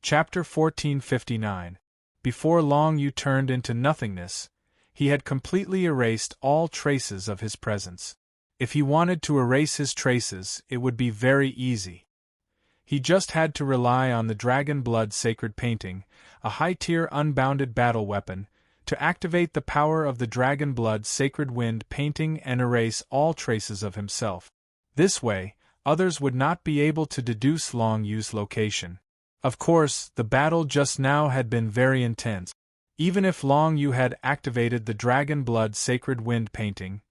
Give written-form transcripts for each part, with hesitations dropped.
Chapter 1459. Before long you turned into nothingness. He had completely erased all traces of his presence. If he wanted to erase his traces, it would be very easy. He just had to rely on the Dragon Blood Sacred Painting, a high-tier unbounded battle weapon, to activate the power of the Dragon Blood Sacred Wind Painting and erase all traces of himself. This way, others would not be able to deduce Long Yu's location. Of course, the battle just now had been very intense. Even if Long Yu had activated the Dragon Blood Sacred Wind Painting,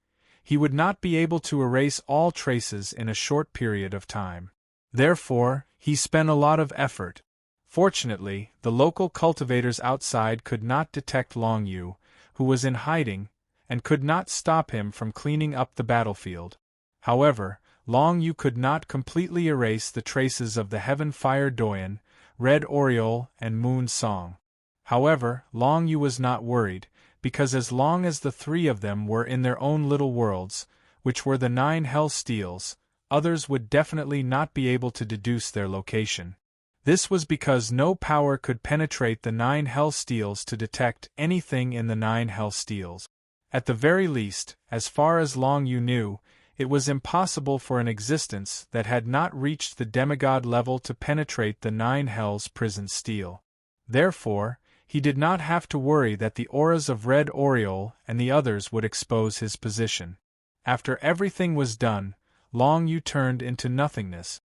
he would not be able to erase all traces in a short period of time. Therefore, he spent a lot of effort. Fortunately, the local cultivators outside could not detect Long Yu, who was in hiding, and could not stop him from cleaning up the battlefield. However, Long Yu could not completely erase the traces of the Heaven Fire Doyen, Red Oriole, and Moon Song. However, Long Yu was not worried, because as long as the three of them were in their own little worlds, which were the 9 Hell Steels, others would definitely not be able to deduce their location. This was because no power could penetrate the 9 Hell Steels to detect anything in the 9 Hell Steels. At the very least, as far as Long Yu knew, it was impossible for an existence that had not reached the demigod level to penetrate the 9 Hells prison steel. Therefore, he did not have to worry that the auras of Red Oriole and the others would expose his position. After everything was done, Long Yu turned into nothingness.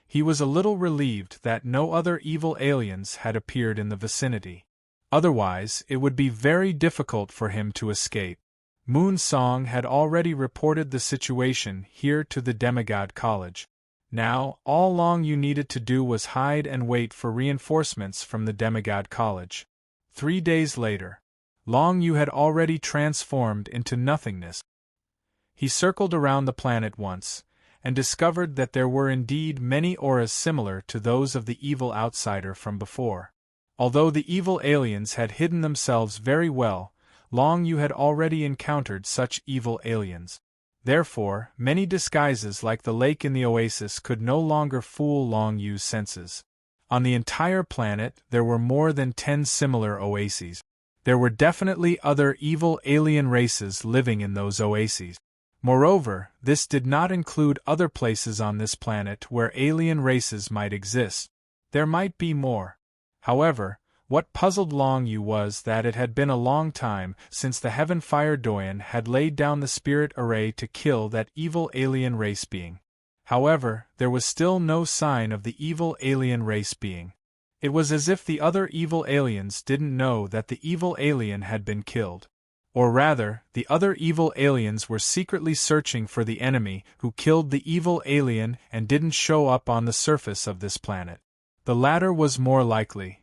He was a little relieved that no other evil aliens had appeared in the vicinity. Otherwise, it would be very difficult for him to escape. Moon Song had already reported the situation here to the Demigod College. Now, all Long Yu needed to do was hide and wait for reinforcements from the Demigod College. 3 days later, Long Yu had already transformed into nothingness. He circled around the planet once, and discovered that there were indeed many auras similar to those of the evil outsider from before. Although the evil aliens had hidden themselves very well, Long Yu had already encountered such evil aliens. Therefore, many disguises like the lake in the oasis could no longer fool Long Yu's senses. On the entire planet there were more than 10 similar oases. There were definitely other evil alien races living in those oases. Moreover, this did not include other places on this planet where alien races might exist. There might be more. However, what puzzled Long Yu was that it had been a long time since the Heaven Fire Doyen had laid down the spirit array to kill that evil alien race being. However, there was still no sign of the evil alien race being. It was as if the other evil aliens didn't know that the evil alien had been killed. Or rather, the other evil aliens were secretly searching for the enemy who killed the evil alien and didn't show up on the surface of this planet. The latter was more likely.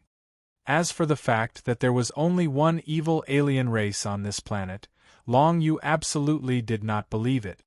As for the fact that there was only one evil alien race on this planet, Long Yu absolutely did not believe it.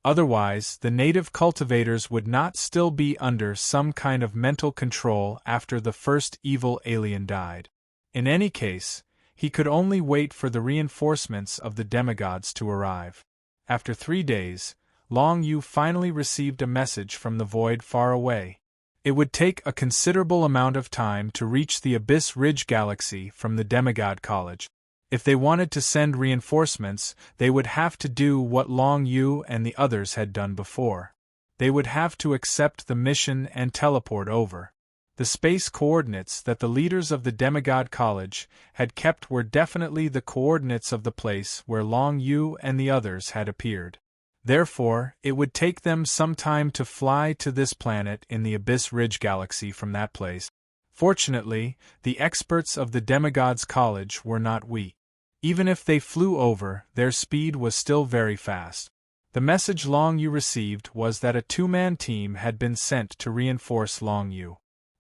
Otherwise, the native cultivators would not still be under some kind of mental control after the first evil alien died. In any case, he could only wait for the reinforcements of the demigods to arrive. After 3 days, Long Yu finally received a message from the void far away. It would take a considerable amount of time to reach the Abyss Ridge Galaxy from the Demigod College. If they wanted to send reinforcements, they would have to do what Long Yu and the others had done before. They would have to accept the mission and teleport over. The space coordinates that the leaders of the Demigod College had kept were definitely the coordinates of the place where Long Yu and the others had appeared. Therefore, it would take them some time to fly to this planet in the Abyss Ridge Galaxy from that place. Fortunately, the experts of the Demigods College were not weak. Even if they flew over, their speed was still very fast. The message Long Yu received was that a 2-man team had been sent to reinforce Long Yu.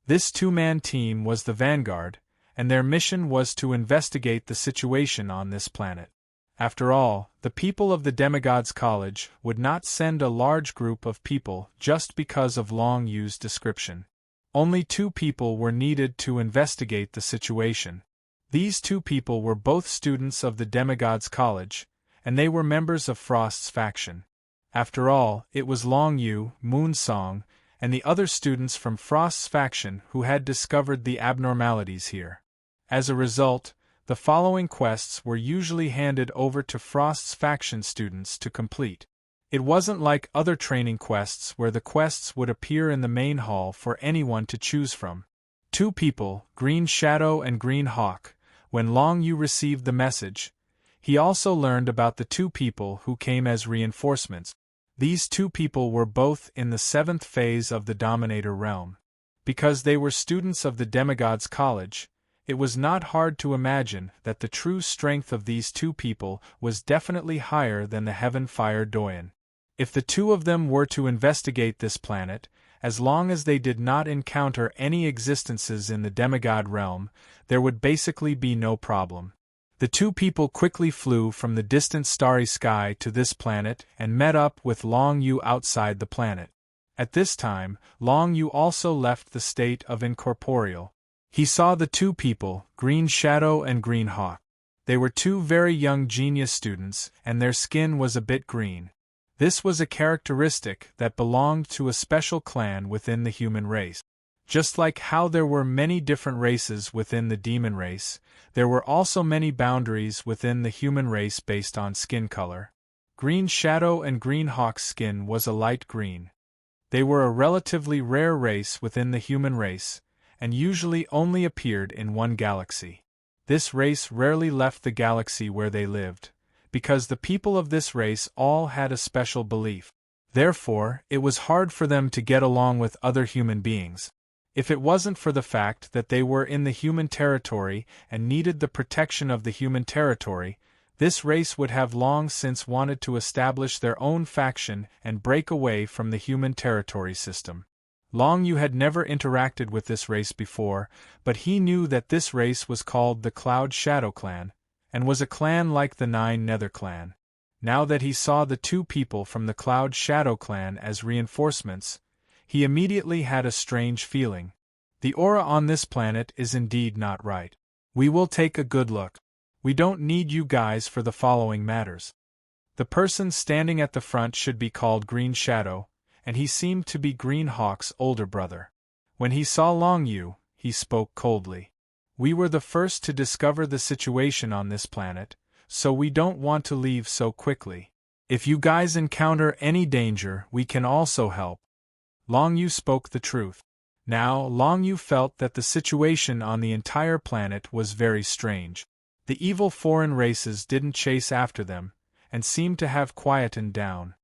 This 2-man team was the Vanguard, and their mission was to investigate the situation on this planet. After all, the people of the Demigods College would not send a large group of people just because of Long Yu's description. Only 2 people were needed to investigate the situation. These 2 people were both students of the Demigods College, and they were members of Frost's faction. After all, it was Long Yu, Moon Song, and the other students from Frost's faction who had discovered the abnormalities here. As a result, the following quests were usually handed over to Frost's faction students to complete. It wasn't like other training quests where the quests would appear in the main hall for anyone to choose from. Two people, Green Shadow and Green Hawk, when Long Yu received the message, he also learned about the two people who came as reinforcements. These two people were both in the 7th phase of the Dominator realm. Because they were students of the Demigods College, it was not hard to imagine that the true strength of these two people was definitely higher than the Heaven Fire Doyen. If the two of them were to investigate this planet, as long as they did not encounter any existences in the demigod realm, there would basically be no problem. The two people quickly flew from the distant starry sky to this planet and met up with Long Yu outside the planet. At this time, Long Yu also left the state of incorporeal. He saw the two people, Green Shadow and Green Hawk. They were two very young genius students, and their skin was a bit green. This was a characteristic that belonged to a special clan within the human race. Just like how there were many different races within the demon race, there were also many boundaries within the human race based on skin color. Green Shadow and Green Hawk's skin was a light green. They were a relatively rare race within the human race, and usually only appeared in one galaxy. This race rarely left the galaxy where they lived, because the people of this race all had a special belief. Therefore, it was hard for them to get along with other human beings. If it wasn't for the fact that they were in the human territory and needed the protection of the human territory, this race would have long since wanted to establish their own faction and break away from the human territory system. Long Yu had never interacted with this race before, but he knew that this race was called the Cloud Shadow Clan, and was a clan like the Nine Nether Clan. Now that he saw the two people from the Cloud Shadow Clan as reinforcements, he immediately had a strange feeling. The aura on this planet is indeed not right. We will take a good look. We don't need you guys for the following matters. The person standing at the front should be called Green Shadow, and he seemed to be Green Hawk's older brother. When he saw Long Yu, he spoke coldly. We were the first to discover the situation on this planet, so we don't want to leave so quickly. If you guys encounter any danger, we can also help. Long Yu spoke the truth. Now, Long Yu felt that the situation on the entire planet was very strange. The evil foreign races didn't chase after them, and seemed to have quietened down.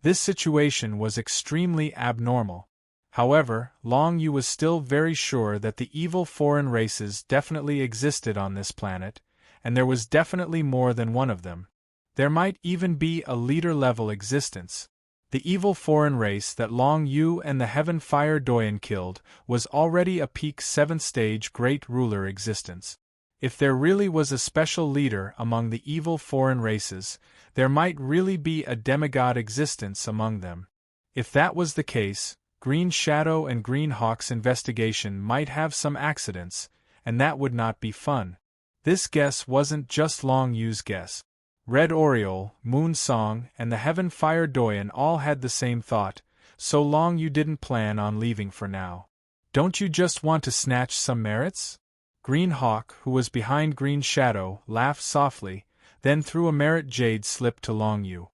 This situation was extremely abnormal. However, Long Yu was still very sure that the evil foreign races definitely existed on this planet, and there was definitely more than one of them. There might even be a leader-level existence. The evil foreign race that Long Yu and the Heaven Fire Doyen killed was already a peak 7th stage great ruler existence. If there really was a special leader among the evil foreign races, there might really be a demigod existence among them. If that was the case, Green Shadow and Green Hawk's investigation might have some accidents, and that would not be fun. This guess wasn't just Long Yu's guess. Red Oriole, Moon Song, and the Heaven Fire Doyen all had the same thought, so Long Yu didn't plan on leaving for now. Don't you just want to snatch some merits? Green Hawk, who was behind Green Shadow, laughed softly, then threw a merit jade slip to Long Yu.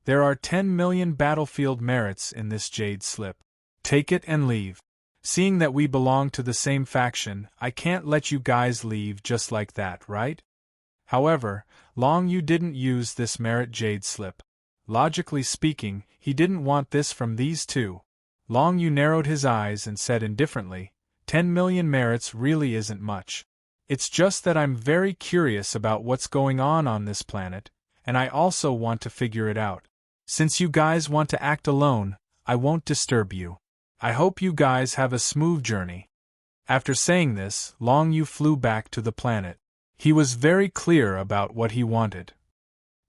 There are 10 million battlefield merits in this jade slip. Take it and leave. Seeing that we belong to the same faction, I can't let you guys leave just like that, right? However, Long Yu didn't use this merit jade slip. Logically speaking, he didn't want this from these two. Long Yu narrowed his eyes and said indifferently, 10 million merits really isn't much. It's just that I'm very curious about what's going on this planet, and I also want to figure it out. Since you guys want to act alone, I won't disturb you. I hope you guys have a smooth journey. After saying this, Long Yu flew back to the planet. He was very clear about what he wanted.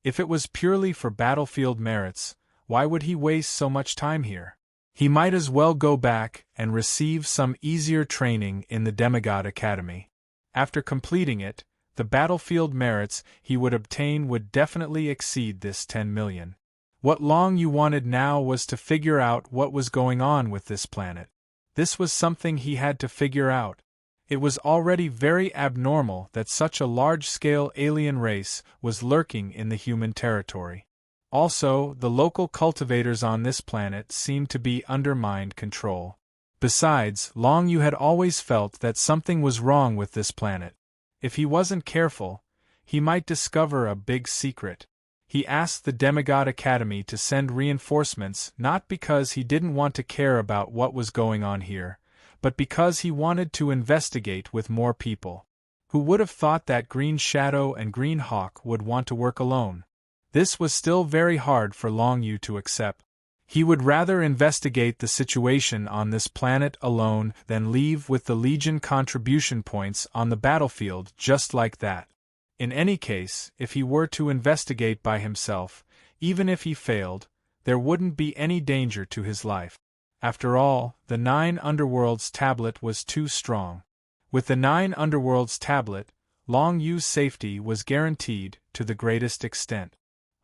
If it was purely for battlefield merits, why would he waste so much time here? He might as well go back and receive some easier training in the Demigod Academy. After completing it, the battlefield merits he would obtain would definitely exceed this 10 million. What Long Yu wanted now was to figure out what was going on with this planet. This was something he had to figure out. It was already very abnormal that such a large-scale alien race was lurking in the human territory. Also, the local cultivators on this planet seemed to be under mind control. Besides, Long Yu had always felt that something was wrong with this planet. If he wasn't careful, he might discover a big secret. He asked the Demigod Academy to send reinforcements not because he didn't want to care about what was going on here, but because he wanted to investigate with more people. Who would have thought that Green Shadow and Green Hawk would want to work alone? This was still very hard for Long Yu to accept. He would rather investigate the situation on this planet alone than leave with the Legion contribution points on the battlefield just like that. In any case, if he were to investigate by himself, even if he failed, there wouldn't be any danger to his life. After all, the 9 Underworlds tablet was too strong. With the 9 Underworlds tablet, Long Yu's safety was guaranteed to the greatest extent.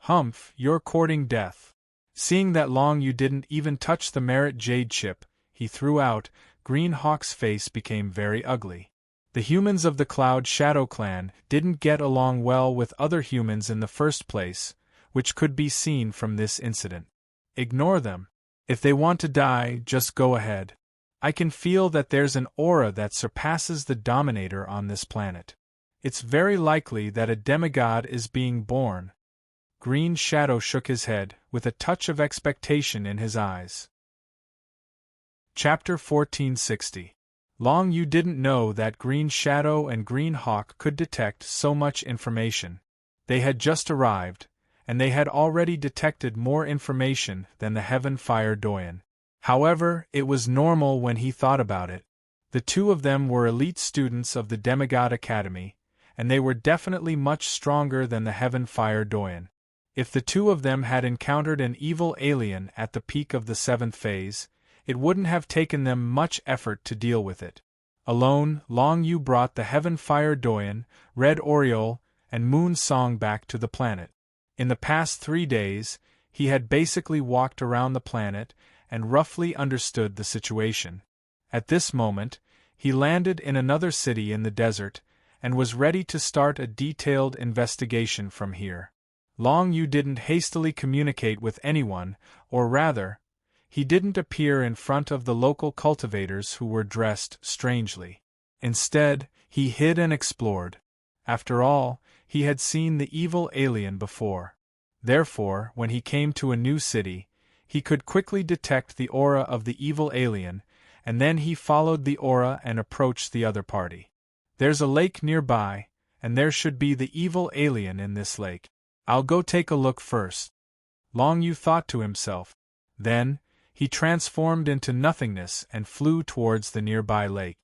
Humph, you're courting death. Seeing that Long Yu didn't even touch the Merit Jade chip, he threw out. Green Hawk's face became very ugly. The humans of the Cloud Shadow clan didn't get along well with other humans in the first place, which could be seen from this incident. Ignore them. If they want to die, just go ahead. I can feel that there's an aura that surpasses the Dominator on this planet. It's very likely that a demigod is being born. Green Shadow shook his head, with a touch of expectation in his eyes. Chapter 1460. Long Yu didn't know that Green Shadow and Green Hawk could detect so much information. They had just arrived, and they had already detected more information than the Heaven Fire Doyen. However, it was normal when he thought about it. The two of them were elite students of the Demigod Academy, and they were definitely much stronger than the Heaven Fire Doyen. If the two of them had encountered an evil alien at the peak of the 7th phase, it wouldn't have taken them much effort to deal with it. Alone, Long Yu brought the Heaven Fire Doyen, Red Oriole, and Moon Song back to the planet. In the past 3 days, he had basically walked around the planet and roughly understood the situation. At this moment, he landed in another city in the desert and was ready to start a detailed investigation from here. Long Yu didn't hastily communicate with anyone, or rather, he didn't appear in front of the local cultivators who were dressed strangely. Instead, he hid and explored. After all, he had seen the evil alien before. Therefore, when he came to a new city, he could quickly detect the aura of the evil alien, and then he followed the aura and approached the other party. There's a lake nearby, and there should be the evil alien in this lake. I'll go take a look first. Long Yu thought to himself. Then, he transformed into nothingness and flew towards the nearby lake.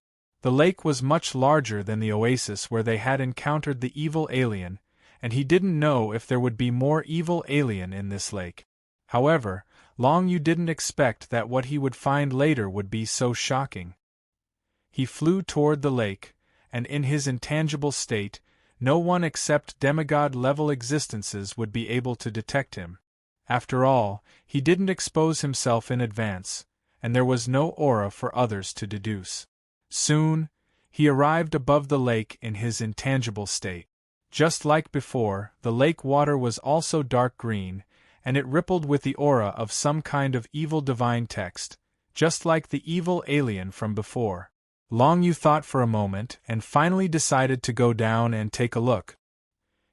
The lake was much larger than the oasis where they had encountered the evil alien, and he didn't know if there would be more evil alien in this lake. However, Long Yu didn't expect that what he would find later would be so shocking. He flew toward the lake, and in his intangible state, no one except demigod-level existences would be able to detect him. After all, he didn't expose himself in advance, and there was no aura for others to deduce. Soon, he arrived above the lake in his intangible state. Just like before, the lake water was also dark green, and it rippled with the aura of some kind of evil divine text, just like the evil alien from before. Long Yu thought for a moment and finally decided to go down and take a look.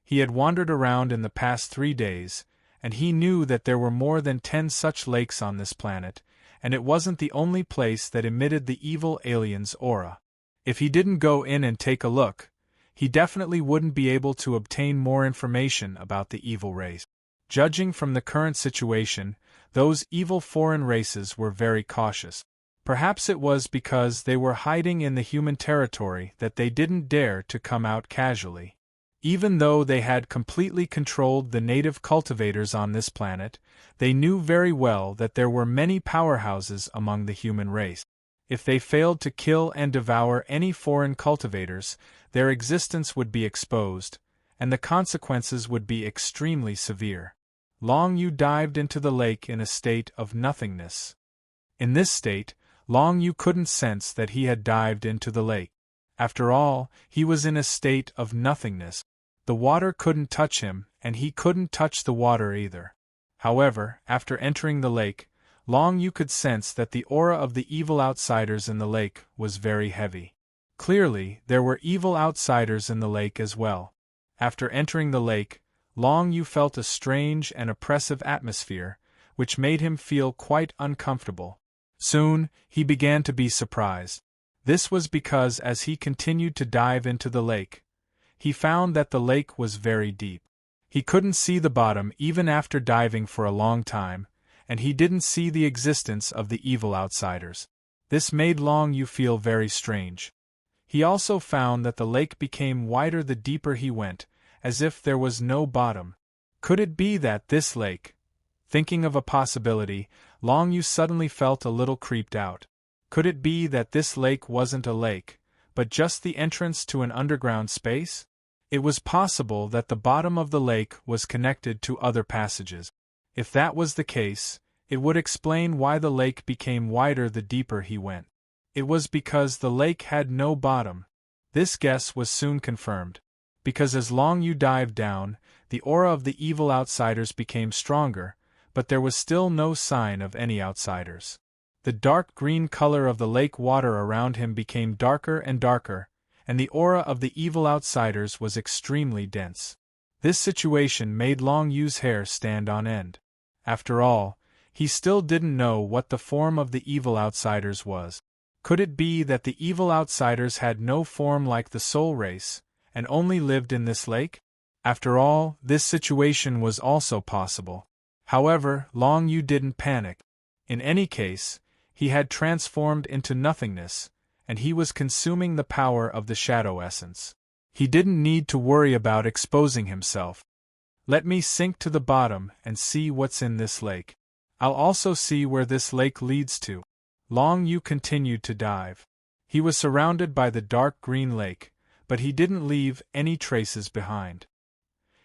He had wandered around in the past 3 days, and he knew that there were more than 10 such lakes on this planet, and it wasn't the only place that emitted the evil alien's aura. If he didn't go in and take a look, he definitely wouldn't be able to obtain more information about the evil race. Judging from the current situation, those evil foreign races were very cautious. Perhaps it was because they were hiding in the human territory that they didn't dare to come out casually. Even though they had completely controlled the native cultivators on this planet, they knew very well that there were many powerhouses among the human race. If they failed to kill and devour any foreign cultivators, their existence would be exposed, and the consequences would be extremely severe. Long Yu dived into the lake in a state of nothingness. In this state, Long Yu couldn't sense that he had dived into the lake. After all, he was in a state of nothingness. The water couldn't touch him, and he couldn't touch the water either. However, after entering the lake, Long Yu could sense that the aura of the evil outsiders in the lake was very heavy. Clearly, there were evil outsiders in the lake as well. After entering the lake, Long Yu felt a strange and oppressive atmosphere, which made him feel quite uncomfortable. Soon, he began to be surprised. This was because as he continued to dive into the lake, he found that the lake was very deep. He couldn't see the bottom even after diving for a long time, and he didn't see the existence of the evil outsiders. This made Long Yu feel very strange. He also found that the lake became wider the deeper he went, as if there was no bottom. Could it be that this lake? Thinking of a possibility, Long Yu suddenly felt a little creeped out. Could it be that this lake wasn't a lake, but just the entrance to an underground space? It was possible that the bottom of the lake was connected to other passages. If that was the case, it would explain why the lake became wider the deeper he went. It was because the lake had no bottom. This guess was soon confirmed. Because as Long Yu dived down, the aura of the evil outsiders became stronger, but there was still no sign of any outsiders. The dark green color of the lake water around him became darker and darker, and the aura of the evil outsiders was extremely dense. This situation made Long Yu's hair stand on end. After all, he still didn't know what the form of the evil outsiders was. Could it be that the evil outsiders had no form like the soul race, and only lived in this lake? After all, this situation was also possible. However, Long Yu didn't panic. In any case, he had transformed into nothingness, and he was consuming the power of the shadow essence. He didn't need to worry about exposing himself. Let me sink to the bottom and see what's in this lake. I'll also see where this lake leads to. Long Yu continued to dive. He was surrounded by the dark green lake, but he didn't leave any traces behind.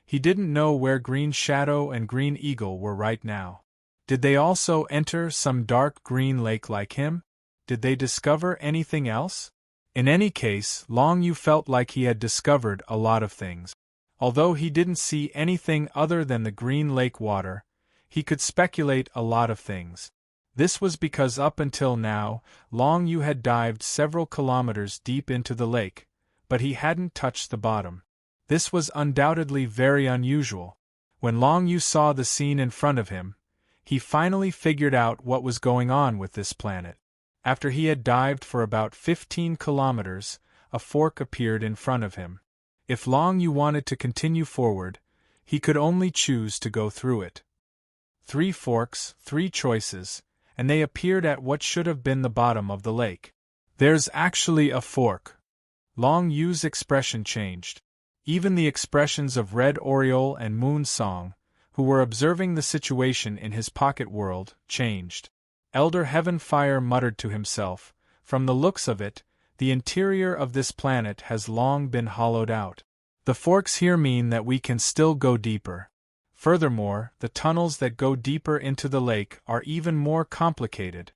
He didn't know where Green Shadow and Green Eagle were right now. Did they also enter some dark green lake like him? Did they discover anything else? In any case, Long Yu felt like he had discovered a lot of things. Although he didn't see anything other than the green lake water, he could speculate a lot of things. This was because up until now, Long Yu had dived several kilometers deep into the lake, but he hadn't touched the bottom. This was undoubtedly very unusual. When Long Yu saw the scene in front of him, he finally figured out what was going on with this planet. After he had dived for about 15 kilometers, a fork appeared in front of him. If Long Yu wanted to continue forward, he could only choose to go through it. 3 forks, 3 choices, and they appeared at what should have been the bottom of the lake. There's actually a fork. Long Yu's expression changed. Even the expressions of Red Oriole and Moon Song, who were observing the situation in his pocket world, changed. Elder Heaven Fire muttered to himself, "From the looks of it, the interior of this planet has long been hollowed out. The forks here mean that we can still go deeper. Furthermore, the tunnels that go deeper into the lake are even more complicated."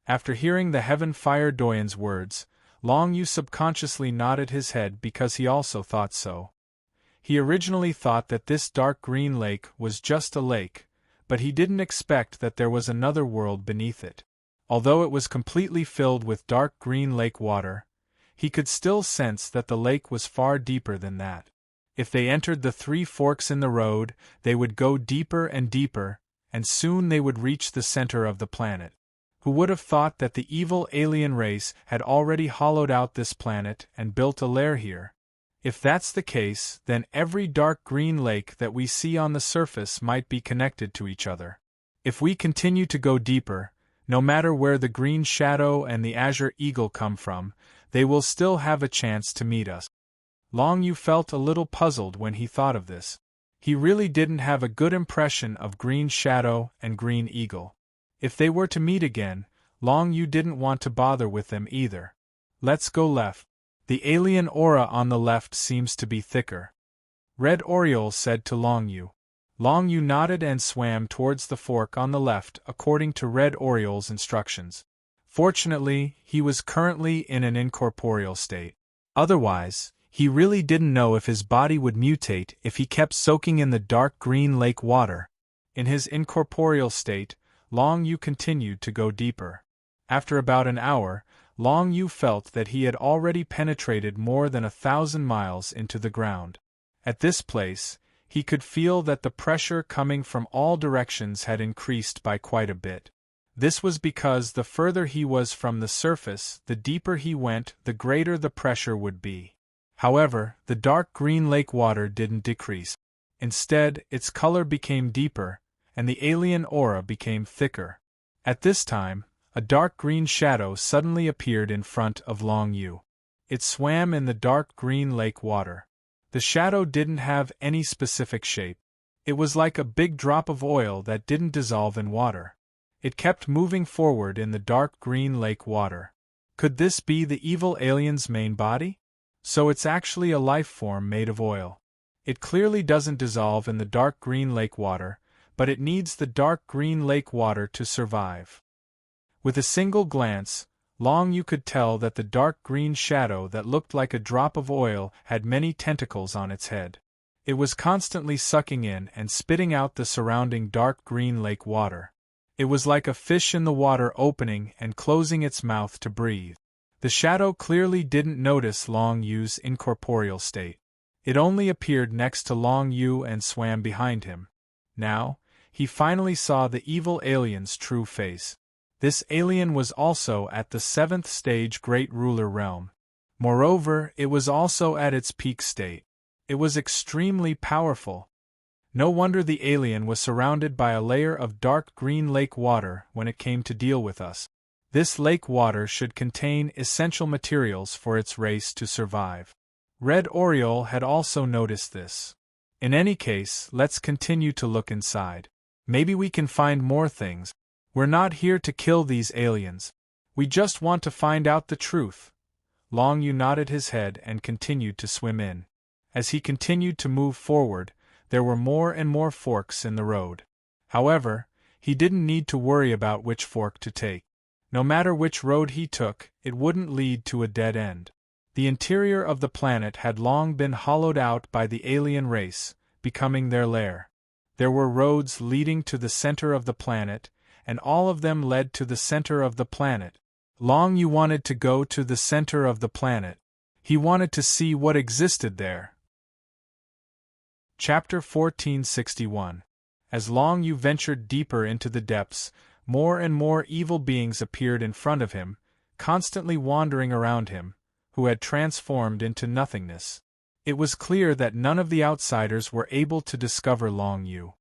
After hearing the Heaven Fire Doyen's words, Long Yu subconsciously nodded his head because he also thought so. He originally thought that this dark green lake was just a lake, but he didn't expect that there was another world beneath it. Although it was completely filled with dark green lake water, he could still sense that the lake was far deeper than that. If they entered the 3 forks in the road, they would go deeper and deeper, and soon they would reach the center of the planet. Who would have thought that the evil alien race had already hollowed out this planet and built a lair here? If that's the case, then every dark green lake that we see on the surface might be connected to each other. If we continue to go deeper, no matter where the Green Shadow and the Azure Eagle come from, they will still have a chance to meet us. Long Yu felt a little puzzled when he thought of this. He really didn't have a good impression of Green Shadow and Green Eagle. If they were to meet again, Long Yu didn't want to bother with them either. Let's go left. The alien aura on the left seems to be thicker. Red Oriole said to Long Yu. Long Yu nodded and swam towards the fork on the left according to Red Oriole's instructions. Fortunately, he was currently in an incorporeal state. Otherwise, he really didn't know if his body would mutate if he kept soaking in the dark green lake water. In his incorporeal state, Long Yu continued to go deeper. After about an hour, Long Yu felt that he had already penetrated more than 1,000 miles into the ground. At this place, he could feel that the pressure coming from all directions had increased by quite a bit. This was because the further he was from the surface, the deeper he went, the greater the pressure would be. However, the dark green lake water didn't decrease. Instead, its color became deeper, and the alien aura became thicker. At this time, a dark green shadow suddenly appeared in front of Long Yu. It swam in the dark green lake water. The shadow didn't have any specific shape. It was like a big drop of oil that didn't dissolve in water. It kept moving forward in the dark green lake water. Could this be the evil alien's main body? So it's actually a life form made of oil. It clearly doesn't dissolve in the dark green lake water, but it needs the dark green lake water to survive. With a single glance, Long Yu could tell that the dark green shadow that looked like a drop of oil had many tentacles on its head. It was constantly sucking in and spitting out the surrounding dark green lake water. It was like a fish in the water opening and closing its mouth to breathe. The shadow clearly didn't notice Long Yu's incorporeal state. It only appeared next to Long Yu and swam behind him. Now, he finally saw the evil alien's true face. This alien was also at the 7th stage Great Ruler Realm. Moreover, it was also at its peak state. It was extremely powerful. No wonder the alien was surrounded by a layer of dark green lake water when it came to deal with us. This lake water should contain essential materials for its race to survive. Red Oriole had also noticed this. In any case, let's continue to look inside. Maybe we can find more things. We're not here to kill these aliens. We just want to find out the truth. Long Yu nodded his head and continued to swim in. As he continued to move forward, there were more and more forks in the road. However, he didn't need to worry about which fork to take. No matter which road he took, it wouldn't lead to a dead end. The interior of the planet had long been hollowed out by the alien race, becoming their lair. There were roads leading to the center of the planet, and all of them led to the center of the planet. Long Yu wanted to go to the center of the planet. He wanted to see what existed there. Chapter 1461. As Long Yu ventured deeper into the depths, more and more evil beings appeared in front of him, constantly wandering around him, who had transformed into nothingness. It was clear that none of the outsiders were able to discover Long Yu.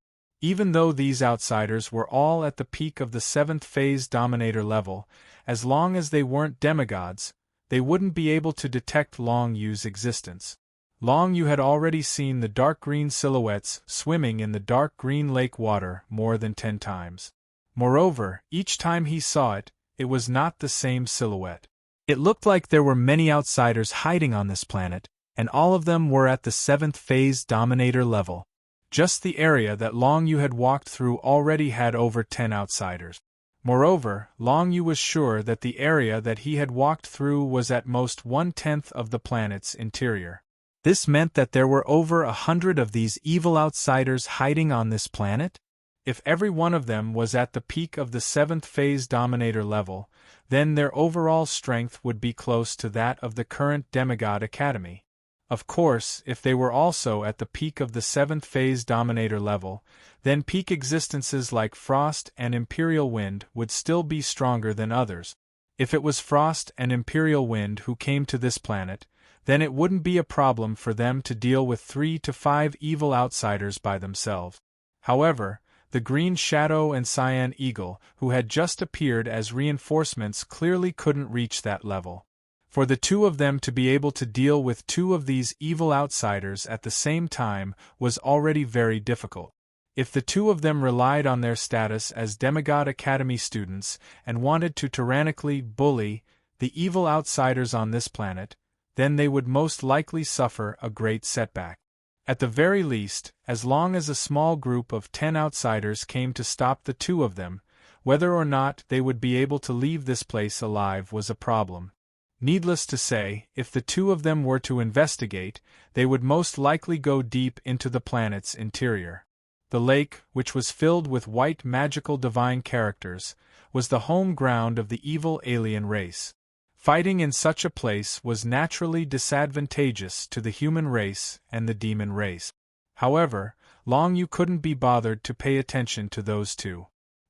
Even though these outsiders were all at the peak of the 7th phase dominator level, as long as they weren't demigods, they wouldn't be able to detect Long Yu's existence. Long Yu had already seen the dark green silhouettes swimming in the dark green lake water more than 10 times. Moreover, each time he saw it, it was not the same silhouette. It looked like there were many outsiders hiding on this planet, and all of them were at the 7th phase dominator level. Just the area that Long Yu had walked through already had over 10 outsiders. Moreover, Long Yu was sure that the area that he had walked through was at most 1/10 of the planet's interior. This meant that there were over 100 of these evil outsiders hiding on this planet? If every one of them was at the peak of the 7th phase dominator level, then their overall strength would be close to that of the current Demigod Academy. Of course, if they were also at the peak of the 7th phase dominator level, then peak existences like Frost and Imperial Wind would still be stronger than others. If it was Frost and Imperial Wind who came to this planet, then it wouldn't be a problem for them to deal with 3 to 5 evil outsiders by themselves. However, the Green Shadow and Cyan Eagle, who had just appeared as reinforcements, clearly couldn't reach that level. For the two of them to be able to deal with 2 of these evil outsiders at the same time was already very difficult. If the 2 of them relied on their status as Demigod Academy students and wanted to tyrannically bully the evil outsiders on this planet, then they would most likely suffer a great setback. At the very least, as long as a small group of 10 outsiders came to stop the two of them, whether or not they would be able to leave this place alive was a problem. Needless to say, if the two of them were to investigate, they would most likely go deep into the planet's interior. The lake, which was filled with white magical divine characters, was the home ground of the evil alien race. Fighting in such a place was naturally disadvantageous to the human race and the demon race. However, Long Yu couldn't be bothered to pay attention to those two.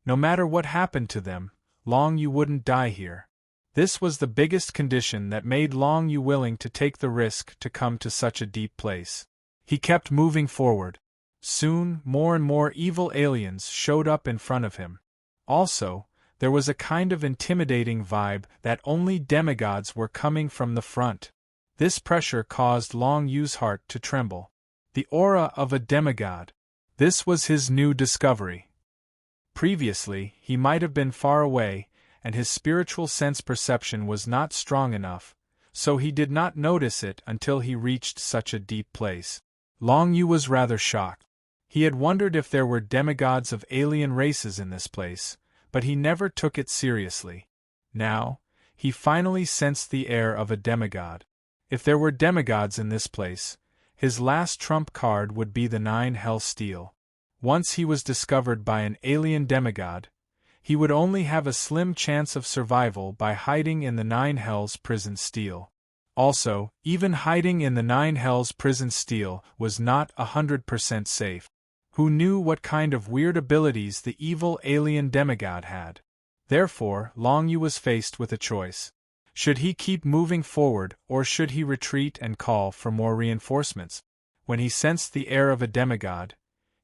No matter what happened to them, Long Yu wouldn't die here. This was the biggest condition that made Long Yu willing to take the risk to come to such a deep place. He kept moving forward. Soon, more and more evil aliens showed up in front of him. Also, there was a kind of intimidating vibe that only demigods were coming from the front. This pressure caused Long Yu's heart to tremble. The aura of a demigod. This was his new discovery. Previously, he might have been far away, and his spiritual sense perception was not strong enough, so he did not notice it until he reached such a deep place. Long Yu was rather shocked. He had wondered if there were demigods of alien races in this place, but he never took it seriously. Now, he finally sensed the air of a demigod. If there were demigods in this place, his last trump card would be the 9 Hell Steel. Once he was discovered by an alien demigod, he would only have a slim chance of survival by hiding in the 9 Hells prison steel. Also, even hiding in the 9 Hells prison steel was not 100% safe. Who knew what kind of weird abilities the evil alien demigod had? Therefore, Long Yu was faced with a choice. Should he keep moving forward, or should he retreat and call for more reinforcements? When he sensed the air of a demigod,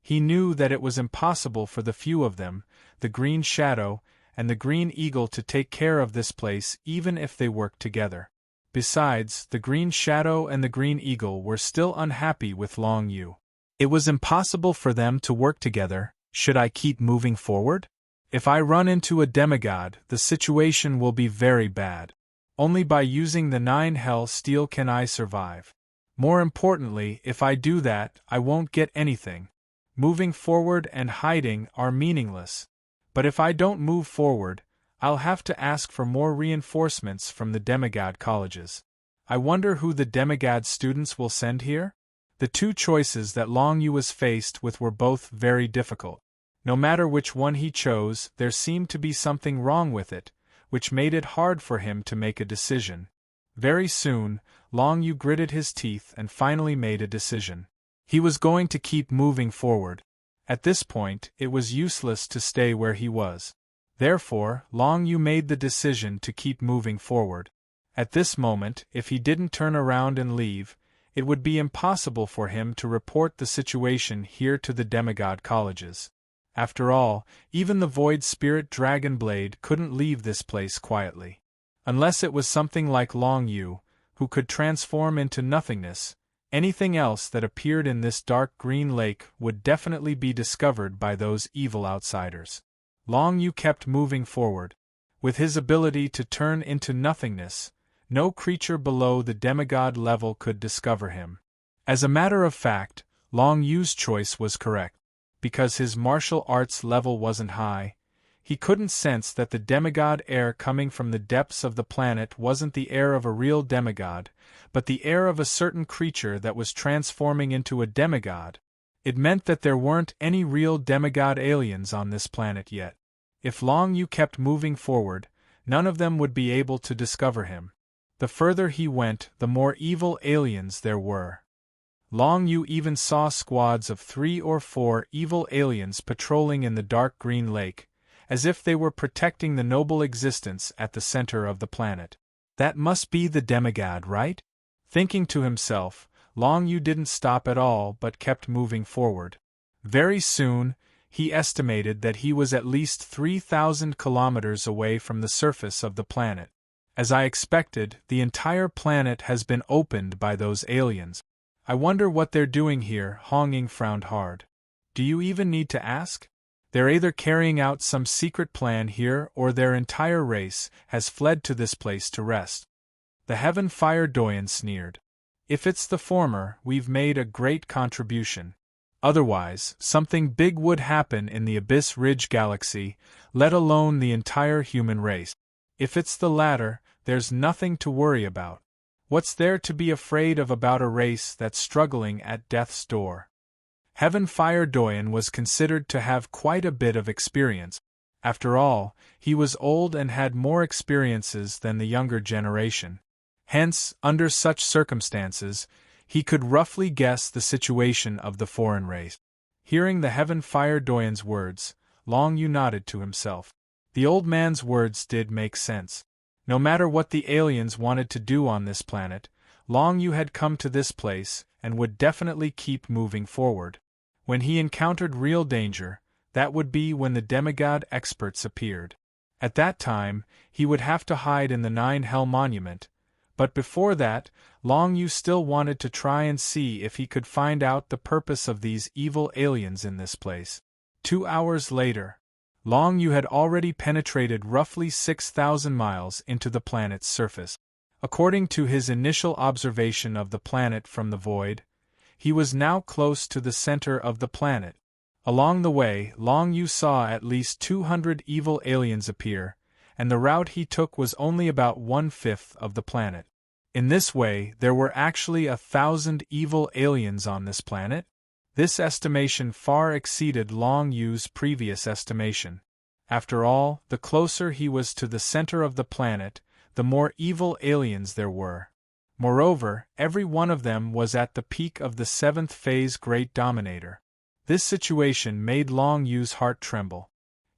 he knew that it was impossible for the few of them, the Green Shadow and the Green Eagle, to take care of this place even if they worked together. Besides, the Green Shadow and the Green Eagle were still unhappy with Long Yu. It was impossible for them to work together. Should I keep moving forward? If I run into a demigod, the situation will be very bad. Only by using the 9 Hell Steel can I survive. More importantly, if I do that, I won't get anything. Moving forward and hiding are meaningless. But if I don't move forward, I'll have to ask for more reinforcements from the demigod colleges. I wonder who the demigod students will send here? The two choices that Long Yu was faced with were both very difficult. No matter which one he chose, there seemed to be something wrong with it, which made it hard for him to make a decision. Very soon, Long Yu gritted his teeth and finally made a decision. He was going to keep moving forward. At this point, it was useless to stay where he was. Therefore, Long Yu made the decision to keep moving forward. At this moment, if he didn't turn around and leave, it would be impossible for him to report the situation here to the demigod colleges. After all, even the Void Spirit Dragon Blade couldn't leave this place quietly. Unless it was something like Long Yu, who could transform into nothingness, anything else that appeared in this dark green lake would definitely be discovered by those evil outsiders. Long Yu kept moving forward. With his ability to turn into nothingness, no creature below the demigod level could discover him. As a matter of fact, Long Yu's choice was correct. Because his martial arts level wasn't high, he couldn't sense that the demigod air coming from the depths of the planet wasn't the air of a real demigod, but the air of a certain creature that was transforming into a demigod. It meant that there weren't any real demigod aliens on this planet yet. If Long Yu kept moving forward, none of them would be able to discover him. The further he went, the more evil aliens there were. Long Yu even saw squads of 3 or 4 evil aliens patrolling in the dark green lake, as if they were protecting the noble existence at the center of the planet. That must be the demigod, right? Thinking to himself, Long Yu didn't stop at all but kept moving forward. Very soon, he estimated that he was at least 3,000 kilometers away from the surface of the planet. As I expected, the entire planet has been opened by those aliens. I wonder what they're doing here. Hong Ying frowned hard. Do you even need to ask? They're either carrying out some secret plan here or their entire race has fled to this place to rest. The Heaven Fire Doyen sneered. If it's the former, we've made a great contribution. Otherwise, something big would happen in the Abyss Ridge galaxy, let alone the entire human race. If it's the latter, there's nothing to worry about. What's there to be afraid of about a race that's struggling at death's door? Heaven Fire Doyen was considered to have quite a bit of experience. After all, he was old and had more experiences than the younger generation. Hence, under such circumstances, he could roughly guess the situation of the foreign race. Hearing the Heaven Fire Doyen's words, Long Yu nodded to himself. The old man's words did make sense. No matter what the aliens wanted to do on this planet, Long Yu had come to this place and would definitely keep moving forward. When he encountered real danger, that would be when the demigod experts appeared. At that time, he would have to hide in the Nine Hell Monument, but before that, Long Yu still wanted to try and see if he could find out the purpose of these evil aliens in this place. 2 hours later, Long Yu had already penetrated roughly 6,000 miles into the planet's surface. According to his initial observation of the planet from the void, he was now close to the center of the planet. Along the way, Long Yu saw at least 200 evil aliens appear, and the route he took was only about 1/5 of the planet. In this way, there were actually 1,000 evil aliens on this planet. This estimation far exceeded Long Yu's previous estimation. After all, the closer he was to the center of the planet, the more evil aliens there were. Moreover, every one of them was at the peak of the 7th phase Great Dominator. This situation made Long Yu's heart tremble.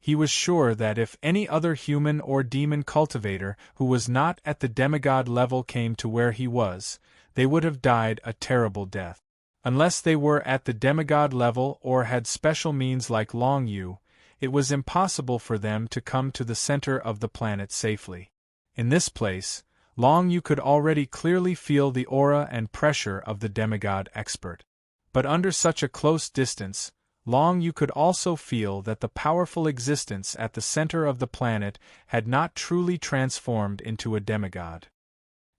He was sure that if any other human or demon cultivator who was not at the demigod level came to where he was, they would have died a terrible death. Unless they were at the demigod level or had special means like Long Yu, it was impossible for them to come to the center of the planet safely. In this place, Long Yu could already clearly feel the aura and pressure of the demigod expert. But under such a close distance, Long Yu could also feel that the powerful existence at the center of the planet had not truly transformed into a demigod.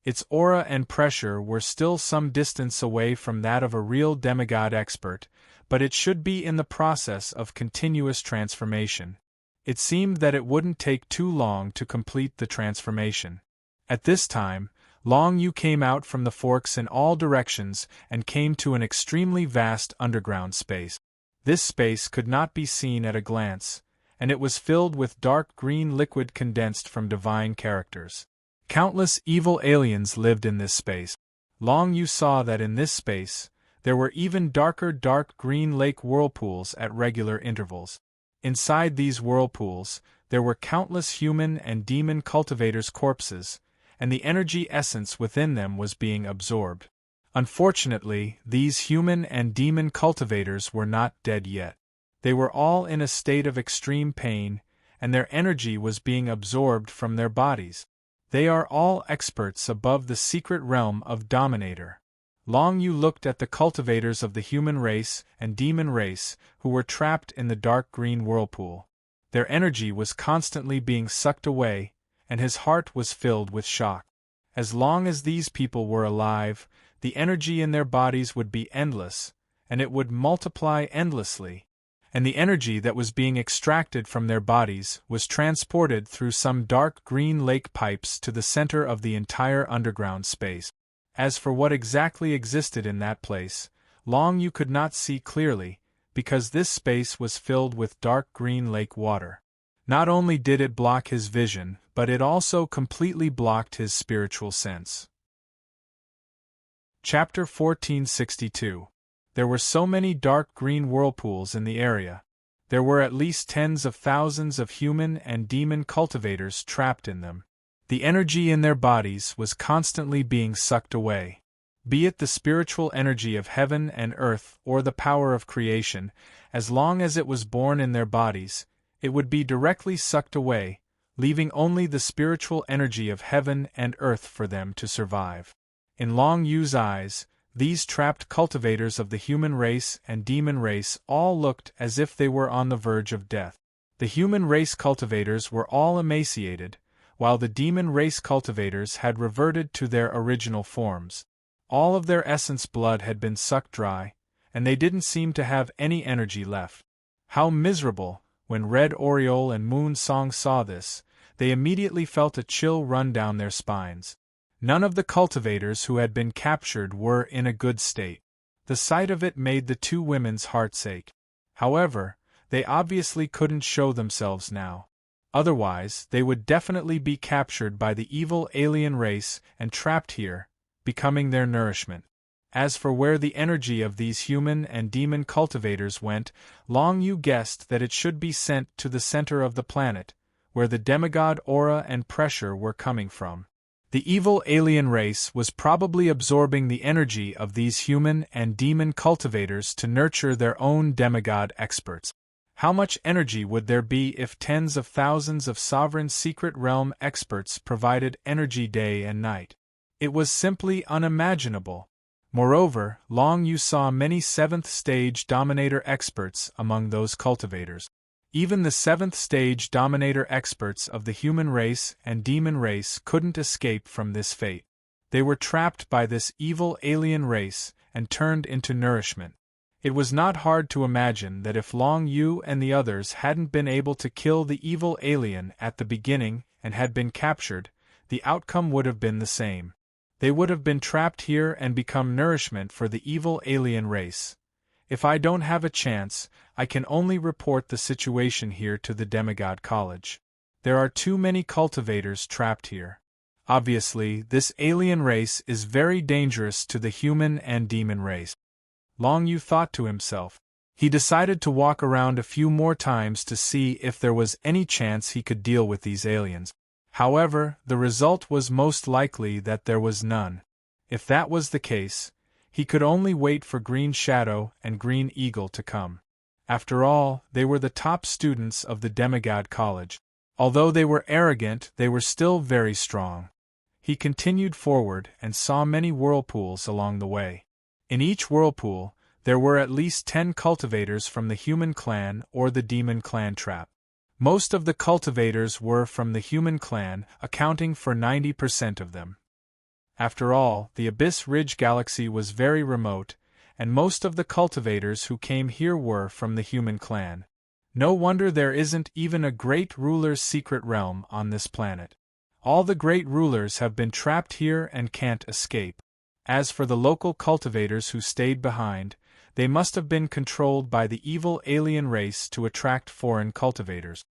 Its aura and pressure were still some distance away from that of a real demigod expert, but it should be in the process of continuous transformation. It seemed that it wouldn't take too long to complete the transformation. At this time, Long Yu came out from the forks in all directions and came to an extremely vast underground space. This space could not be seen at a glance, and it was filled with dark green liquid condensed from divine characters. Countless evil aliens lived in this space. Long Yu saw that in this space, there were even darker dark green lake whirlpools at regular intervals. Inside these whirlpools, there were countless human and demon cultivators' corpses, and the energy essence within them was being absorbed. Unfortunately, these human and demon cultivators were not dead yet. They were all in a state of extreme pain, and their energy was being absorbed from their bodies. They are all experts above the secret realm of Dominator. Long Yu looked at the cultivators of the human race and demon race who were trapped in the dark green whirlpool. Their energy was constantly being sucked away, and his heart was filled with shock. As long as these people were alive, the energy in their bodies would be endless, and it would multiply endlessly. And the energy that was being extracted from their bodies was transported through some dark green lake pipes to the center of the entire underground space. As for what exactly existed in that place, Long Yu could not see clearly, because this space was filled with dark green lake water. Not only did it block his vision, but it also completely blocked his spiritual sense. Chapter 1462. There were so many dark green whirlpools in the area. There were at least tens of thousands of human and demon cultivators trapped in them. The energy in their bodies was constantly being sucked away. Be it the spiritual energy of heaven and earth or the power of creation, as long as it was born in their bodies, it would be directly sucked away, leaving only the spiritual energy of heaven and earth for them to survive. In Long Yu's eyes, these trapped cultivators of the human race and demon race all looked as if they were on the verge of death. The human race cultivators were all emaciated, while the demon race cultivators had reverted to their original forms. All of their essence blood had been sucked dry, and they didn't seem to have any energy left. How miserable! When Red Oriole and Moon Song saw this, they immediately felt a chill run down their spines. None of the cultivators who had been captured were in a good state. The sight of it made the two women's hearts ache. However, they obviously couldn't show themselves now. Otherwise, they would definitely be captured by the evil alien race and trapped here, becoming their nourishment. As for where the energy of these human and demon cultivators went, Long Yu guessed that it should be sent to the center of the planet, where the demigod aura and pressure were coming from. The evil alien race was probably absorbing the energy of these human and demon cultivators to nurture their own demigod experts. How much energy would there be if tens of thousands of sovereign secret realm experts provided energy day and night? It was simply unimaginable. Moreover, Long Yu saw many 7th stage dominator experts among those cultivators. Even the 7th stage dominator experts of the human race and demon race couldn't escape from this fate. They were trapped by this evil alien race and turned into nourishment. It was not hard to imagine that if Long Yu and the others hadn't been able to kill the evil alien at the beginning and had been captured, the outcome would have been the same. They would have been trapped here and become nourishment for the evil alien race. If I don't have a chance, I can only report the situation here to the Demigod College. There are too many cultivators trapped here. Obviously, this alien race is very dangerous to the human and demon race. Long Yu thought to himself. He decided to walk around a few more times to see if there was any chance he could deal with these aliens. However, the result was most likely that there was none. If that was the case, he could only wait for Green Shadow and Green Eagle to come. After all, they were the top students of the Demigod College. Although they were arrogant, they were still very strong. He continued forward and saw many whirlpools along the way. In each whirlpool, there were at least 10 cultivators from the human clan or the demon clan trap. Most of the cultivators were from the human clan, accounting for 90% of them. After all, the Abyss Ridge Galaxy was very remote, and most of the cultivators who came here were from the human clan. No wonder there isn't even a great ruler's secret realm on this planet. All the great rulers have been trapped here and can't escape. As for the local cultivators who stayed behind, they must have been controlled by the evil alien race to attract foreign cultivators.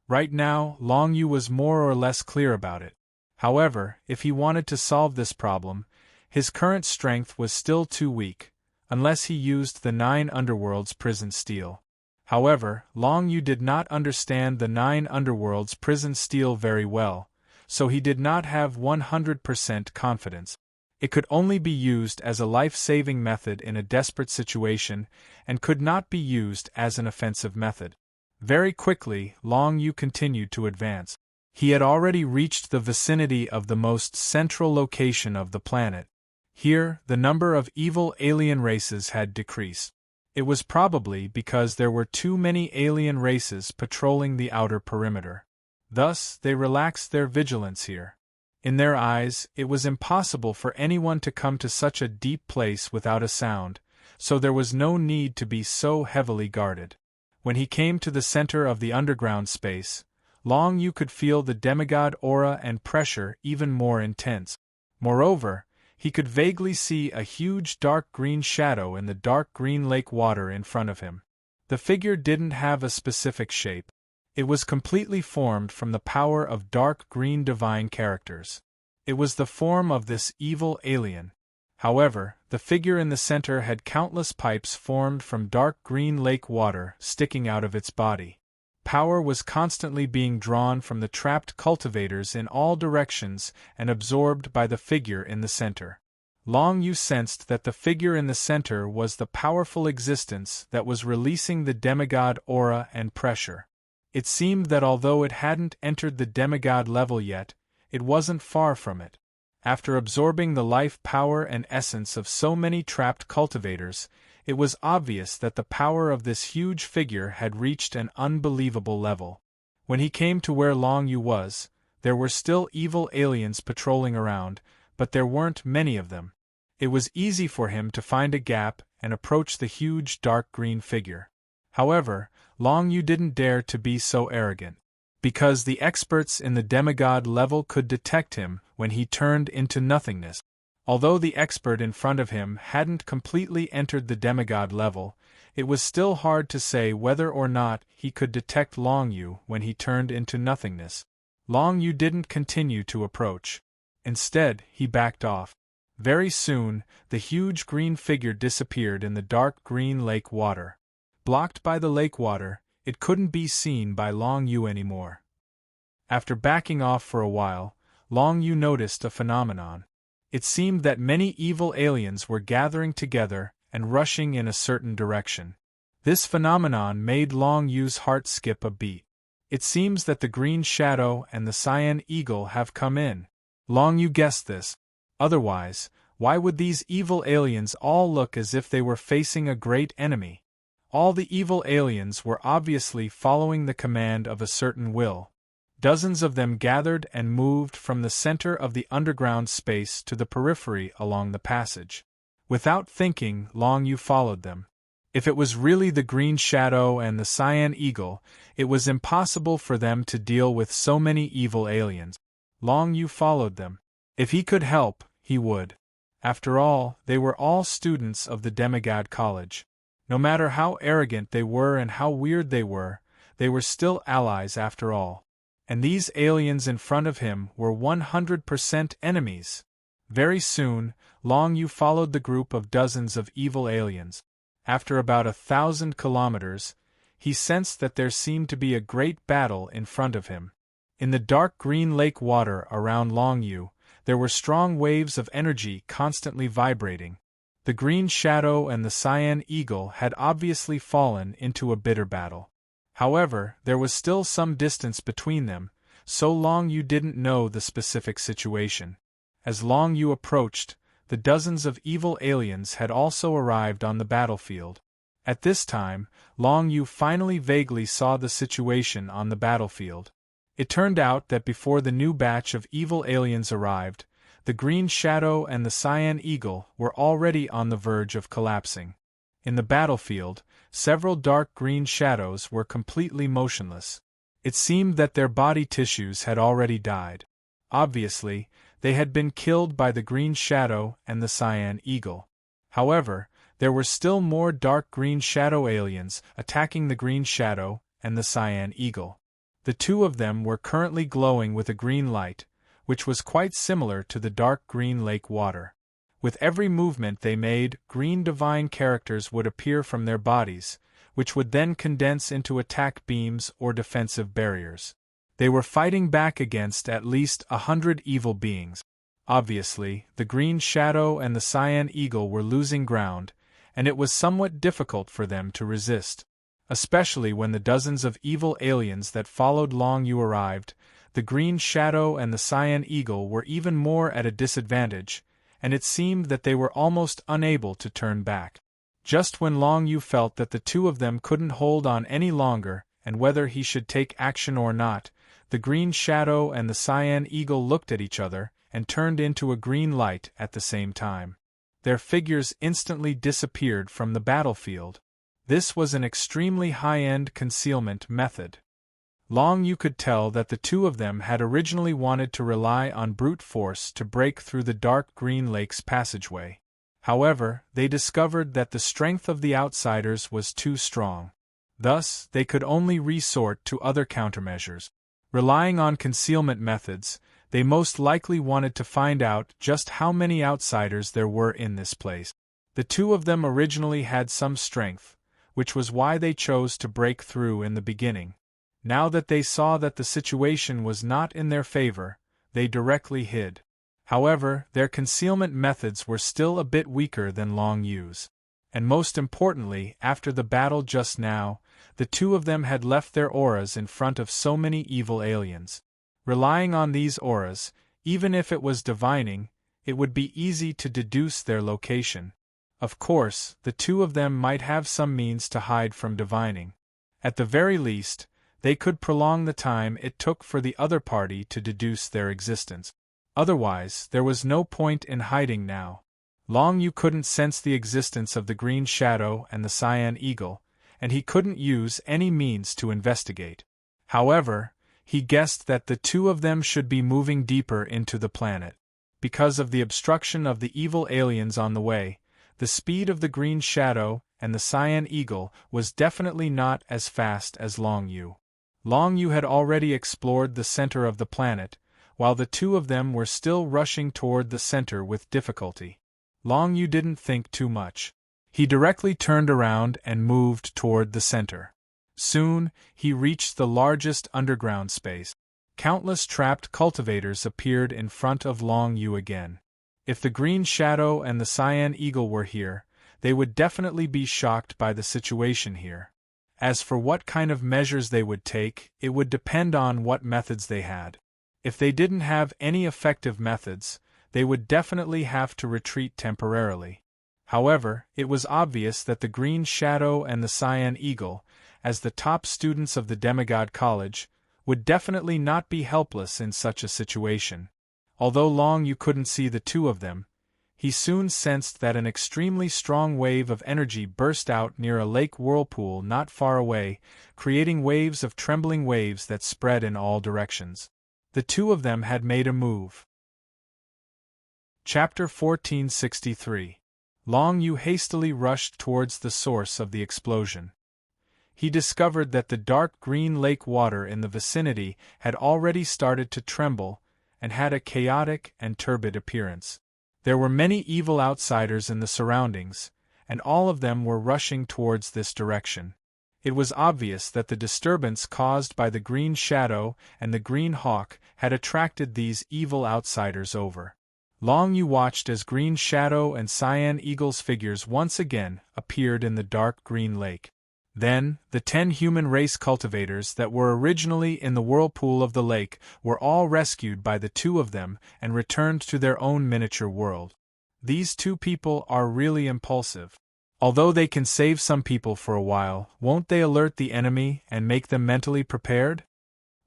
Right now, Long Yu was more or less clear about it. However, if he wanted to solve this problem, his current strength was still too weak, unless he used the 9 Underworlds prison steel. However, Long Yu did not understand the 9 Underworlds prison steel very well, so he did not have 100% confidence. It could only be used as a life-saving method in a desperate situation, and could not be used as an offensive method. Very quickly, Long Yu continued to advance. He had already reached the vicinity of the most central location of the planet. Here, the number of evil alien races had decreased. It was probably because there were too many alien races patrolling the outer perimeter. Thus, they relaxed their vigilance here. In their eyes, it was impossible for anyone to come to such a deep place without a sound, so there was no need to be so heavily guarded. When he came to the center of the underground space, Long Yu could feel the demigod aura and pressure even more intense. Moreover, he could vaguely see a huge dark green shadow in the dark green lake water in front of him. The figure didn't have a specific shape. It was completely formed from the power of dark green divine characters. It was the form of this evil alien. However, the figure in the center had countless pipes formed from dark green lake water sticking out of its body. Power was constantly being drawn from the trapped cultivators in all directions and absorbed by the figure in the center. Long Yu sensed that the figure in the center was the powerful existence that was releasing the demigod aura and pressure. It seemed that although it hadn't entered the demigod level yet, it wasn't far from it. After absorbing the life power and essence of so many trapped cultivators, it was obvious that the power of this huge figure had reached an unbelievable level. When he came to where Long Yu was, there were still evil aliens patrolling around, but there weren't many of them. It was easy for him to find a gap and approach the huge dark green figure. However, Long Yu didn't dare to be so arrogant, because the experts in the demigod level could detect him when he turned into nothingness. Although the expert in front of him hadn't completely entered the demigod level, it was still hard to say whether or not he could detect Long Yu when he turned into nothingness. Long Yu didn't continue to approach. Instead, he backed off. Very soon, the huge green figure disappeared in the dark green lake water. Blocked by the lake water, it couldn't be seen by Long Yu anymore. After backing off for a while, Long Yu noticed a phenomenon. It seemed that many evil aliens were gathering together and rushing in a certain direction. This phenomenon made Long Yu's heart skip a beat. It seems that the green shadow and the cyan eagle have come in. Long Yu guessed this. Otherwise, why would these evil aliens all look as if they were facing a great enemy? All the evil aliens were obviously following the command of a certain will. Dozens of them gathered and moved from the center of the underground space to the periphery along the passage. Without thinking, Long Yu followed them. If it was really the green shadow and the cyan eagle, it was impossible for them to deal with so many evil aliens. Long Yu followed them. If he could help, he would. After all, they were all students of the Demigod College. No matter how arrogant they were and how weird they were still allies after all. And these aliens in front of him were 100% enemies. Very soon, Long Yu followed the group of dozens of evil aliens. After about 1,000 kilometers, he sensed that there seemed to be a great battle in front of him. In the dark green lake water around Long Yu, there were strong waves of energy constantly vibrating. The green shadow and the cyan eagle had obviously fallen into a bitter battle. However, there was still some distance between them, so Long Yu didn't know the specific situation. As Long Yu approached, the dozens of evil aliens had also arrived on the battlefield. At this time, Long Yu finally vaguely saw the situation on the battlefield. It turned out that before the new batch of evil aliens arrived, the green shadow and the cyan eagle were already on the verge of collapsing. In the battlefield, several dark green shadows were completely motionless. It seemed that their body tissues had already died. Obviously, they had been killed by the green shadow and the cyan eagle. However, there were still more dark green shadow aliens attacking the green shadow and the cyan eagle. The two of them were currently glowing with a green light, which was quite similar to the dark green lake water. With every movement they made, green divine characters would appear from their bodies, which would then condense into attack beams or defensive barriers. They were fighting back against at least 100 evil beings. Obviously, the green shadow and the cyan eagle were losing ground, and it was somewhat difficult for them to resist. Especially when the dozens of evil aliens that followed Long Yu arrived, the green shadow and the cyan eagle were even more at a disadvantage, and it seemed that they were almost unable to turn back. Just when Long Yu felt that the two of them couldn't hold on any longer, and whether he should take action or not, the green shadow and the cyan eagle looked at each other and turned into a green light at the same time. Their figures instantly disappeared from the battlefield. This was an extremely high-end concealment method. Long Yu could tell that the two of them had originally wanted to rely on brute force to break through the dark green lake's passageway. However, they discovered that the strength of the outsiders was too strong. Thus, they could only resort to other countermeasures. Relying on concealment methods, they most likely wanted to find out just how many outsiders there were in this place. The two of them originally had some strength, which was why they chose to break through in the beginning. Now that they saw that the situation was not in their favor, they directly hid. However, their concealment methods were still a bit weaker than Long Yu's. And most importantly, after the battle just now, the two of them had left their auras in front of so many evil aliens. Relying on these auras, even if it was divining, it would be easy to deduce their location. Of course, the two of them might have some means to hide from divining. At the very least, they could prolong the time it took for the other party to deduce their existence. Otherwise, there was no point in hiding now. Long Yu couldn't sense the existence of the Green Shadow and the Cyan Eagle, and he couldn't use any means to investigate. However, he guessed that the two of them should be moving deeper into the planet. Because of the obstruction of the evil aliens on the way, the speed of the Green Shadow and the Cyan Eagle was definitely not as fast as Long Yu. Long Yu had already explored the center of the planet, while the two of them were still rushing toward the center with difficulty. Long Yu didn't think too much. He directly turned around and moved toward the center. Soon, he reached the largest underground space. Countless trapped cultivators appeared in front of Long Yu again. If the Green Shadow and the Cyan Eagle were here, they would definitely be shocked by the situation here. As for what kind of measures they would take, it would depend on what methods they had. If they didn't have any effective methods, they would definitely have to retreat temporarily. However, it was obvious that the Green Shadow and the Cyan Eagle, as the top students of the Demigod College, would definitely not be helpless in such a situation. Although Long Yu couldn't see the two of them, he soon sensed that an extremely strong wave of energy burst out near a lake whirlpool not far away, creating waves of trembling waves that spread in all directions. The two of them had made a move. Chapter 1463. Long Yu hastily rushed towards the source of the explosion. He discovered that the dark green lake water in the vicinity had already started to tremble and had a chaotic and turbid appearance. There were many evil outsiders in the surroundings, and all of them were rushing towards this direction. It was obvious that the disturbance caused by the Green Shadow and the Green Hawk had attracted these evil outsiders over. Long Yu watched as Green Shadow and Cyan Eagle's figures once again appeared in the dark green lake. Then, the 10 human race cultivators that were originally in the whirlpool of the lake were all rescued by the two of them and returned to their own miniature world. These two people are really impulsive. Although they can save some people for a while, won't they alert the enemy and make them mentally prepared?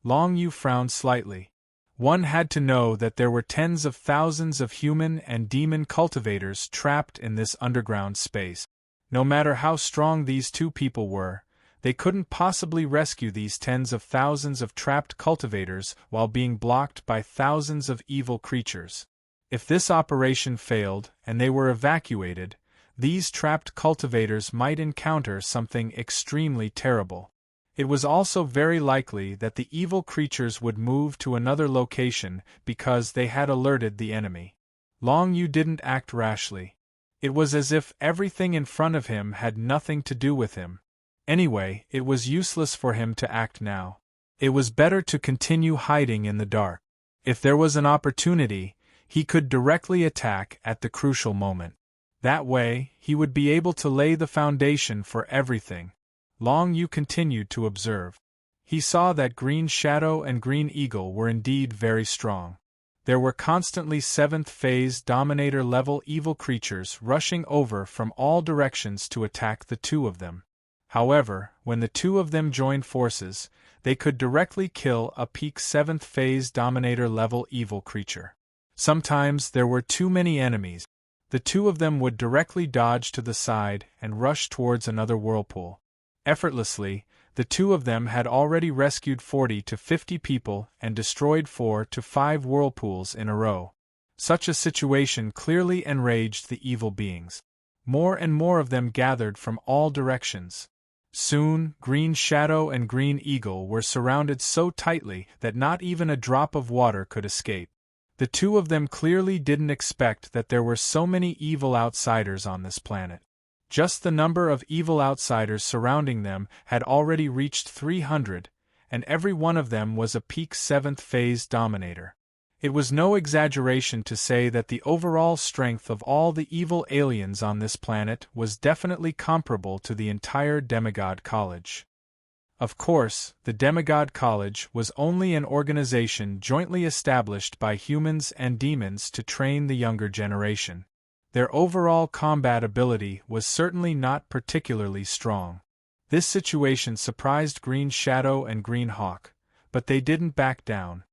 Long Yu frowned slightly. One had to know that there were tens of thousands of human and demon cultivators trapped in this underground space. No matter how strong these two people were, they couldn't possibly rescue these tens of thousands of trapped cultivators while being blocked by thousands of evil creatures. If this operation failed and they were evacuated, these trapped cultivators might encounter something extremely terrible. It was also very likely that the evil creatures would move to another location because they had alerted the enemy. Long Yu didn't act rashly. It was as if everything in front of him had nothing to do with him. Anyway, it was useless for him to act now. It was better to continue hiding in the dark. If there was an opportunity, he could directly attack at the crucial moment. That way, he would be able to lay the foundation for everything. Long Yu continued to observe. He saw that Green Shadow and Green Eagle were indeed very strong. There were constantly 7th phase Dominator level evil creatures rushing over from all directions to attack the two of them. However, when the two of them joined forces, they could directly kill a peak 7th phase Dominator level evil creature. Sometimes there were too many enemies. The two of them would directly dodge to the side and rush towards another whirlpool. Effortlessly, the two of them had already rescued 40 to 50 people and destroyed 4 to 5 whirlpools in a row. Such a situation clearly enraged the evil beings. More and more of them gathered from all directions. Soon, Green Shadow and Green Eagle were surrounded so tightly that not even a drop of water could escape. The two of them clearly didn't expect that there were so many evil outsiders on this planet. Just the number of evil outsiders surrounding them had already reached 300, and every one of them was a peak 7th phase Dominator. It was no exaggeration to say that the overall strength of all the evil aliens on this planet was definitely comparable to the entire Demigod College. Of course, the Demigod College was only an organization jointly established by humans and demons to train the younger generation. Their overall combat ability was certainly not particularly strong. This situation surprised Green Shadow and Green Hawk, but they didn't back down.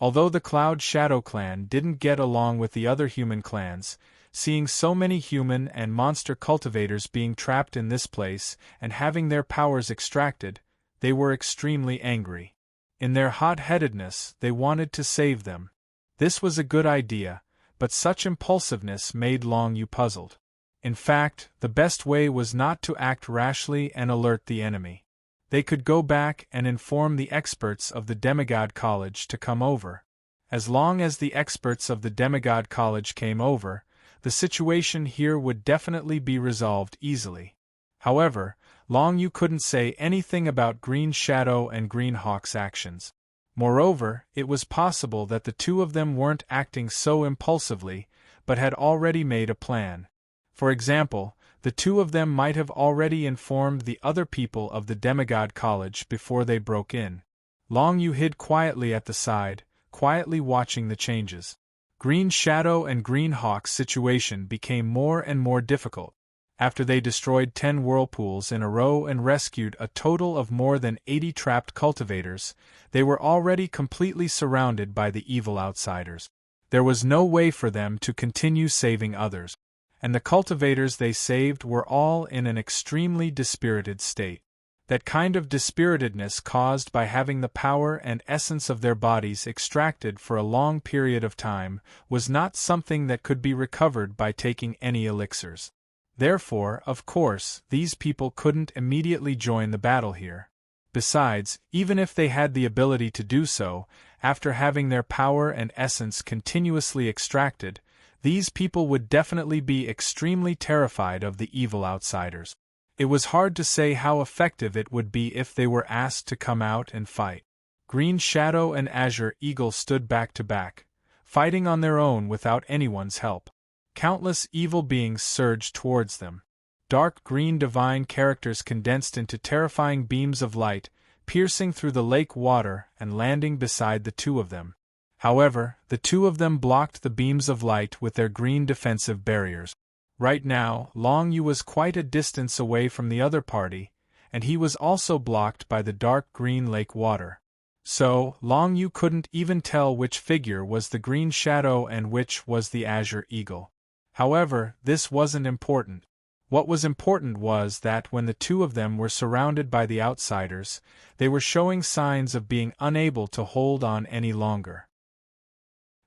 Although the Cloud Shadow clan didn't get along with the other human clans, Seeing so many human and monster cultivators being trapped in this place and having their powers extracted, they were extremely angry. In their hot-headedness, they wanted to save them. This was a good idea, but such impulsiveness made Long Yu puzzled. In fact, the best way was not to act rashly and alert the enemy. They could go back and inform the experts of the Demigod College to come over. As long as the experts of the Demigod College came over, the situation here would definitely be resolved easily. However, Long Yu couldn't say anything about Green Shadow and Green Hawk's actions. Moreover, it was possible that the two of them weren't acting so impulsively, but had already made a plan. For example, the two of them might have already informed the other people of the Demigod College before they broke in. Long Yu hid quietly at the side, quietly watching the changes. Green Shadow and Green Hawk's situation became more and more difficult. After they destroyed 10 whirlpools in a row and rescued a total of more than 80 trapped cultivators, they were already completely surrounded by the evil outsiders. There was no way for them to continue saving others, and the cultivators they saved were all in an extremely dispirited state. That kind of dispiritedness caused by having the power and essence of their bodies extracted for a long period of time was not something that could be recovered by taking any elixirs. Therefore, of course, these people couldn't immediately join the battle here. Besides, even if they had the ability to do so, after having their power and essence continuously extracted, these people would definitely be extremely terrified of the evil outsiders. It was hard to say how effective it would be if they were asked to come out and fight. Green Shadow and Azure Eagle stood back to back, fighting on their own without anyone's help. Countless evil beings surged towards them. Dark green divine characters condensed into terrifying beams of light, piercing through the lake water and landing beside the two of them. However, the two of them blocked the beams of light with their green defensive barriers. Right now, Long Yu was quite a distance away from the other party, and he was also blocked by the dark green lake water. So, Long Yu couldn't even tell which figure was the Green Shadow and which was the Azure Eagle. However, this wasn't important. What was important was that when the two of them were surrounded by the outsiders, they were showing signs of being unable to hold on any longer.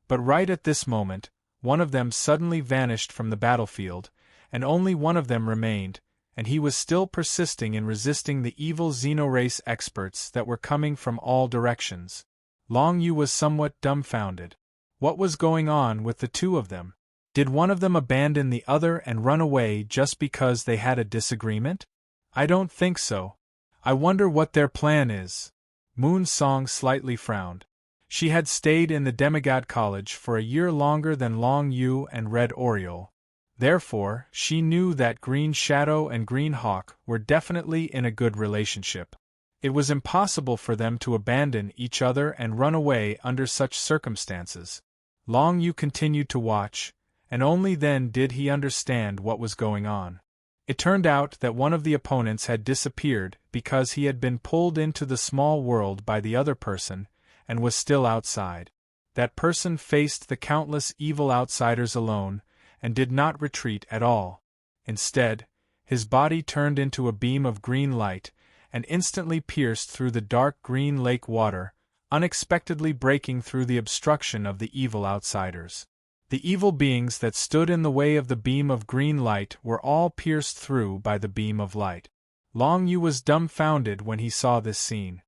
But right at this moment, one of them suddenly vanished from the battlefield, and only one of them remained, and he was still persisting in resisting the evil xenorace experts that were coming from all directions. Long Yu was somewhat dumbfounded. What was going on with the two of them? Did one of them abandon the other and run away just because they had a disagreement? I don't think so. I wonder what their plan is. Moon Song slightly frowned. She had stayed in the Demigod College for a year longer than Long Yu and Red Oriole. Therefore, she knew that Green Shadow and Green Hawk were definitely in a good relationship. It was impossible for them to abandon each other and run away under such circumstances. Long Yu continued to watch, and only then did he understand what was going on. It turned out that one of the opponents had disappeared because he had been pulled into the small world by the other person, and was still outside. That person faced the countless evil outsiders alone, and did not retreat at all. Instead, his body turned into a beam of green light, and instantly pierced through the dark green lake water, unexpectedly breaking through the obstruction of the evil outsiders. The evil beings that stood in the way of the beam of green light were all pierced through by the beam of light. Long Yu was dumbfounded when he saw this scene.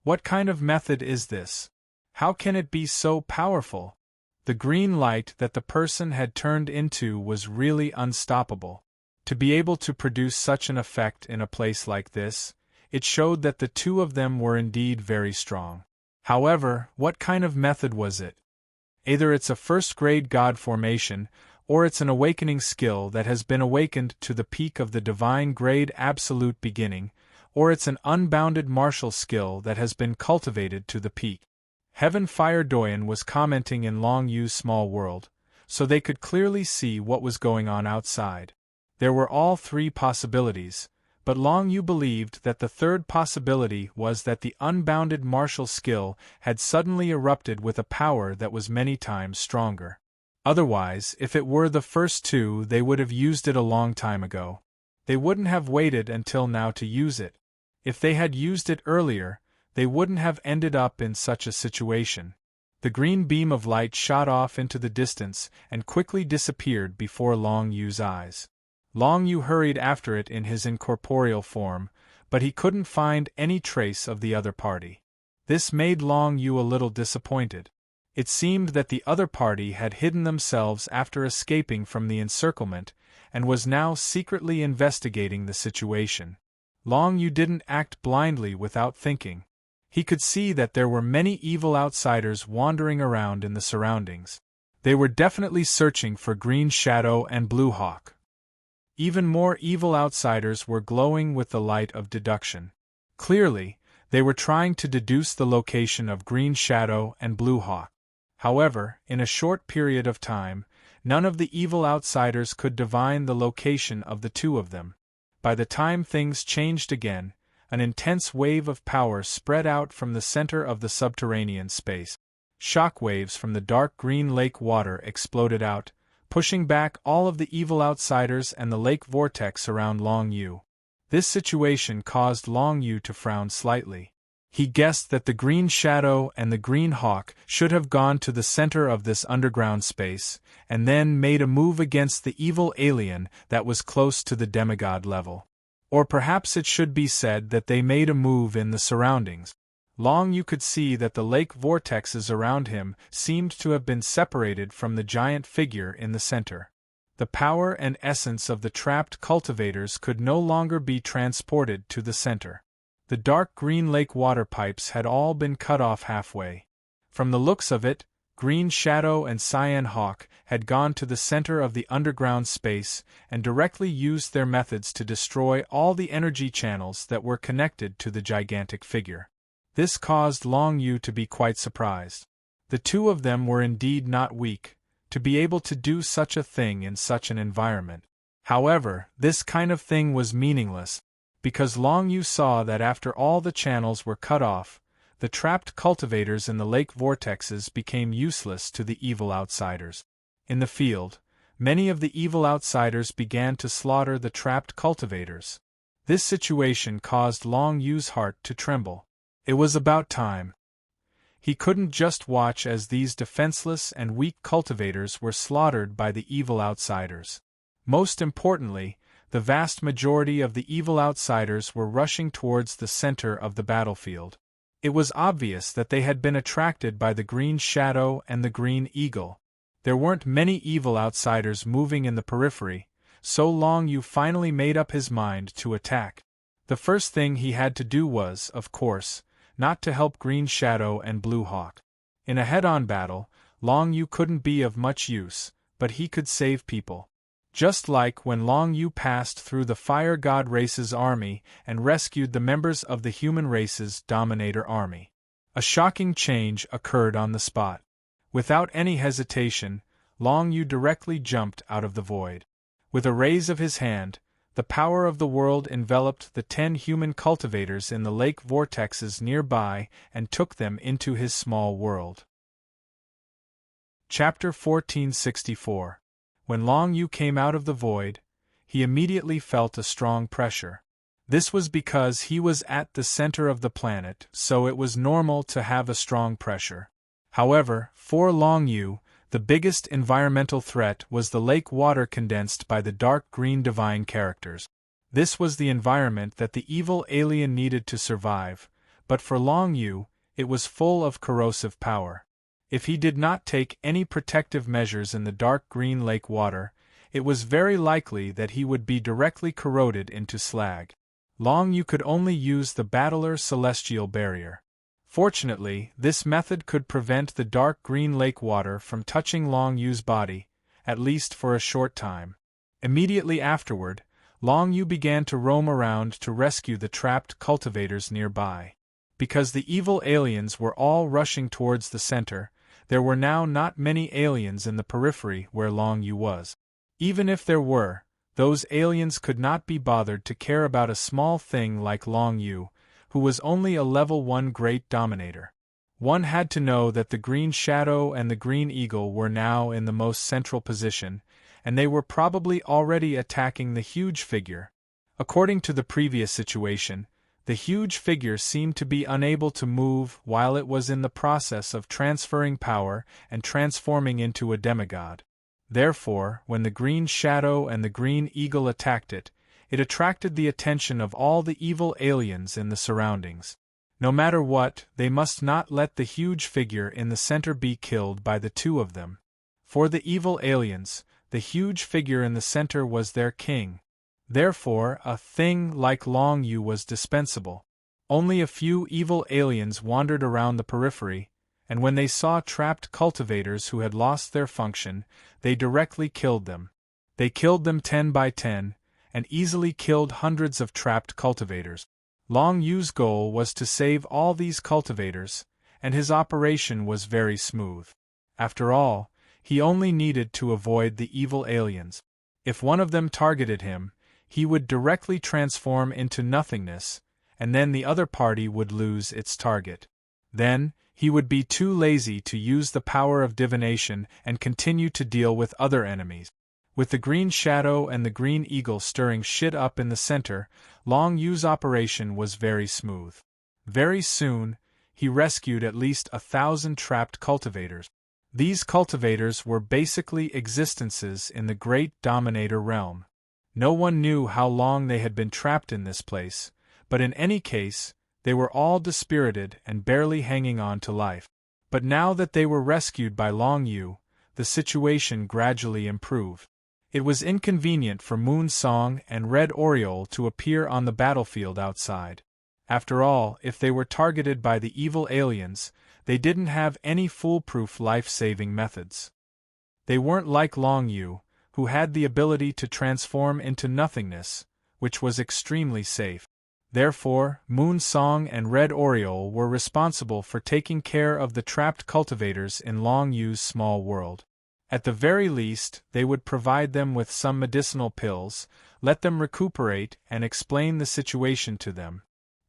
What kind of method is this? How can it be so powerful? The green light that the person had turned into was really unstoppable. To be able to produce such an effect in a place like this, it showed that the two of them were indeed very strong. However, what kind of method was it? Either it's a first-grade god formation, or it's an awakening skill that has been awakened to the peak of the divine grade absolute beginning, or it's an unbounded martial skill that has been cultivated to the peak. Heaven Fire Doyen was commenting in Long Yu's small world, so they could clearly see what was going on outside. There were all three possibilities, but Long Yu believed that the third possibility was that the unbounded martial skill had suddenly erupted with a power that was many times stronger. Otherwise, if it were the first two, they would have used it a long time ago. They wouldn't have waited until now to use it. If they had used it earlier, they wouldn't have ended up in such a situation. The green beam of light shot off into the distance and quickly disappeared before Long Yu's eyes. Long Yu hurried after it in his incorporeal form, but he couldn't find any trace of the other party. This made Long Yu a little disappointed. It seemed that the other party had hidden themselves after escaping from the encirclement and was now secretly investigating the situation. Long Yu didn't act blindly without thinking. He could see that there were many evil outsiders wandering around in the surroundings. They were definitely searching for Green Shadow and Blue Hawk. Even more evil outsiders were glowing with the light of deduction. Clearly, they were trying to deduce the location of Green Shadow and Blue Hawk. However, in a short period of time, none of the evil outsiders could divine the location of the two of them. By the time things changed again, an intense wave of power spread out from the center of the subterranean space. Shock waves from the dark green lake water exploded out, pushing back all of the evil outsiders and the lake vortex around Long Yu. This situation caused Long Yu to frown slightly. He guessed that the Green Shadow and the Green Hawk should have gone to the center of this underground space, and then made a move against the evil alien that was close to the demigod level. Or perhaps it should be said that they made a move in the surroundings. Long Yu could see that the lake vortexes around him seemed to have been separated from the giant figure in the center. The power and essence of the trapped cultivators could no longer be transported to the center. The dark green lake water pipes had all been cut off halfway. From the looks of it, Green Shadow and Cyan Hawk had gone to the center of the underground space and directly used their methods to destroy all the energy channels that were connected to the gigantic figure. This caused Long Yu to be quite surprised. The two of them were indeed not weak, to be able to do such a thing in such an environment. However, this kind of thing was meaningless, because Long Yu saw that after all the channels were cut off, the trapped cultivators in the lake vortexes became useless to the evil outsiders. In the field, many of the evil outsiders began to slaughter the trapped cultivators. This situation caused Long Yu's heart to tremble. It was about time. He couldn't just watch as these defenseless and weak cultivators were slaughtered by the evil outsiders. Most importantly, the vast majority of the evil outsiders were rushing towards the center of the battlefield. It was obvious that they had been attracted by the Green Shadow and the Green Eagle. There weren't many evil outsiders moving in the periphery, so Long Yu finally made up his mind to attack. The first thing he had to do was, of course, not to help Green Shadow and Blue Hawk. In a head-on battle, Long Yu couldn't be of much use, but he could save people. Just like when Long Yu passed through the Fire God race's army and rescued the members of the human race's Dominator army. A shocking change occurred on the spot. Without any hesitation, Long Yu directly jumped out of the void. With a raise of his hand, the power of the world enveloped the 10 human cultivators in the lake vortexes nearby and took them into his small world. Chapter 1464. When Long Yu came out of the void, he immediately felt a strong pressure. This was because he was at the center of the planet, so it was normal to have a strong pressure. However, for Long Yu, the biggest environmental threat was the lake water condensed by the dark green divine characters. This was the environment that the evil alien needed to survive, but for Long Yu, it was full of corrosive power. If he did not take any protective measures in the dark green lake water, it was very likely that he would be directly corroded into slag. Long Yu could only use the Battler Celestial Barrier. Fortunately, this method could prevent the dark green lake water from touching Long Yu's body, at least for a short time. Immediately afterward, Long Yu began to roam around to rescue the trapped cultivators nearby. Because the evil aliens were all rushing towards the center, there were now not many aliens in the periphery where Long Yu was. Even if there were, those aliens could not be bothered to care about a small thing like Long Yu, who was only a level 1 Great Dominator. One had to know that the Green Shadow and the Green Eagle were now in the most central position, and they were probably already attacking the huge figure. According to the previous situation, the huge figure seemed to be unable to move while it was in the process of transferring power and transforming into a demigod. Therefore, when the Green Shadow and the Green Eagle attacked it, it attracted the attention of all the evil aliens in the surroundings. No matter what, they must not let the huge figure in the center be killed by the two of them. For the evil aliens, the huge figure in the center was their king. Therefore, a thing like Long Yu was dispensable. Only a few evil aliens wandered around the periphery, and when they saw trapped cultivators who had lost their function, they directly killed them. They killed them 10 by 10, and easily killed hundreds of trapped cultivators. Long Yu's goal was to save all these cultivators, and his operation was very smooth. After all, he only needed to avoid the evil aliens. If one of them targeted him, he would directly transform into nothingness, and then the other party would lose its target. Then, he would be too lazy to use the power of divination and continue to deal with other enemies. With the Green Shadow and the Green Eagle stirring shit up in the center, Long Yu's operation was very smooth. Very soon, he rescued at least 1,000 trapped cultivators. These cultivators were basically existences in the Great Dominator realm. No one knew how long they had been trapped in this place, but in any case, they were all dispirited and barely hanging on to life. But now that they were rescued by Long Yu, the situation gradually improved. It was inconvenient for Moon Song and Red Oriole to appear on the battlefield outside. After all, if they were targeted by the evil aliens, they didn't have any foolproof life-saving methods. They weren't like Long Yu, who had the ability to transform into nothingness, which was extremely safe. Therefore, Moon Song and Red Oriole were responsible for taking care of the trapped cultivators in Long Yu's small world. At the very least, they would provide them with some medicinal pills, let them recuperate, and explain the situation to them.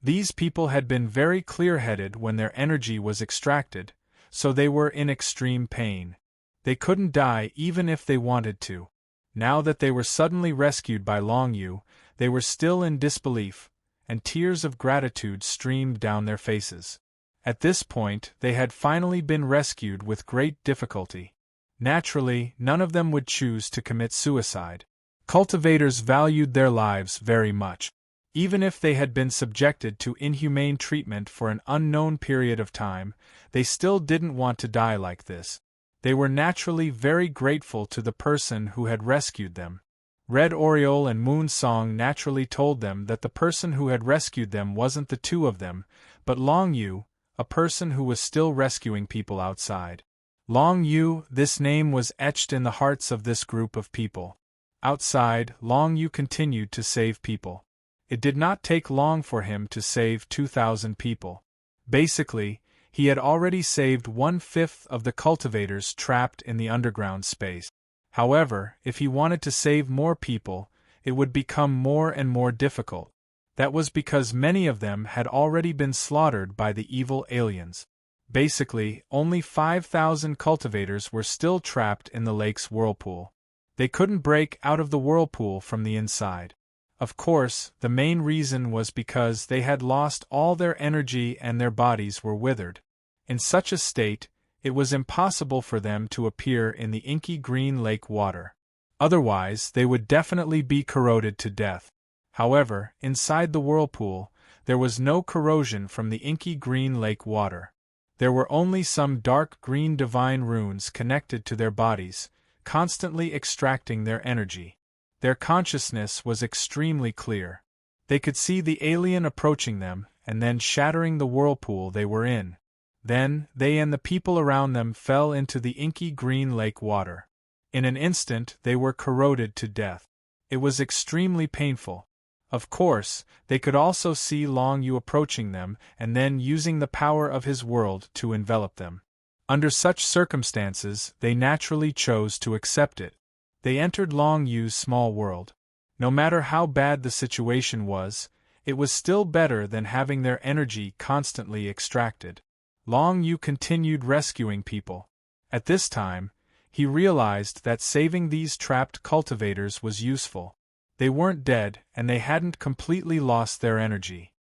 These people had been very clear-headed when their energy was extracted, so they were in extreme pain. They couldn't die even if they wanted to. Now that they were suddenly rescued by Long Yu, they were still in disbelief, and tears of gratitude streamed down their faces. At this point, they had finally been rescued with great difficulty. Naturally, none of them would choose to commit suicide. Cultivators valued their lives very much. Even if they had been subjected to inhumane treatment for an unknown period of time, they still didn't want to die like this. They were naturally very grateful to the person who had rescued them. Red Oriole and Moon Song naturally told them that the person who had rescued them wasn't the two of them, but Long Yu, a person who was still rescuing people outside. Long Yu, this name was etched in the hearts of this group of people. Outside, Long Yu continued to save people. It did not take long for him to save 2,000 people. Basically, he had already saved 1/5 of the cultivators trapped in the underground space. However, if he wanted to save more people, it would become more and more difficult. That was because many of them had already been slaughtered by the evil aliens. Basically, only 5,000 cultivators were still trapped in the lake's whirlpool. They couldn't break out of the whirlpool from the inside. Of course, the main reason was because they had lost all their energy and their bodies were withered. In such a state, it was impossible for them to appear in the inky green lake water. Otherwise, they would definitely be corroded to death. However, inside the whirlpool, there was no corrosion from the inky green lake water. There were only some dark green divine runes connected to their bodies, constantly extracting their energy. Their consciousness was extremely clear. They could see the alien approaching them, and then shattering the whirlpool they were in. Then, they and the people around them fell into the inky green lake water. In an instant, they were corroded to death. It was extremely painful. Of course, they could also see Long Yu approaching them and then using the power of his world to envelop them. Under such circumstances, they naturally chose to accept it. They entered Long Yu's small world. No matter how bad the situation was, it was still better than having their energy constantly extracted. Long Yu continued rescuing people. At this time, he realized that saving these trapped cultivators was useful. They weren't dead, and they hadn't completely lost their energy.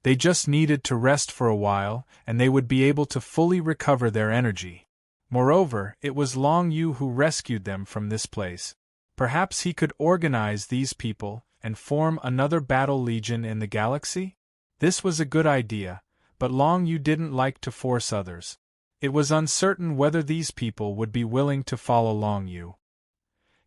They just needed to rest for a while, and they would be able to fully recover their energy. Moreover, it was Long Yu who rescued them from this place. Perhaps he could organize these people and form another battle legion in the galaxy? This was a good idea, but Long Yu didn't like to force others. It was uncertain whether these people would be willing to follow Long Yu.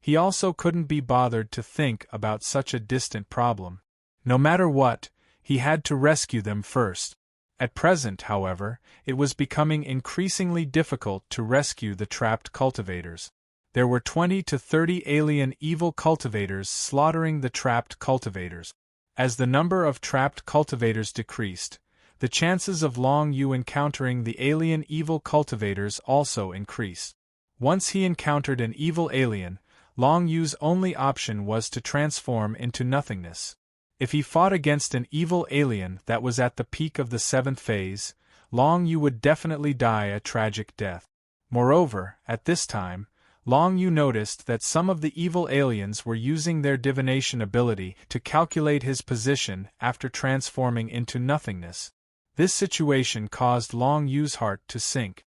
He also couldn't be bothered to think about such a distant problem. No matter what, he had to rescue them first. At present, however, it was becoming increasingly difficult to rescue the trapped cultivators. There were 20 to 30 alien evil cultivators slaughtering the trapped cultivators. As the number of trapped cultivators decreased, the chances of Long Yu encountering the alien evil cultivators also increased. Once he encountered an evil alien, Long Yu's only option was to transform into nothingness. If he fought against an evil alien that was at the peak of the 7th phase, Long Yu would definitely die a tragic death. Moreover, at this time, Long Yu noticed that some of the evil aliens were using their divination ability to calculate his position after transforming into nothingness. This situation caused Long Yu's heart to sink.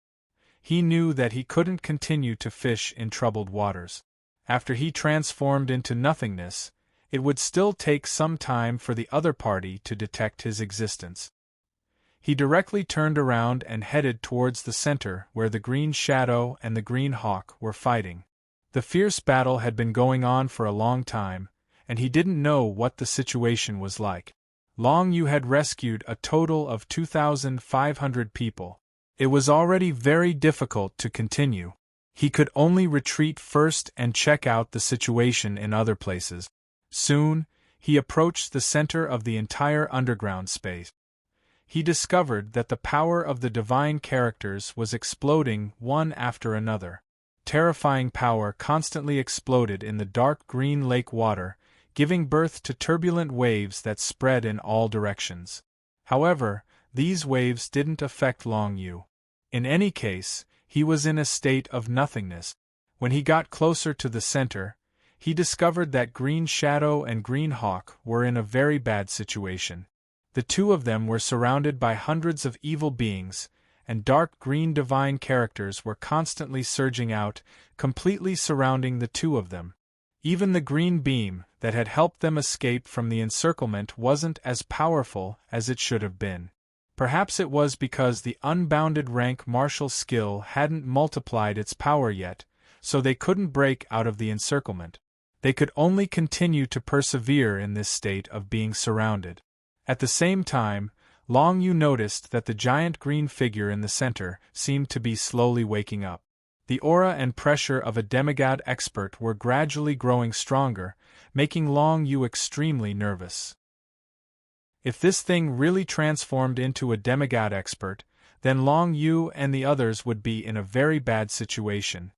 He knew that he couldn't continue to fish in troubled waters. After he transformed into nothingness, it would still take some time for the other party to detect his existence. He directly turned around and headed towards the center where the Green Shadow and the Green Hawk were fighting. The fierce battle had been going on for a long time, and he didn't know what the situation was like. Long Yu had rescued a total of 2,500 people. It was already very difficult to continue. He could only retreat first and check out the situation in other places. Soon, he approached the center of the entire underground space. He discovered that the power of the divine characters was exploding one after another. Terrifying power constantly exploded in the dark green lake water, giving birth to turbulent waves that spread in all directions. However, these waves didn't affect Long Yu. In any case, he was in a state of nothingness. When he got closer to the center, he discovered that Green Shadow and Green Hawk were in a very bad situation. The two of them were surrounded by hundreds of evil beings, and dark green divine characters were constantly surging out, completely surrounding the two of them. Even the green beam that had helped them escape from the encirclement wasn't as powerful as it should have been. Perhaps it was because the unbounded rank martial skill hadn't multiplied its power yet, so they couldn't break out of the encirclement. They could only continue to persevere in this state of being surrounded. At the same time, Long Yu noticed that the giant green figure in the center seemed to be slowly waking up. The aura and pressure of a demigod expert were gradually growing stronger, making Long Yu extremely nervous. If this thing really transformed into a demigod expert, then Long Yu and the others would be in a very bad situation.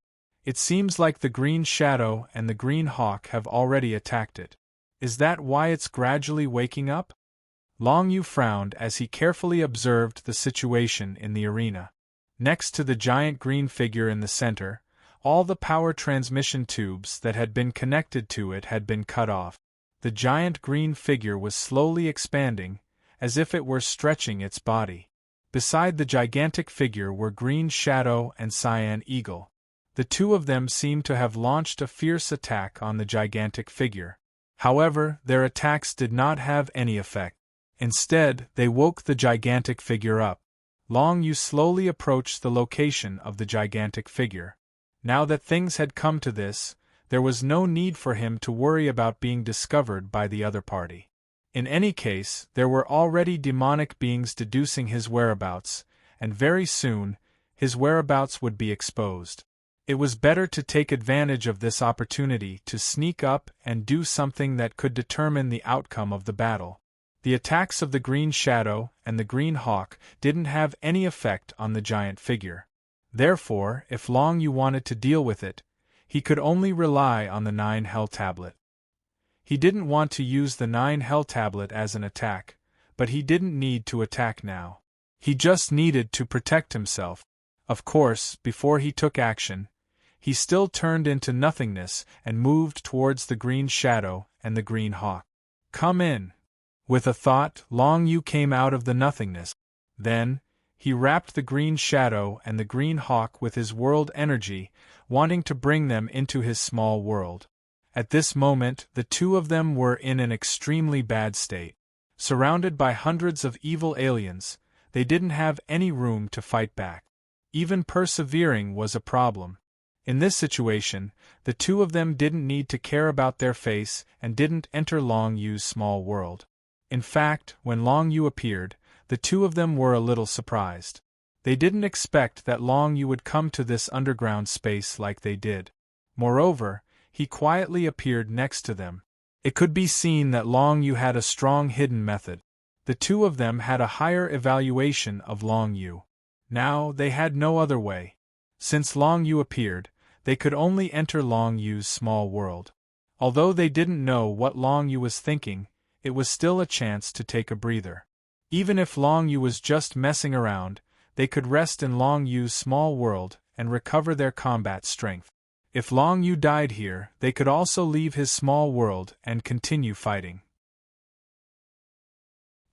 It seems like the Green Shadow and the Green Hawk have already attacked it. Is that why it's gradually waking up? Long Yu frowned as he carefully observed the situation in the arena. Next to the giant green figure in the center, all the power transmission tubes that had been connected to it had been cut off. The giant green figure was slowly expanding, as if it were stretching its body. Beside the gigantic figure were Green Shadow and Cyan Eagle. The two of them seemed to have launched a fierce attack on the gigantic figure. However, their attacks did not have any effect. Instead, they woke the gigantic figure up. Long Yu slowly approached the location of the gigantic figure. Now that things had come to this, there was no need for him to worry about being discovered by the other party. In any case, there were already demonic beings deducing his whereabouts, and very soon, his whereabouts would be exposed. It was better to take advantage of this opportunity to sneak up and do something that could determine the outcome of the battle. The attacks of the Green Shadow and the Green Hawk didn't have any effect on the giant figure. Therefore, if Long Yu wanted to deal with it, he could only rely on the 9 Hell Tablet. He didn't want to use the 9 Hell Tablet as an attack, but he didn't need to attack now. He just needed to protect himself. Of course, before he took action, he still turned into nothingness and moved towards the green shadow and the green hawk. Come in. With a thought, Long Yu came out of the nothingness. Then, he wrapped the green shadow and the green hawk with his world energy, wanting to bring them into his small world. At this moment, the two of them were in an extremely bad state. Surrounded by hundreds of evil aliens, they didn't have any room to fight back. Even persevering was a problem. In this situation, the two of them didn't need to care about their face and didn't enter Long Yu's small world. In fact, when Long Yu appeared, the two of them were a little surprised. They didn't expect that Long Yu would come to this underground space like they did. Moreover, he quietly appeared next to them. It could be seen that Long Yu had a strong hidden method. The two of them had a higher evaluation of Long Yu. Now, they had no other way. Since Long Yu appeared, they could only enter Long Yu's small world. Although they didn't know what Long Yu was thinking, it was still a chance to take a breather. Even if Long Yu was just messing around, they could rest in Long Yu's small world and recover their combat strength. If Long Yu died here, they could also leave his small world and continue fighting.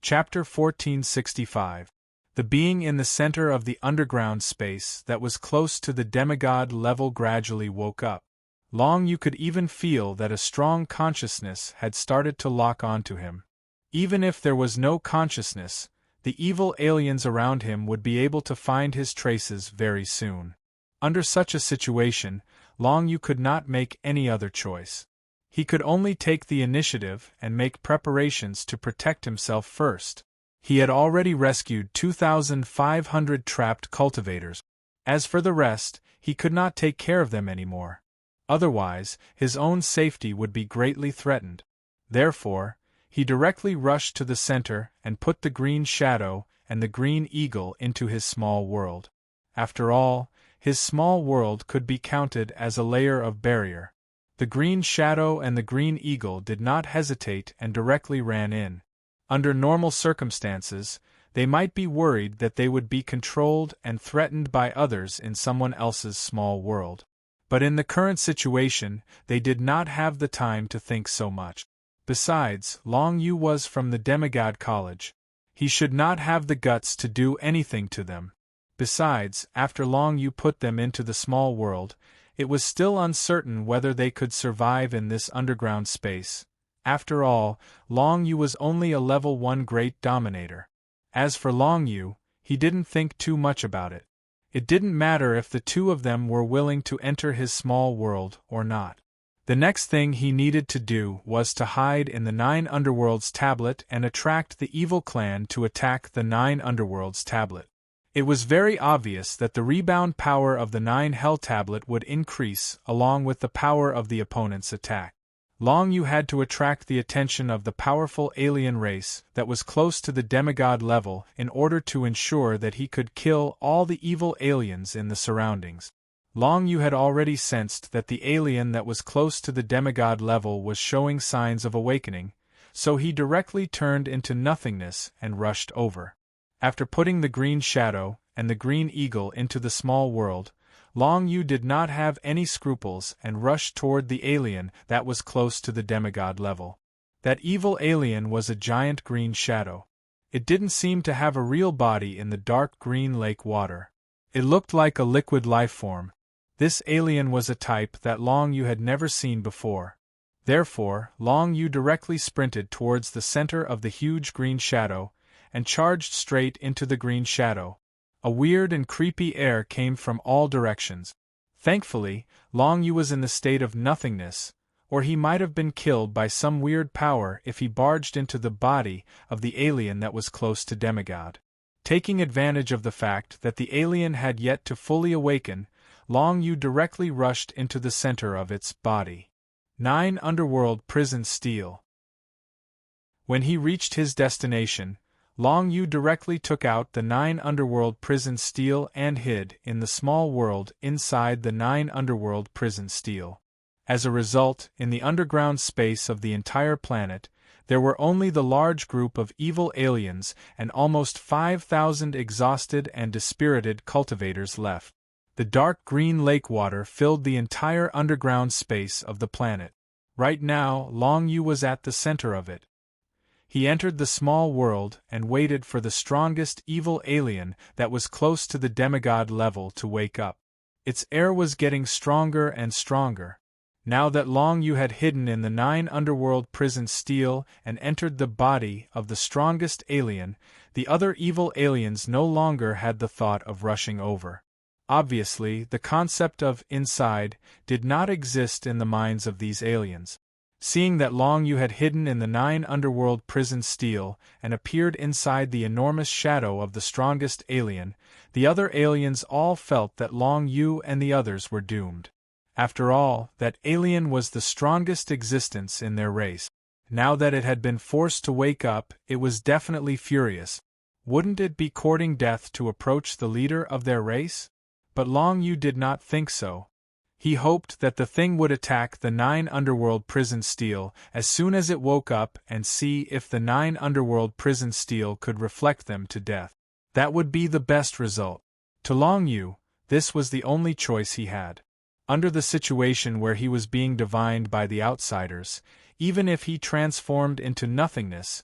Chapter 1465. The being in the center of the underground space that was close to the demigod level gradually woke up. Long Yu could even feel that a strong consciousness had started to lock onto him. Even if there was no consciousness, the evil aliens around him would be able to find his traces very soon. Under such a situation, Long Yu could not make any other choice. He could only take the initiative and make preparations to protect himself first. He had already rescued 2,500 trapped cultivators. As for the rest, he could not take care of them anymore. Otherwise, his own safety would be greatly threatened. Therefore, he directly rushed to the center and put the green shadow and the green eagle into his small world. After all, his small world could be counted as a layer of barrier. The green shadow and the green eagle did not hesitate and directly ran in. Under normal circumstances, they might be worried that they would be controlled and threatened by others in someone else's small world. But in the current situation, they did not have the time to think so much. Besides, Long Yu was from the demigod college. He should not have the guts to do anything to them. Besides, after Long Yu put them into the small world, it was still uncertain whether they could survive in this underground space. After all, Long Yu was only a level 1 great dominator. As for Long Yu, he didn't think too much about it. It didn't matter if the two of them were willing to enter his small world or not. The next thing he needed to do was to hide in the 9 Underworlds tablet and attract the evil clan to attack the 9 Underworlds tablet. It was very obvious that the rebound power of the 9 Hell tablet would increase along with the power of the opponent's attack. Long Yu had to attract the attention of the powerful alien race that was close to the demigod level in order to ensure that he could kill all the evil aliens in the surroundings. Long Yu had already sensed that the alien that was close to the demigod level was showing signs of awakening, so he directly turned into nothingness and rushed over. After putting the green shadow and the green eagle into the small world, Long Yu did not have any scruples and rushed toward the alien that was close to the demigod level. That evil alien was a giant green shadow. It didn't seem to have a real body in the dark green lake water. It looked like a liquid life form. This alien was a type that Long Yu had never seen before. Therefore, Long Yu directly sprinted towards the center of the huge green shadow and charged straight into the green shadow. A weird and creepy air came from all directions. Thankfully, Long Yu was in the state of nothingness, or he might have been killed by some weird power if he barged into the body of the alien that was close to demigod. Taking advantage of the fact that the alien had yet to fully awaken, Long Yu directly rushed into the center of its body. 9 Underworld Prison Steel. When he reached his destination, Long Yu directly took out the 9 Underworld Prison Steel and hid in the small world inside the 9 Underworld Prison Steel. As a result, in the underground space of the entire planet, There were only the large group of evil aliens and almost 5,000 exhausted and dispirited cultivators left. The dark green lake water filled the entire underground space of the planet. Right now, Long Yu was at the center of it. He entered the small world and waited for the strongest evil alien that was close to the demigod level to wake up. Its air was getting stronger and stronger. Now that Long Yu had hidden in the 9 underworld prisons steel and entered the body of the strongest alien, the other evil aliens no longer had the thought of rushing over. Obviously, the concept of inside did not exist in the minds of these aliens. Seeing that Long Yu had hidden in the 9 underworld prison steel and appeared inside the enormous shadow of the strongest alien, the other aliens all felt that Long Yu and the others were doomed. After all, that alien was the strongest existence in their race. Now that it had been forced to wake up, it was definitely furious. Wouldn't it be courting death to approach the leader of their race? But Long Yu did not think so. He hoped that the thing would attack the 9 underworld prison steel as soon as it woke up and see if the 9 underworld prison steel could reflect them to death. That would be the best result. To Long Yu, this was the only choice he had. Under the situation where he was being divined by the outsiders, even if he transformed into nothingness,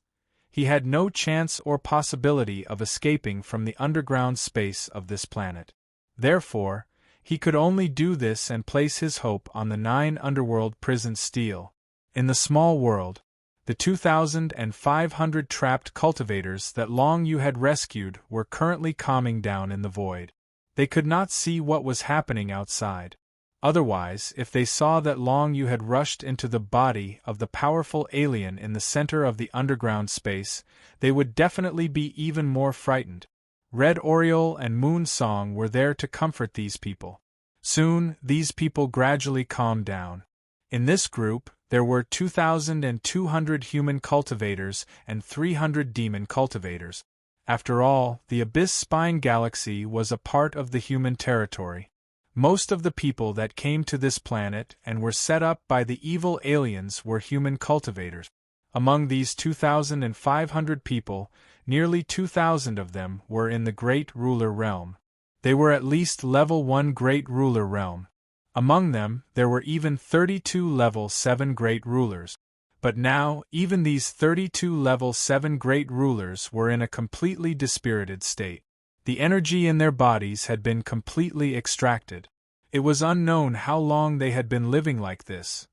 he had no chance or possibility of escaping from the underground space of this planet. Therefore, he could only do this and place his hope on the 9 underworld prison steel. In the small world, the 2,500 trapped cultivators that Long Yu had rescued were currently calming down in the void. They could not see what was happening outside. Otherwise, if they saw that Long Yu had rushed into the body of the powerful alien in the center of the underground space, they would definitely be even more frightened. Red Oriole and Moon Song were there to comfort these people. Soon, these people gradually calmed down. In this group, there were 2,200 human cultivators and 300 demon cultivators. After all, the Abyss Spine Galaxy was a part of the human territory. Most of the people that came to this planet and were set up by the evil aliens were human cultivators. Among these 2,500 people, nearly 2,000 of them were in the Great Ruler Realm. They were at least level 1 Great Ruler Realm. Among them, there were even 32 level 7 Great Rulers. But now, even these 32 level 7 Great Rulers were in a completely dispirited state. The energy in their bodies had been completely extracted. It was unknown how long they had been living like this.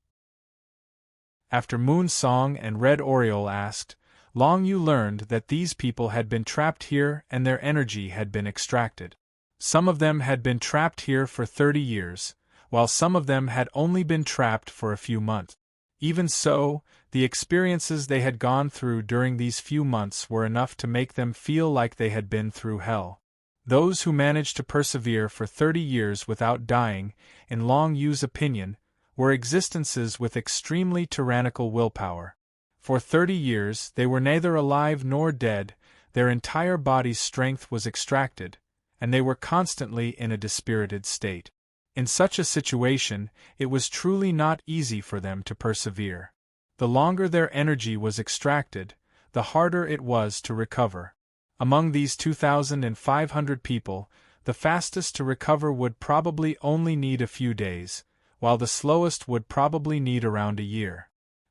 After Moon Song and Red Oriole asked, Long Yu learned that these people had been trapped here and their energy had been extracted. Some of them had been trapped here for 30 years, while some of them had only been trapped for a few months. Even so, the experiences they had gone through during these few months were enough to make them feel like they had been through hell. Those who managed to persevere for 30 years without dying, in Long Yu's opinion, were existences with extremely tyrannical willpower. For 30 years they were neither alive nor dead, their entire body's strength was extracted, and they were constantly in a dispirited state. In such a situation, it was truly not easy for them to persevere. The longer their energy was extracted, the harder it was to recover. Among these 2,500 people, the fastest to recover would probably only need a few days, while the slowest would probably need around a year.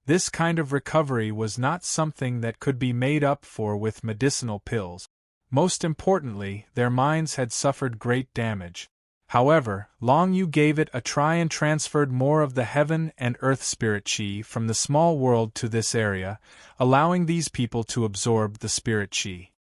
This kind of recovery was not something that could be made up for with medicinal pills. Most importantly, their minds had suffered great damage. However, Long Yu gave it a try and transferred more of the heaven and earth spirit chi from the small world to this area, allowing these people to absorb the spirit chi.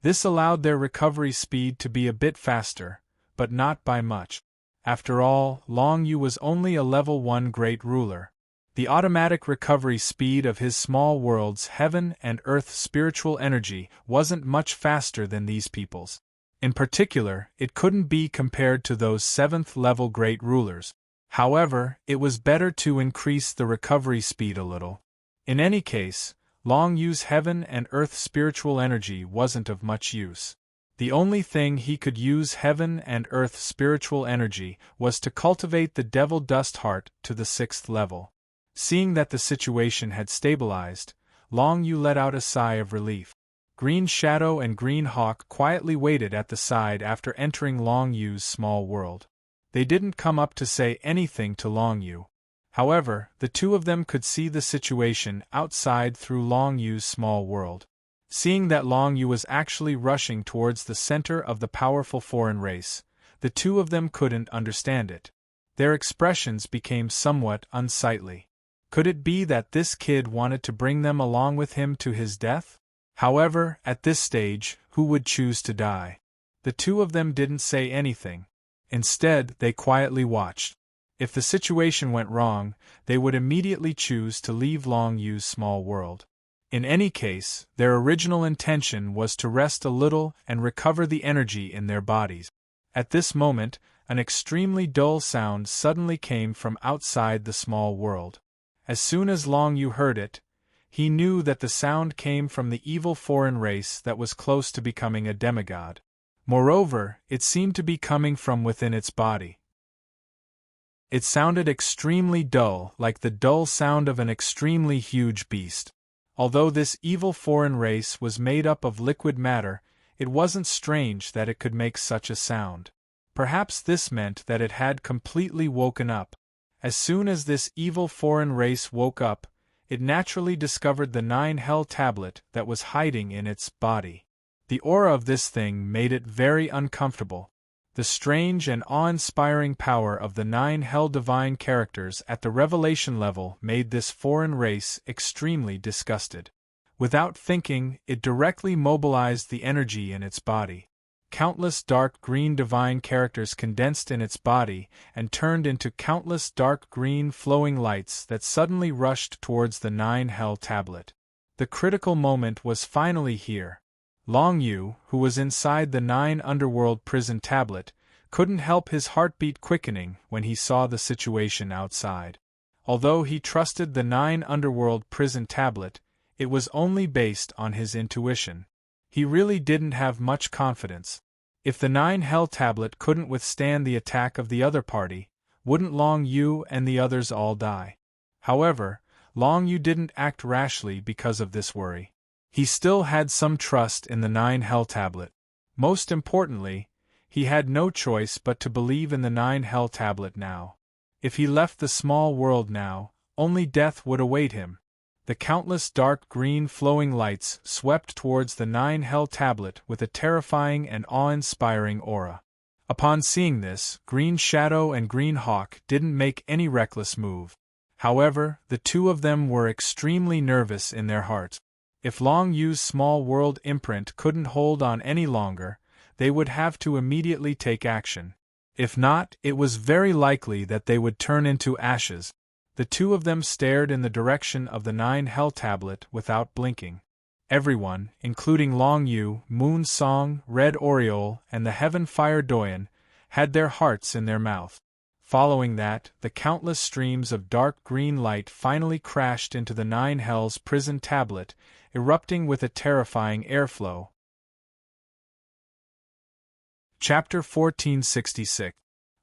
This allowed their recovery speed to be a bit faster, but not by much. After all, Long Yu was only a level 1 Great Ruler. The automatic recovery speed of his small world's heaven and earth spiritual energy wasn't much faster than these people's. In particular, it couldn't be compared to those 7th level Great Rulers. However, it was better to increase the recovery speed a little. In any case, Long Yu's heaven and earth spiritual energy wasn't of much use. The only thing he could use heaven and earth spiritual energy was to cultivate the Devil Dust Heart to the 6th level. Seeing that the situation had stabilized, Long Yu let out a sigh of relief. Green Shadow and Green Hawk quietly waited at the side after entering Long Yu's small world. They didn't come up to say anything to Long Yu. However, the two of them could see the situation outside through Long Yu's small world. Seeing that Long Yu was actually rushing towards the center of the powerful foreign race, the two of them couldn't understand it. Their expressions became somewhat unsightly. Could it be that this kid wanted to bring them along with him to his death? However, at this stage, who would choose to die? The two of them didn't say anything. Instead, they quietly watched. If the situation went wrong, they would immediately choose to leave Long Yu's small world. In any case, their original intention was to rest a little and recover the energy in their bodies. At this moment, an extremely dull sound suddenly came from outside the small world. As soon as Long Yu heard it, he knew that the sound came from the evil foreign race that was close to becoming a demigod. Moreover, it seemed to be coming from within its body. It sounded extremely dull, like the dull sound of an extremely huge beast. Although this evil foreign race was made up of liquid matter, it wasn't strange that it could make such a sound. Perhaps this meant that it had completely woken up. As soon as this evil foreign race woke up, it naturally discovered the 9 Hell tablet that was hiding in its body. The aura of this thing made it very uncomfortable. The strange and awe-inspiring power of the 9 Hell divine characters at the revelation level made this foreign race extremely disgusted. Without thinking, it directly mobilized the energy in its body. Countless dark green divine characters condensed in its body and turned into countless dark green flowing lights that suddenly rushed towards the 9 Hell tablet. The critical moment was finally here. Long Yu, who was inside the 9 Underworld prison tablet, couldn't help his heartbeat quickening when he saw the situation outside. Although he trusted the 9 Underworld prison tablet, it was only based on his intuition. He really didn't have much confidence. If the 9 Hell tablet couldn't withstand the attack of the other party, wouldn't Long Yu and the others all die? However, Long Yu didn't act rashly because of this worry. He still had some trust in the 9 Hell tablet. Most importantly, he had no choice but to believe in the 9 Hell tablet now. If he left the small world now, only death would await him. The countless dark green flowing lights swept towards the 9 Hell tablet with a terrifying and awe-inspiring aura. Upon seeing this, Green Shadow and Green Hawk didn't make any reckless move. However, the two of them were extremely nervous in their hearts. If Long Yu's small world imprint couldn't hold on any longer, they would have to immediately take action. If not, it was very likely that they would turn into ashes. The two of them stared in the direction of the 9 Hell tablet without blinking. Everyone, including Long Yu, Moon Song, Red Oriole, and the Heaven Fire Doyen, had their hearts in their mouth. Following that, the countless streams of dark green light finally crashed into the 9 Hells prison tablet, erupting with a terrifying airflow. Chapter 1466.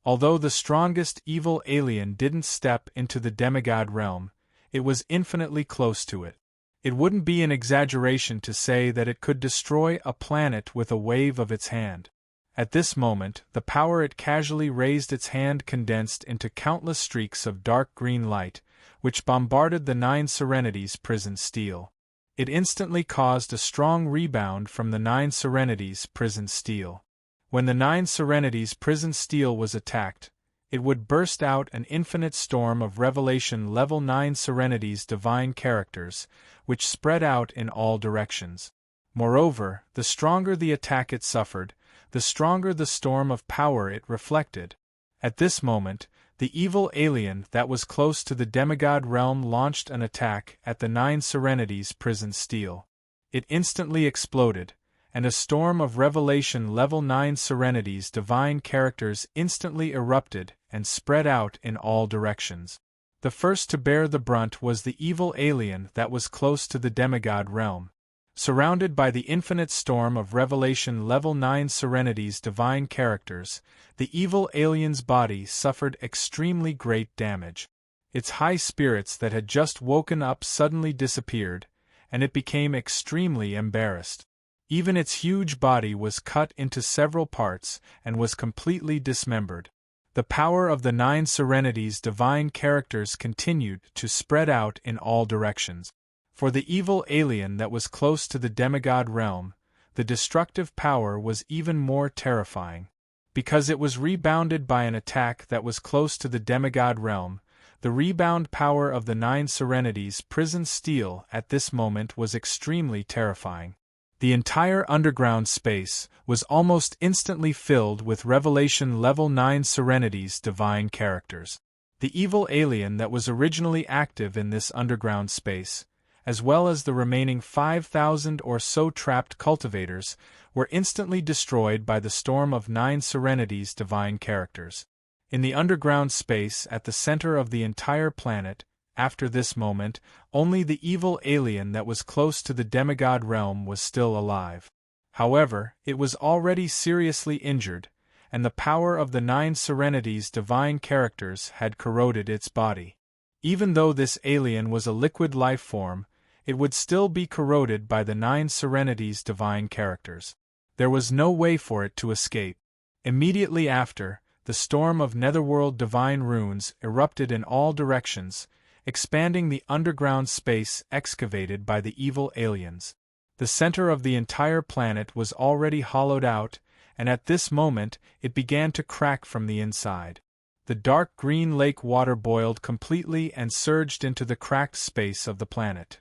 Although the strongest evil alien didn't step into the demigod realm, it was infinitely close to it. It wouldn't be an exaggeration to say that it could destroy a planet with a wave of its hand. At this moment, the power it casually raised its hand condensed into countless streaks of dark green light, which bombarded the 9 Serenities' prison steel. It instantly caused a strong rebound from the 9 Serenities' prison steel. When the 9 Serenities' prison steel was attacked, it would burst out an infinite storm of Revelation Level 9 Serenities' divine characters, which spread out in all directions. Moreover, the stronger the attack it suffered, the stronger the storm of power it reflected. At this moment, the evil alien that was close to the demigod realm launched an attack at the 9 Serenities' prison steel. It instantly exploded, and a storm of Revelation Level 9 Serenities' divine characters instantly erupted and spread out in all directions. The first to bear the brunt was the evil alien that was close to the demigod realm. Surrounded by the infinite storm of Revelation Level 9 Serenities' divine characters, the evil alien's body suffered extremely great damage. Its high spirits that had just woken up suddenly disappeared, and it became extremely embarrassed. Even its huge body was cut into several parts and was completely dismembered. The power of the 9 Serenity's divine characters continued to spread out in all directions. For the evil alien that was close to the demigod realm, the destructive power was even more terrifying. Because it was rebounded by an attack that was close to the demigod realm, the rebound power of the 9 Serenity's prison steel at this moment was extremely terrifying. The entire underground space was almost instantly filled with Revelation Level 9 Serenity's divine characters. The evil alien that was originally active in this underground space, as well as the remaining 5,000 or so trapped cultivators, were instantly destroyed by the storm of 9 Serenity's divine characters. In the underground space at the center of the entire planet, after this moment, only the evil alien that was close to the demigod realm was still alive. However, it was already seriously injured, and the power of the 9 Serenity's divine characters had corroded its body. Even though this alien was a liquid life form, it would still be corroded by the 9 Serenity's divine characters. There was no way for it to escape. Immediately after, the storm of netherworld divine runes erupted in all directions, expanding the underground space excavated by the evil aliens. The center of the entire planet was already hollowed out, and at this moment it began to crack from the inside. The dark green lake water boiled completely and surged into the cracked space of the planet.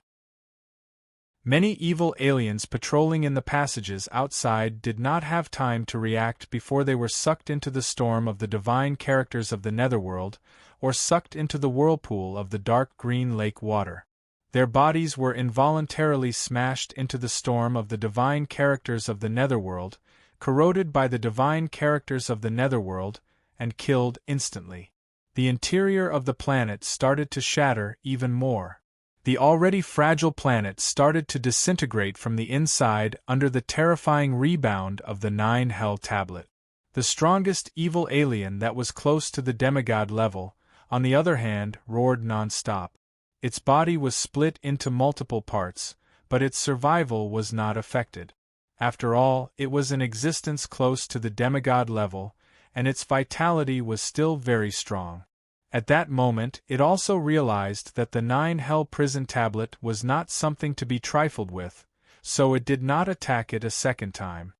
Many evil aliens patrolling in the passages outside did not have time to react before they were sucked into the storm of the divine characters of the netherworld, or sucked into the whirlpool of the dark green lake water. Their bodies were involuntarily smashed into the storm of the divine characters of the netherworld, corroded by the divine characters of the netherworld, and killed instantly. The interior of the planet started to shatter even more. The already fragile planet started to disintegrate from the inside under the terrifying rebound of the 9 Hell Tablet. The strongest evil alien that was close to the demigod level, on the other hand, roared non-stop. Its body was split into multiple parts, but its survival was not affected. After all, it was in existence close to the demigod level, and its vitality was still very strong. At that moment, it also realized that the 9 Hell Prison Tablet was not something to be trifled with, so it did not attack it a second time.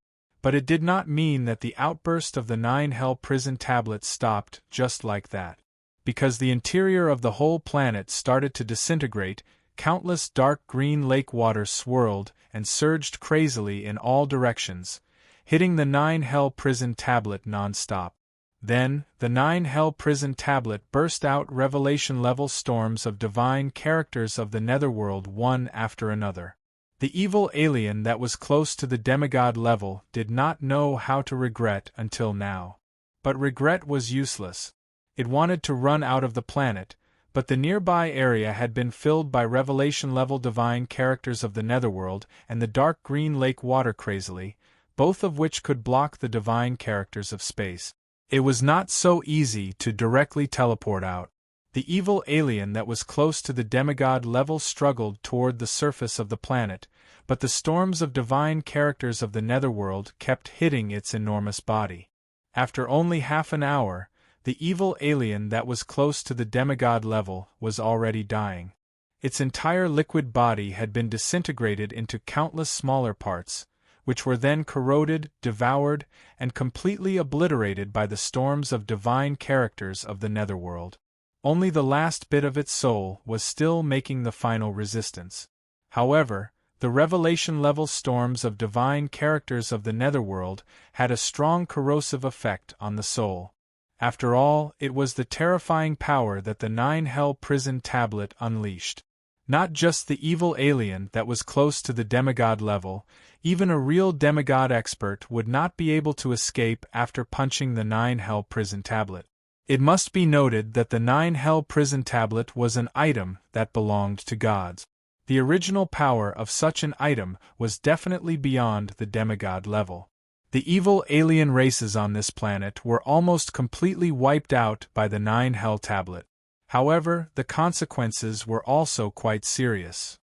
But it did not mean that the outburst of the 9 Hell Prison Tablet stopped just like that. Because the interior of the whole planet started to disintegrate, countless dark green lake waters swirled and surged crazily in all directions, hitting the 9 Hell Prison Tablet non-stop. Then, the 9 Hell Prison Tablet burst out revelation-level storms of divine characters of the netherworld one after another. The evil alien that was close to the demigod level did not know how to regret until now. But regret was useless. It wanted to run out of the planet, but the nearby area had been filled by revelation-level divine characters of the netherworld and the dark green lake water crazily, both of which could block the divine characters of space. It was not so easy to directly teleport out. The evil alien that was close to the demigod level struggled toward the surface of the planet, but the storms of divine characters of the netherworld kept hitting its enormous body. After only half an hour, the evil alien that was close to the demigod level was already dying. Its entire liquid body had been disintegrated into countless smaller parts, which were then corroded, devoured, and completely obliterated by the storms of divine characters of the netherworld. Only the last bit of its soul was still making the final resistance. However, the revelation-level storms of divine characters of the netherworld had a strong corrosive effect on the soul. After all, it was the terrifying power that the 9 Hell Prison Tablet unleashed. Not just the evil alien that was close to the demigod level, even a real demigod expert would not be able to escape after punching the 9 Hell Prison Tablet. It must be noted that the 9 Hell Prison Tablet was an item that belonged to gods. The original power of such an item was definitely beyond the demigod level. The evil alien races on this planet were almost completely wiped out by the 9 Hell Tablet. However, the consequences were also quite serious.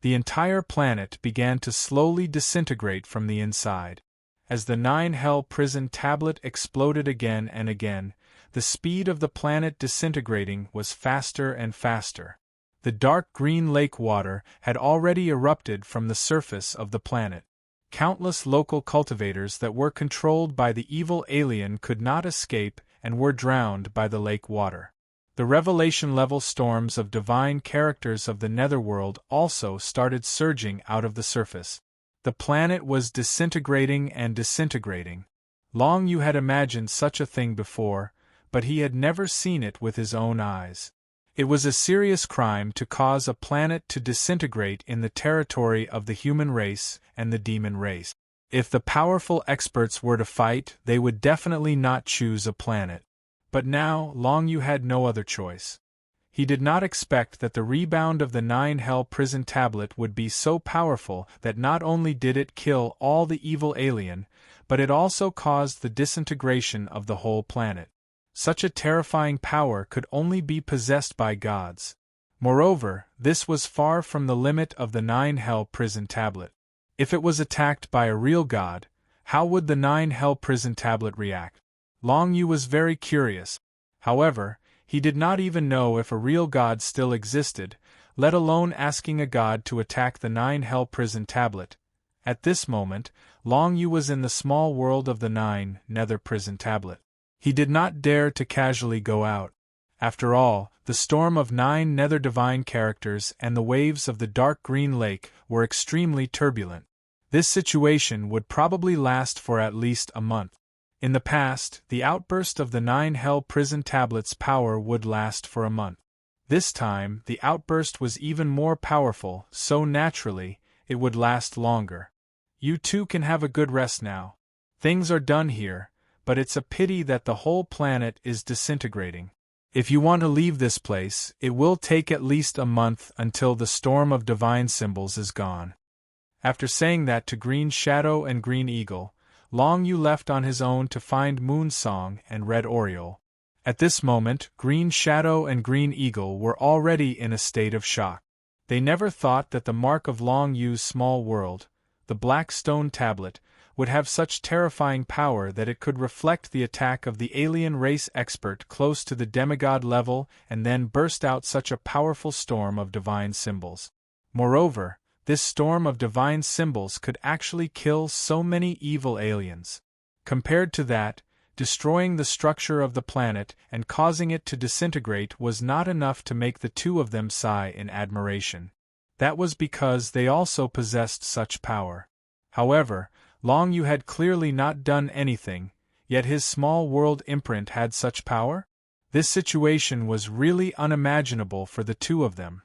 The entire planet began to slowly disintegrate from the inside. As the 9 Hell prison tablet exploded again and again, the speed of the planet disintegrating was faster and faster. The dark green lake water had already erupted from the surface of the planet. Countless local cultivators that were controlled by the evil alien could not escape and were drowned by the lake water. The revelation-level storms of divine characters of the netherworld also started surging out of the surface. The planet was disintegrating and disintegrating. Long Yu had imagined such a thing before, but he had never seen it with his own eyes. It was a serious crime to cause a planet to disintegrate in the territory of the human race and the demon race. If the powerful experts were to fight, they would definitely not choose a planet. But now, Long Yu had no other choice. He did not expect that the rebound of the 9 Hell prison tablet would be so powerful that not only did it kill all the evil alien, but it also caused the disintegration of the whole planet. Such a terrifying power could only be possessed by gods. Moreover, this was far from the limit of the 9 Hell prison tablet. If it was attacked by a real god, how would the 9 Hell prison tablet react? Long Yu was very curious. However, he did not even know if a real god still existed, let alone asking a god to attack the 9 Hell prison tablet. At this moment, Long Yu was in the small world of the 9 Nether prison tablet. He did not dare to casually go out. After all, the storm of 9 Nether divine characters and the waves of the dark green lake were extremely turbulent. This situation would probably last for at least a month. In the past, the outburst of the 9 Hell prison tablet's power would last for a month. This time, the outburst was even more powerful, so naturally, it would last longer. You two can have a good rest now. Things are done here, but it's a pity that the whole planet is disintegrating. If you want to leave this place, it will take at least a month until the storm of divine symbols is gone. After saying that to Green Shadow and Green Eagle, Long Yu left on his own to find Moon Song and Red Oriole. At this moment, Green Shadow and Green Eagle were already in a state of shock. They never thought that the mark of Long Yu's small world, the Black Stone Tablet, would have such terrifying power that it could reflect the attack of the alien race expert close to the demigod level and then burst out such a powerful storm of divine symbols. Moreover, this storm of divine symbols could actually kill so many evil aliens. Compared to that, destroying the structure of the planet and causing it to disintegrate was not enough to make the two of them sigh in admiration. That was because they also possessed such power. However, Long Yu had clearly not done anything, yet his small world imprint had such power? This situation was really unimaginable for the two of them.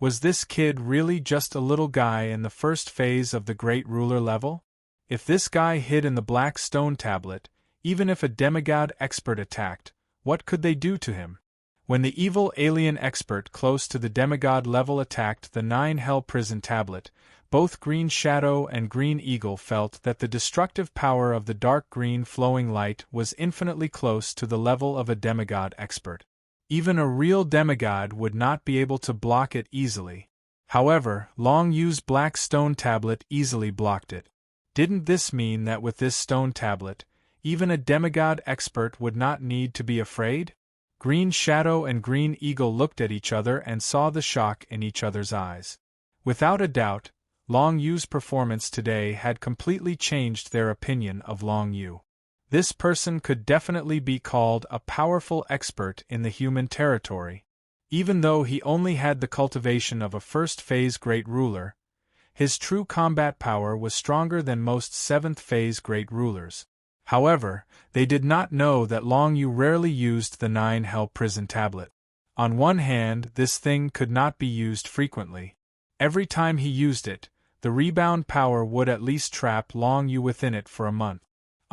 Was this kid really just a little guy in the first phase of the Great Ruler level? If this guy hid in the Black Stone Tablet, even if a demigod expert attacked, what could they do to him? When the evil alien expert close to the demigod level attacked the 9 Hell prison tablet, both Green Shadow and Green Eagle felt that the destructive power of the dark green flowing light was infinitely close to the level of a demigod expert. Even a real demigod would not be able to block it easily. However, Long Yu's Black Stone Tablet easily blocked it. Didn't this mean that with this stone tablet, even a demigod expert would not need to be afraid? Green Shadow and Green Eagle looked at each other and saw the shock in each other's eyes. Without a doubt, Long Yu's performance today had completely changed their opinion of Long Yu. This person could definitely be called a powerful expert in the human territory. Even though he only had the cultivation of a first-phase Great Ruler, his true combat power was stronger than most seventh-phase Great Rulers. However, they did not know that Long Yu rarely used the 9 Hell prison tablet. On one hand, this thing could not be used frequently. Every time he used it, the rebound power would at least trap Long Yu within it for a month.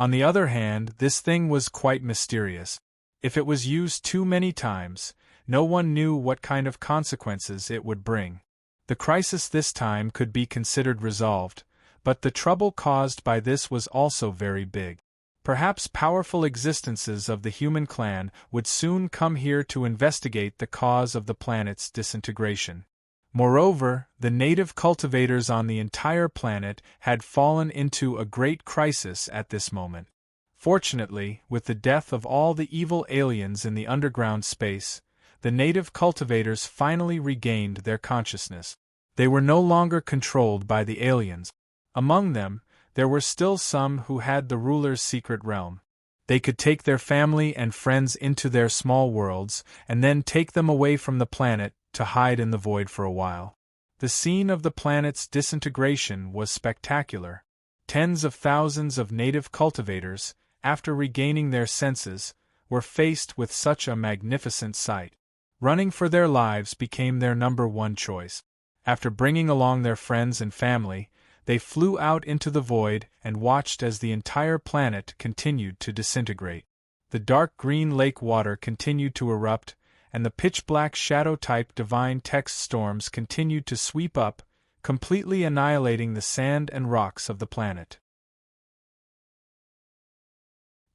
On the other hand, this thing was quite mysterious. If it was used too many times, no one knew what kind of consequences it would bring. The crisis this time could be considered resolved, but the trouble caused by this was also very big. Perhaps powerful existences of the human clan would soon come here to investigate the cause of the planet's disintegration. Moreover, the native cultivators on the entire planet had fallen into a great crisis at this moment. Fortunately, with the death of all the evil aliens in the underground space, the native cultivators finally regained their consciousness. They were no longer controlled by the aliens. Among them, there were still some who had the ruler's secret realm. They could take their family and friends into their small worlds, and then take them away from the planet to hide in the void for a while. The scene of the planet's disintegration was spectacular. Tens of thousands of native cultivators, after regaining their senses, were faced with such a magnificent sight. Running for their lives became their number one choice. After bringing along their friends and family, they flew out into the void and watched as the entire planet continued to disintegrate. The dark green lake water continued to erupt, and the pitch-black shadow-type divine text storms continued to sweep up, completely annihilating the sand and rocks of the planet.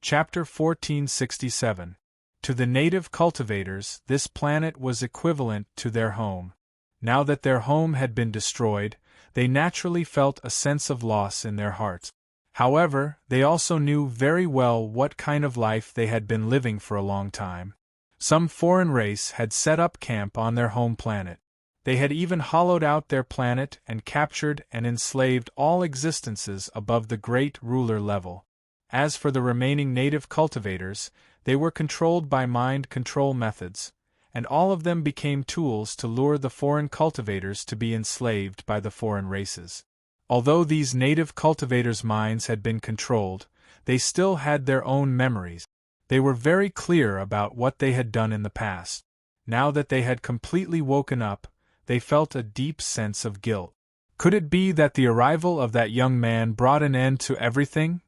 Chapter 1467. To the native cultivators, this planet was equivalent to their home. Now that their home had been destroyed, they naturally felt a sense of loss in their hearts. However, they also knew very well what kind of life they had been living for a long time. Some foreign race had set up camp on their home planet. They had even hollowed out their planet and captured and enslaved all existences above the great ruler level. As for the remaining native cultivators, they were controlled by mind control methods, and all of them became tools to lure the foreign cultivators to be enslaved by the foreign races. Although these native cultivators' minds had been controlled, they still had their own memories. They were very clear about what they had done in the past. Now that they had completely woken up, they felt a deep sense of guilt. Could it be that the arrival of that young man brought an end to everything?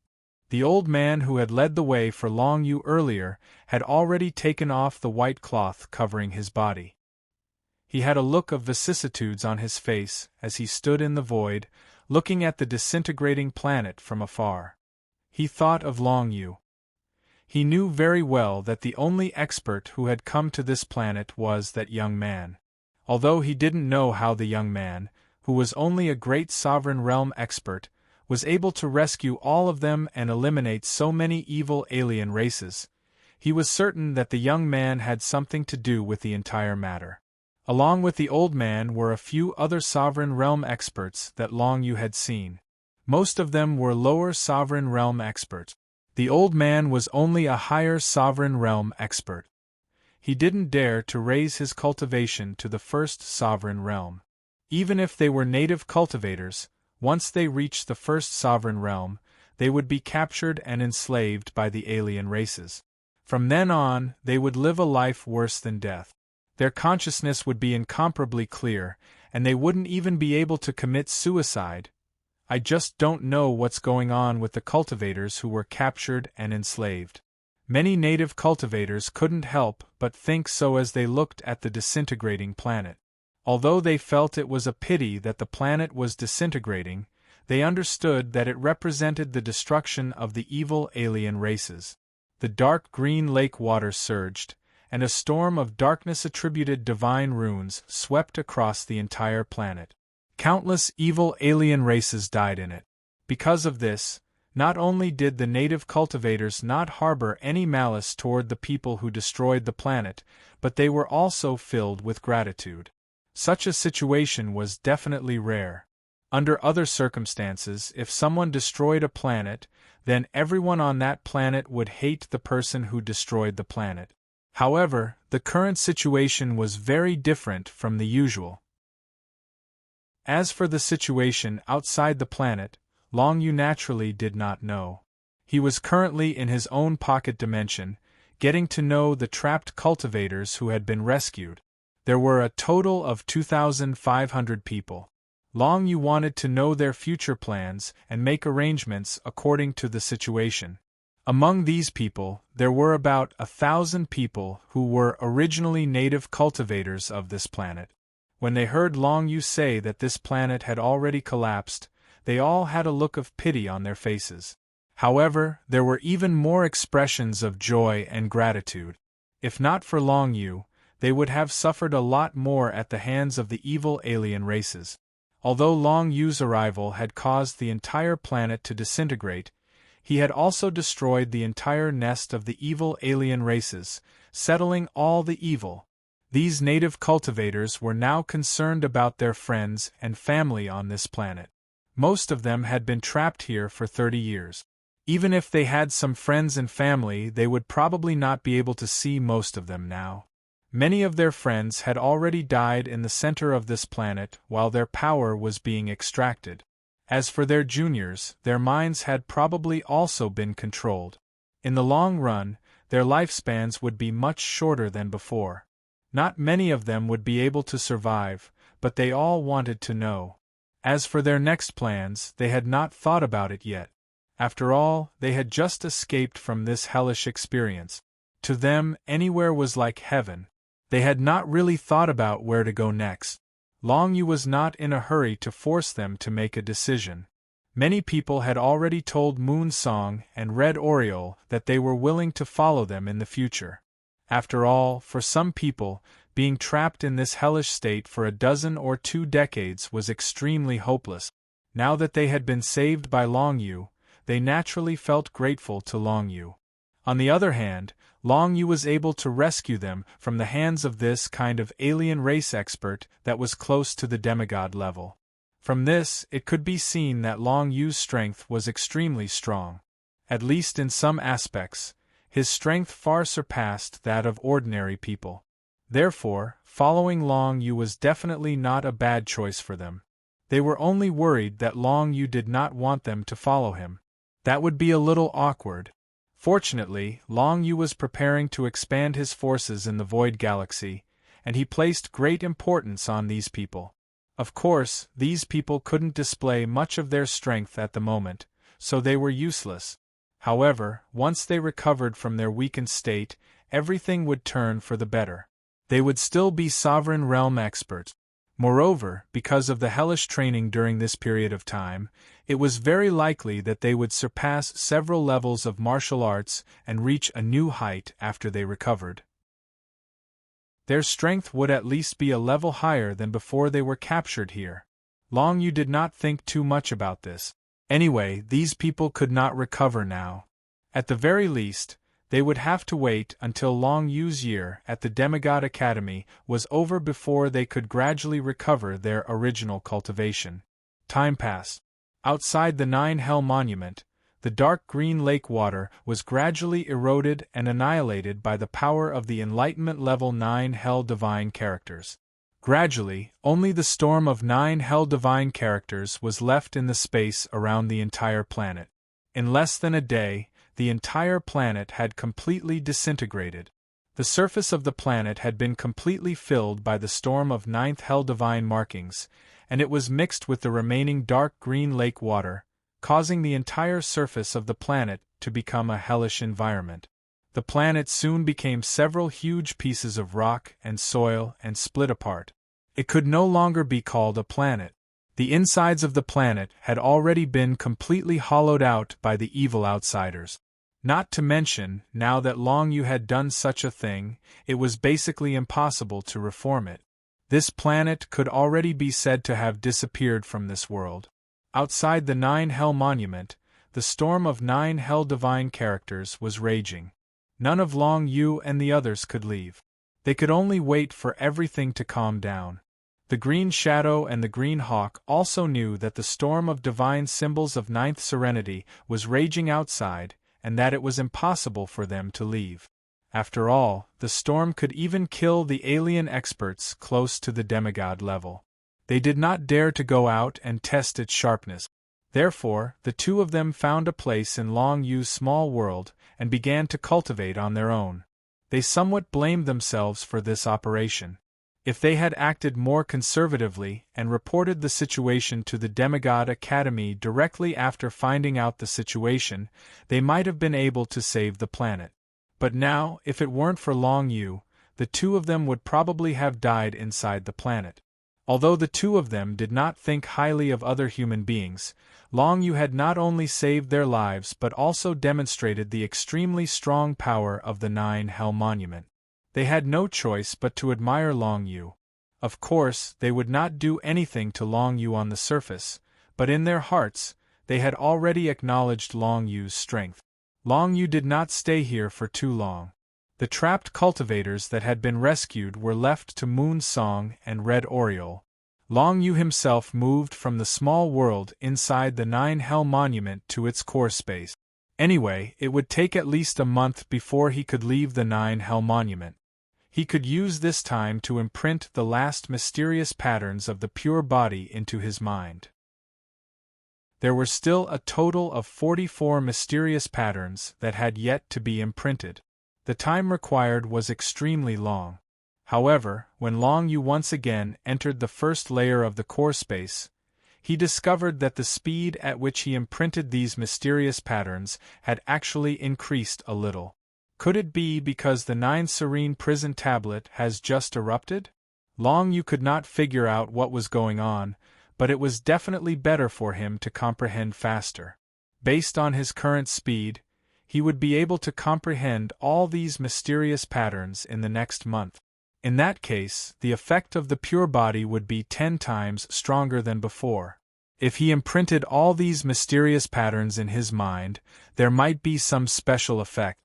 The old man who had led the way for Long Yu earlier had already taken off the white cloth covering his body. He had a look of vicissitudes on his face as he stood in the void, looking at the disintegrating planet from afar. He thought of Long Yu. He knew very well that the only expert who had come to this planet was that young man. Although he didn't know how the young man, who was only a great sovereign realm expert, was able to rescue all of them and eliminate so many evil alien races, he was certain that the young man had something to do with the entire matter. Along with the old man were a few other sovereign realm experts that Long Yu had seen. Most of them were lower sovereign realm experts. The old man was only a higher sovereign realm expert. He didn't dare to raise his cultivation to the first sovereign realm. Even if they were native cultivators, once they reached the first sovereign realm, they would be captured and enslaved by the alien races. From then on, they would live a life worse than death. Their consciousness would be incomparably clear, and they wouldn't even be able to commit suicide. I just don't know what's going on with the cultivators who were captured and enslaved. Many native cultivators couldn't help but think so as they looked at the disintegrating planet. Although they felt it was a pity that the planet was disintegrating, they understood that it represented the destruction of the evil alien races. The dark green lake water surged, and a storm of darkness-attributed divine runes swept across the entire planet. Countless evil alien races died in it. Because of this, not only did the native cultivators not harbor any malice toward the people who destroyed the planet, but they were also filled with gratitude. Such a situation was definitely rare. Under other circumstances, if someone destroyed a planet, then everyone on that planet would hate the person who destroyed the planet. However, the current situation was very different from the usual. As for the situation outside the planet, Long Yu naturally did not know. He was currently in his own pocket dimension, getting to know the trapped cultivators who had been rescued. There were a total of 2,500 people. Long Yu wanted to know their future plans and make arrangements according to the situation. Among these people, there were about 1,000 people who were originally native cultivators of this planet. When they heard Long Yu say that this planet had already collapsed, they all had a look of pity on their faces. However, there were even more expressions of joy and gratitude. If not for Long Yu, they would have suffered a lot more at the hands of the evil alien races. Although Long Yu's arrival had caused the entire planet to disintegrate, he had also destroyed the entire nest of the evil alien races, settling all the evil. These native cultivators were now concerned about their friends and family on this planet. Most of them had been trapped here for 30 years. Even if they had some friends and family, they would probably not be able to see most of them now. Many of their friends had already died in the center of this planet while their power was being extracted. As for their juniors, their minds had probably also been controlled. In the long run, their lifespans would be much shorter than before. Not many of them would be able to survive, but they all wanted to know. As for their next plans, they had not thought about it yet. After all, they had just escaped from this hellish experience. To them, anywhere was like heaven. They had not really thought about where to go next. Long Yu was not in a hurry to force them to make a decision. Many people had already told Moon Song and Red Oriole that they were willing to follow them in the future. After all, for some people, being trapped in this hellish state for a dozen or 2 decades was extremely hopeless. Now that they had been saved by Long Yu, they naturally felt grateful to Long Yu. On the other hand, Long Yu was able to rescue them from the hands of this kind of alien race expert that was close to the demigod level. From this, it could be seen that Long Yu's strength was extremely strong. At least in some aspects, his strength far surpassed that of ordinary people. Therefore, following Long Yu was definitely not a bad choice for them. They were only worried that Long Yu did not want them to follow him. That would be a little awkward. Fortunately, Long Yu was preparing to expand his forces in the Void Galaxy, and he placed great importance on these people. Of course, these people couldn't display much of their strength at the moment, so they were useless. However, once they recovered from their weakened state, everything would turn for the better. They would still be Sovereign Realm experts. Moreover, because of the hellish training during this period of time, it was very likely that they would surpass several levels of martial arts and reach a new height after they recovered. Their strength would at least be a level higher than before they were captured here. Long Yu did not think too much about this. Anyway, these people could not recover now. At the very least, they would have to wait until Long Yu's year at the Demigod Academy was over before they could gradually recover their original cultivation. Time passed. Outside the 9 Hell Monument, the dark green lake water was gradually eroded and annihilated by the power of the Enlightenment Level 9 Hell Divine Characters. Gradually, only the storm of 9 Hell Divine Characters was left in the space around the entire planet. In less than a day, the entire planet had completely disintegrated. The surface of the planet had been completely filled by the storm of 9th Hell Divine markings, and it was mixed with the remaining dark green lake water, causing the entire surface of the planet to become a hellish environment. The planet soon became several huge pieces of rock and soil and split apart. It could no longer be called a planet. The insides of the planet had already been completely hollowed out by the evil outsiders. Not to mention, now that Long Yu had done such a thing, it was basically impossible to reform it. This planet could already be said to have disappeared from this world. Outside the 9 Hell Monument, the storm of 9 Hell Divine Characters was raging. None of Long Yu and the others could leave. They could only wait for everything to calm down. The Green Shadow and the Green Hawk also knew that the storm of divine symbols of 9th Serenity was raging outside, and that it was impossible for them to leave. After all, the storm could even kill the alien experts close to the demigod level. They did not dare to go out and test its sharpness. Therefore, the two of them found a place in Long Yu's small world and began to cultivate on their own. They somewhat blamed themselves for this operation. If they had acted more conservatively and reported the situation to the Demigod Academy directly after finding out the situation, they might have been able to save the planet. But now, if it weren't for Long Yu, the two of them would probably have died inside the planet. Although the two of them did not think highly of other human beings, Long Yu had not only saved their lives but also demonstrated the extremely strong power of the 9 Hell Monument. They had no choice but to admire Long Yu. Of course, they would not do anything to Long Yu on the surface, but in their hearts, they had already acknowledged Long Yu's strength. Long Yu did not stay here for too long. The trapped cultivators that had been rescued were left to Moon Song and Red Oriole. Long Yu himself moved from the small world inside the Nine Hell Monument to its core space. Anyway, it would take at least a month before he could leave the Nine Hell Monument. He could use this time to imprint the last mysterious patterns of the pure body into his mind. There were still a total of 44 mysterious patterns that had yet to be imprinted. The time required was extremely long. However, when Long Yu once again entered the first layer of the core space, he discovered that the speed at which he imprinted these mysterious patterns had actually increased a little. Could it be because the 9 Serene prison tablet has just erupted? Long Yu could not figure out what was going on, but it was definitely better for him to comprehend faster. Based on his current speed, he would be able to comprehend all these mysterious patterns in the next month. In that case, the effect of the pure body would be 10 times stronger than before. If he imprinted all these mysterious patterns in his mind, there might be some special effect.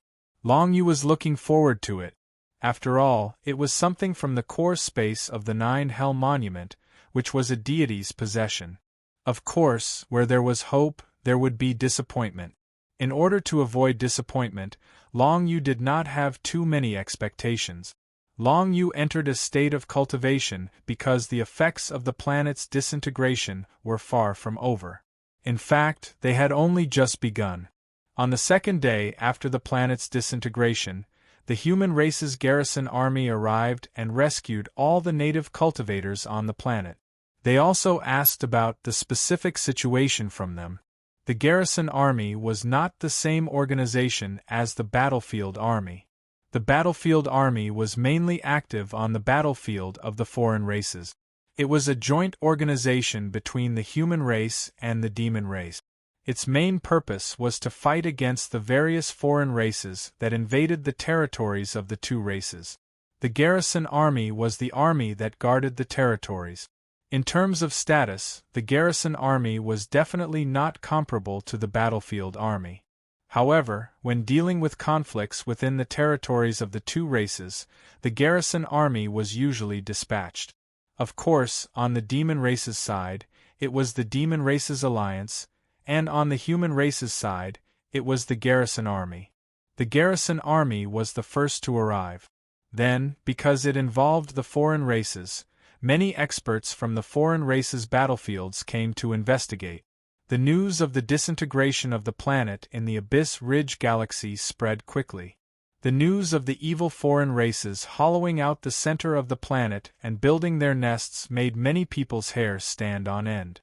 Long Yu was looking forward to it. After all, it was something from the core space of the Nine Hell Monument, which was a deity's possession. Of course, where there was hope, there would be disappointment. In order to avoid disappointment, Long Yu did not have too many expectations. Long Yu entered a state of cultivation because the effects of the planet's disintegration were far from over. In fact, they had only just begun. On the second day after the planet's disintegration, the human race's garrison army arrived and rescued all the native cultivators on the planet. They also asked about the specific situation from them. The garrison army was not the same organization as the battlefield army. The battlefield army was mainly active on the battlefield of the foreign races. It was a joint organization between the human race and the demon race. Its main purpose was to fight against the various foreign races that invaded the territories of the two races. The garrison army was the army that guarded the territories. In terms of status, the garrison army was definitely not comparable to the battlefield army. However, when dealing with conflicts within the territories of the two races, the garrison army was usually dispatched. Of course, on the demon race's side, it was the demon race's alliance, and on the human race's side, it was the garrison army. The garrison army was the first to arrive. Then, because it involved the foreign races, many experts from the foreign races' battlefields came to investigate. The news of the disintegration of the planet in the Abyss Ridge galaxy spread quickly. The news of the evil foreign races hollowing out the center of the planet and building their nests made many people's hair stand on end.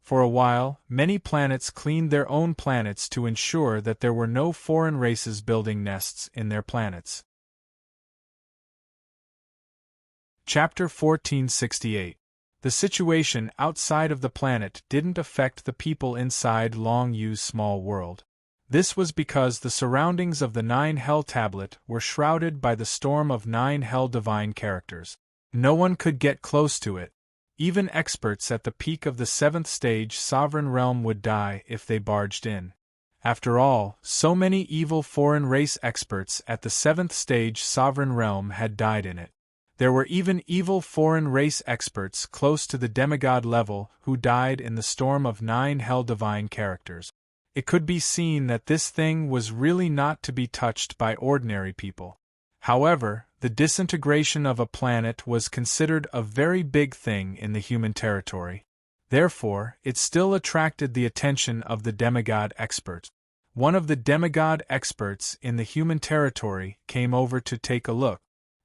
For a while, many planets cleaned their own planets to ensure that there were no foreign races building nests in their planets. Chapter 1468. The situation outside of the planet didn't affect the people inside Long Yu's small world. This was because the surroundings of the Nine Hell Tablet were shrouded by the storm of 9 Hell divine characters. No one could get close to it. Even experts at the peak of the 7th stage sovereign realm would die if they barged in. After all, so many evil foreign race experts at the 7th stage sovereign realm had died in it. There were even evil foreign race experts close to the demigod level who died in the storm of 9 Hell divine characters. It could be seen that this thing was really not to be touched by ordinary people. However, the disintegration of a planet was considered a very big thing in the human territory. Therefore, it still attracted the attention of the demigod experts. One of the demigod experts in the human territory came over to take a look.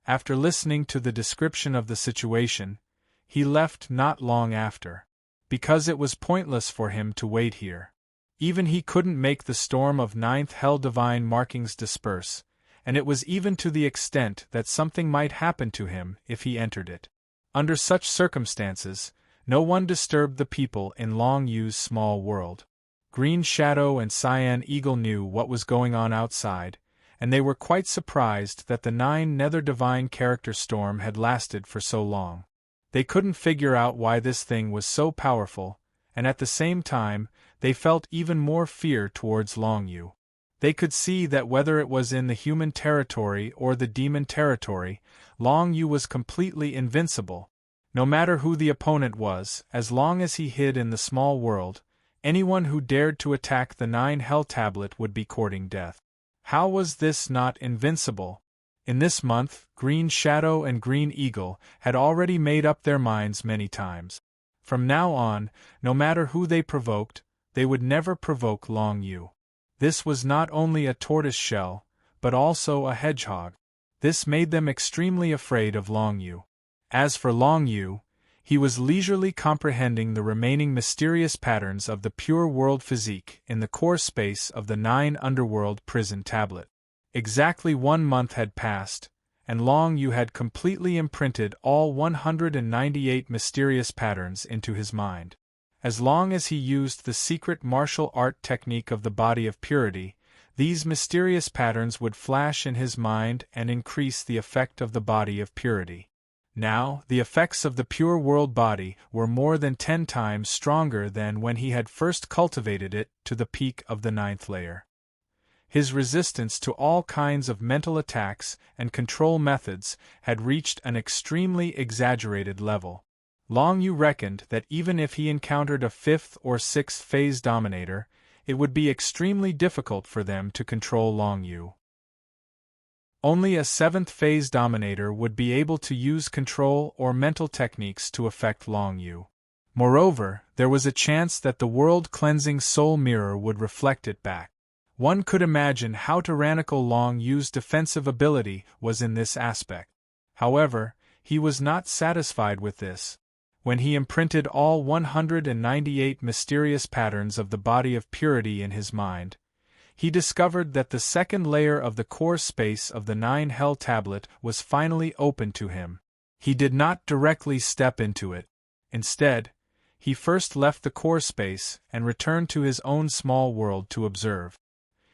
After listening to the description of the situation, he left not long after, because it was pointless for him to wait here. Even he couldn't make the storm of 9th Hell divine markings disperse, and it was even to the extent that something might happen to him if he entered it. Under such circumstances, no one disturbed the people in Long Yu's small world. Green Shadow and Cyan Eagle knew what was going on outside, and they were quite surprised that the 9 nether divine character storm had lasted for so long. They couldn't figure out why this thing was so powerful, and at the same time, they felt even more fear towards Long Yu. They could see that whether it was in the human territory or the demon territory, Long Yu was completely invincible. No matter who the opponent was, as long as he hid in the small world, anyone who dared to attack the 9 Hell Tablet would be courting death. How was this not invincible? In this month, Green Shadow and Green Eagle had already made up their minds many times. From now on, no matter who they provoked, they would never provoke Long Yu. This was not only a tortoise shell, but also a hedgehog. This made them extremely afraid of Long Yu. As for Long Yu, he was leisurely comprehending the remaining mysterious patterns of the pure world physique in the core space of the 9 underworld prison tablet. Exactly 1 month had passed, and Long Yu had completely imprinted all 198 mysterious patterns into his mind. As long as he used the secret martial art technique of the body of purity, these mysterious patterns would flash in his mind and increase the effect of the body of purity. Now, the effects of the pure world body were more than 10 times stronger than when he had first cultivated it to the peak of the 9th layer. His resistance to all kinds of mental attacks and control methods had reached an extremely exaggerated level. Long Yu reckoned that even if he encountered a 5th or 6th phase dominator, it would be extremely difficult for them to control Long Yu. Only a 7th phase dominator would be able to use control or mental techniques to affect Long Yu. Moreover, there was a chance that the world-cleansing soul mirror would reflect it back. One could imagine how tyrannical Long Yu's defensive ability was in this aspect. However, he was not satisfied with this. When he imprinted all 198 mysterious patterns of the body of purity in his mind, he discovered that the 2nd layer of the core space of the 9 Hell Tablet was finally open to him. He did not directly step into it. Instead, he first left the core space and returned to his own small world to observe.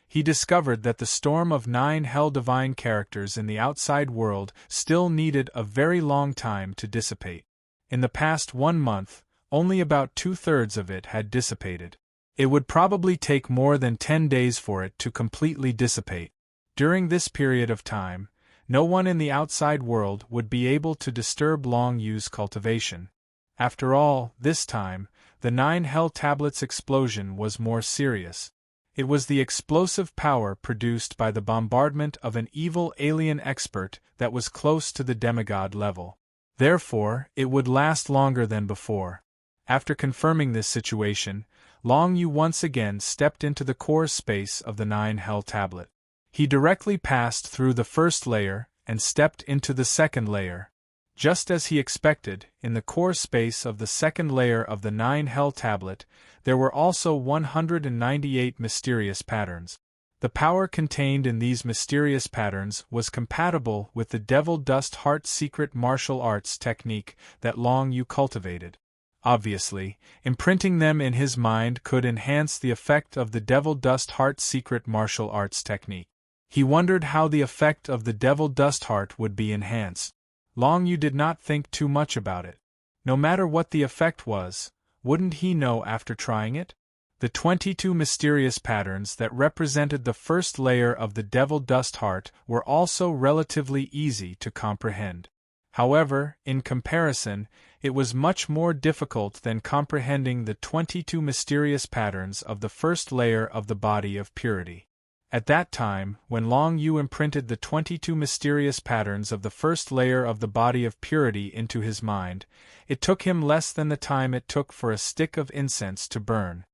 He discovered that the storm of 9 Hell Divine characters in the outside world still needed a very long time to dissipate. In the past 1 month, only about 2/3 of it had dissipated. It would probably take more than 10 days for it to completely dissipate. During this period of time, no one in the outside world would be able to disturb Long Yu's cultivation. After all, this time, the 9 Hell Tablets explosion was more serious. It was the explosive power produced by the bombardment of an evil alien expert that was close to the demigod level. Therefore, it would last longer than before. After confirming this situation, Long Yu once again stepped into the core space of the 9 Hell Tablet. He directly passed through the 1st layer and stepped into the 2nd layer. Just as he expected, in the core space of the 2nd layer of the 9 Hell Tablet, there were also 198 mysterious patterns. The power contained in these mysterious patterns was compatible with the Devil Dust Heart secret martial arts technique that Long Yu cultivated. Obviously, imprinting them in his mind could enhance the effect of the Devil Dust Heart secret martial arts technique. He wondered how the effect of the Devil Dust Heart would be enhanced. Long Yu did not think too much about it. No matter what the effect was, wouldn't he know after trying it? The 22 mysterious patterns that represented the 1st layer of the Devil Dust Heart were also relatively easy to comprehend. However, in comparison, it was much more difficult than comprehending the 22 mysterious patterns of the 1st layer of the body of purity. At that time, when Long Yu imprinted the 22 mysterious patterns of the 1st layer of the body of purity into his mind, it took him less than the time it took for a stick of incense to burn.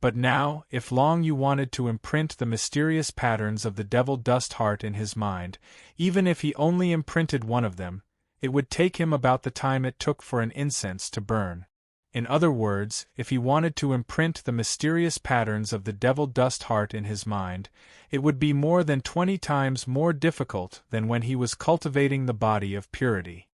But now, if Long Yu wanted to imprint the mysterious patterns of the Devil Dust Heart in his mind, even if he only imprinted one of them, it would take him about the time it took for an incense to burn. In other words, if he wanted to imprint the mysterious patterns of the Devil Dust Heart in his mind, it would be more than 20 times more difficult than when he was cultivating the body of purity.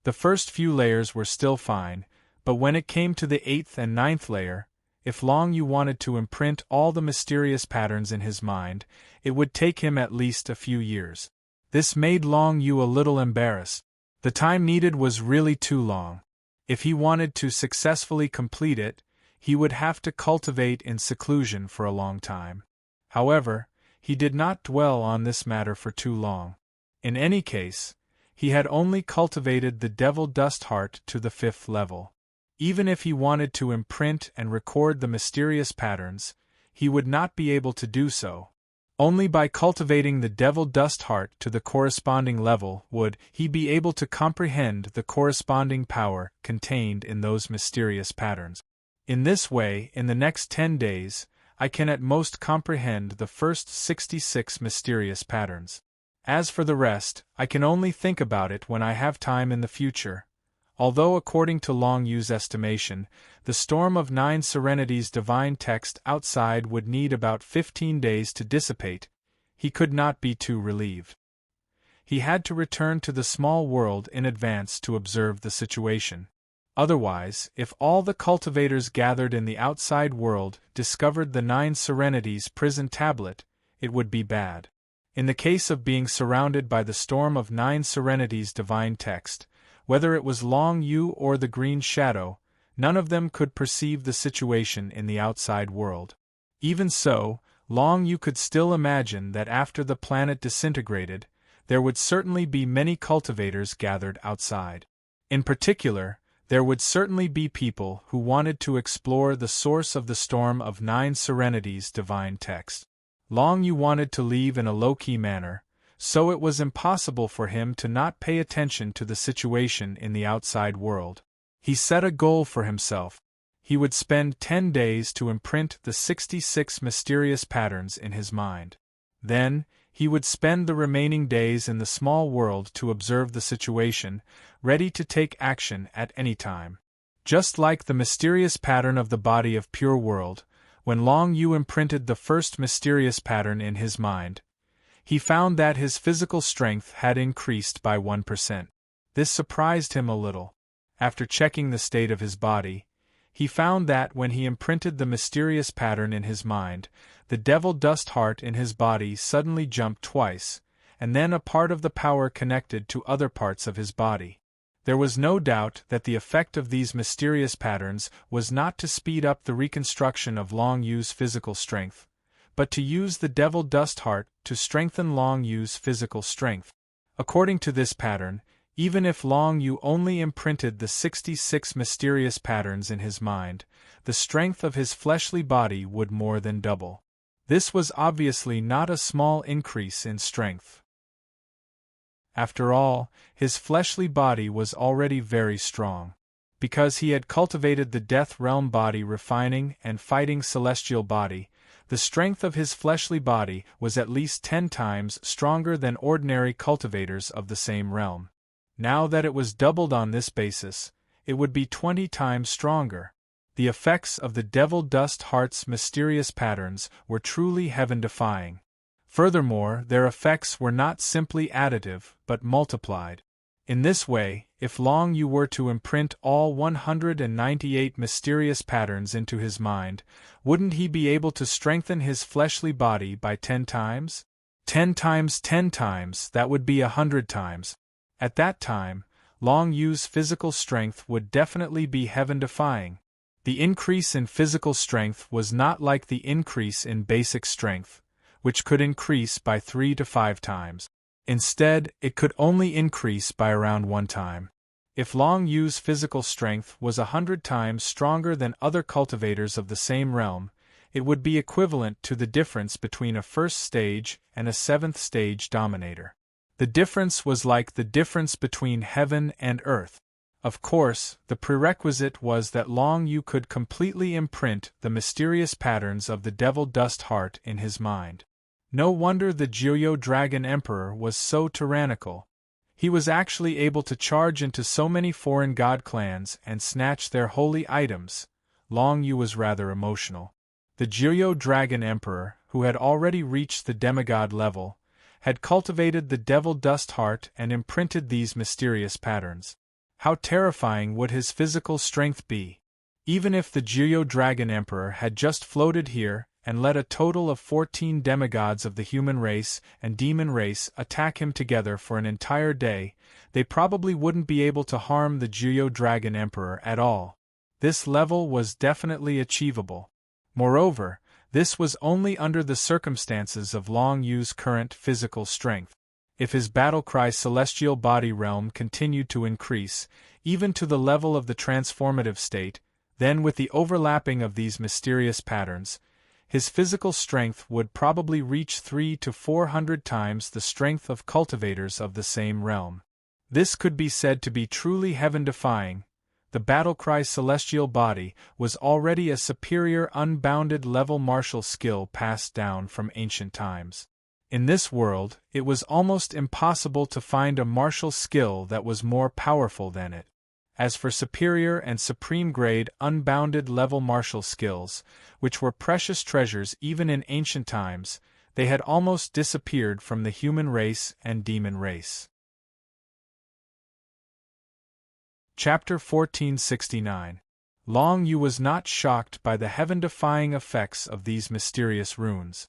The first few layers were still fine, but when it came to the 8th and 9th layer, If Long Yu wanted to imprint all the mysterious patterns in his mind, it would take him at least a few years. This made Long Yu a little embarrassed. The time needed was really too long. If he wanted to successfully complete it, he would have to cultivate in seclusion for a long time. However, he did not dwell on this matter for too long. In any case, he had only cultivated the devil dust heart to the 5th level. Even if he wanted to imprint and record the mysterious patterns, he would not be able to do so. Only by cultivating the devil dust heart to the corresponding level would he be able to comprehend the corresponding power contained in those mysterious patterns. In this way, in the next 10 days, I can at most comprehend the first 66 mysterious patterns. As for the rest, I can only think about it when I have time in the future. Although according to Long Yu's estimation, the storm of 9 serenities divine text outside would need about 15 days to dissipate, he could not be too relieved. He had to return to the small world in advance to observe the situation. Otherwise, if all the cultivators gathered in the outside world discovered the 9 serenities prison tablet, it would be bad. In the case of being surrounded by the storm of 9 serenities divine text, whether it was Long Yu or the Green Shadow, none of them could perceive the situation in the outside world. Even so, Long Yu could still imagine that after the planet disintegrated, there would certainly be many cultivators gathered outside. In particular, there would certainly be people who wanted to explore the source of the storm of 9 serenities divine text. Long Yu wanted to leave in a low-key manner, so it was impossible for him to not pay attention to the situation in the outside world. He set a goal for himself. He would spend 10 days to imprint the 66 mysterious patterns in his mind. Then, he would spend the remaining days in the small world to observe the situation, ready to take action at any time. Just like the mysterious pattern of the body of pure world, when Long Yu imprinted the first mysterious pattern in his mind, he found that his physical strength had increased by 1%. This surprised him a little. After checking the state of his body, he found that when he imprinted the mysterious pattern in his mind, the devil dust heart in his body suddenly jumped twice, and then a part of the power connected to other parts of his body. There was no doubt that the effect of these mysterious patterns was not to speed up the reconstruction of Long Yu's physical strength, but to use the devil dust heart to strengthen Long Yu's physical strength. According to this pattern, even if Long Yu only imprinted the 66 mysterious patterns in his mind, the strength of his fleshly body would more than double. This was obviously not a small increase in strength. After all, his fleshly body was already very strong. Because he had cultivated the death realm body refining and fighting celestial body, the strength of his fleshly body was at least 10 times stronger than ordinary cultivators of the same realm. Now that it was doubled on this basis, it would be 20 times stronger. The effects of the devil dust heart's mysterious patterns were truly heaven-defying. Furthermore, their effects were not simply additive, but multiplied. In this way, if Long Yu were to imprint all 198 mysterious patterns into his mind, wouldn't he be able to strengthen his fleshly body by 10 times? 10 times 10 times, that would be 100 times. At that time, Long Yu's physical strength would definitely be heaven-defying. The increase in physical strength was not like the increase in basic strength, which could increase by 3 to 5 times. Instead, it could only increase by around 1 time. If Long Yu's physical strength was 100 times stronger than other cultivators of the same realm, it would be equivalent to the difference between a first stage and a 7th stage dominator. The difference was like the difference between heaven and earth. Of course, the prerequisite was that Long Yu could completely imprint the mysterious patterns of the devil dust heart in his mind. No wonder the Jiuyo Dragon Emperor was so tyrannical. He was actually able to charge into so many foreign god clans and snatch their holy items. Long Yu was rather emotional. The Jiuyo Dragon Emperor, who had already reached the demigod level, had cultivated the devil dust heart and imprinted these mysterious patterns. How terrifying would his physical strength be? Even if the Geo-Dragon Emperor had just floated here and let a total of 14 demigods of the human race and demon race attack him together for an entire day, they probably wouldn't be able to harm the Geo-Dragon Emperor at all. This level was definitely achievable. Moreover, this was only under the circumstances of Long Yu's current physical strength. If his battlecry celestial body realm continued to increase, even to the level of the transformative state, then with the overlapping of these mysterious patterns, his physical strength would probably reach 300 to 400 times the strength of cultivators of the same realm. This could be said to be truly heaven-defying. The battlecry celestial body was already a superior unbounded level martial skill passed down from ancient times. In this world, it was almost impossible to find a martial skill that was more powerful than it. As for superior and supreme grade unbounded level martial skills, which were precious treasures even in ancient times, they had almost disappeared from the human race and demon race. Chapter 1469. Long Yu was not shocked by the heaven-defying effects of these mysterious runes.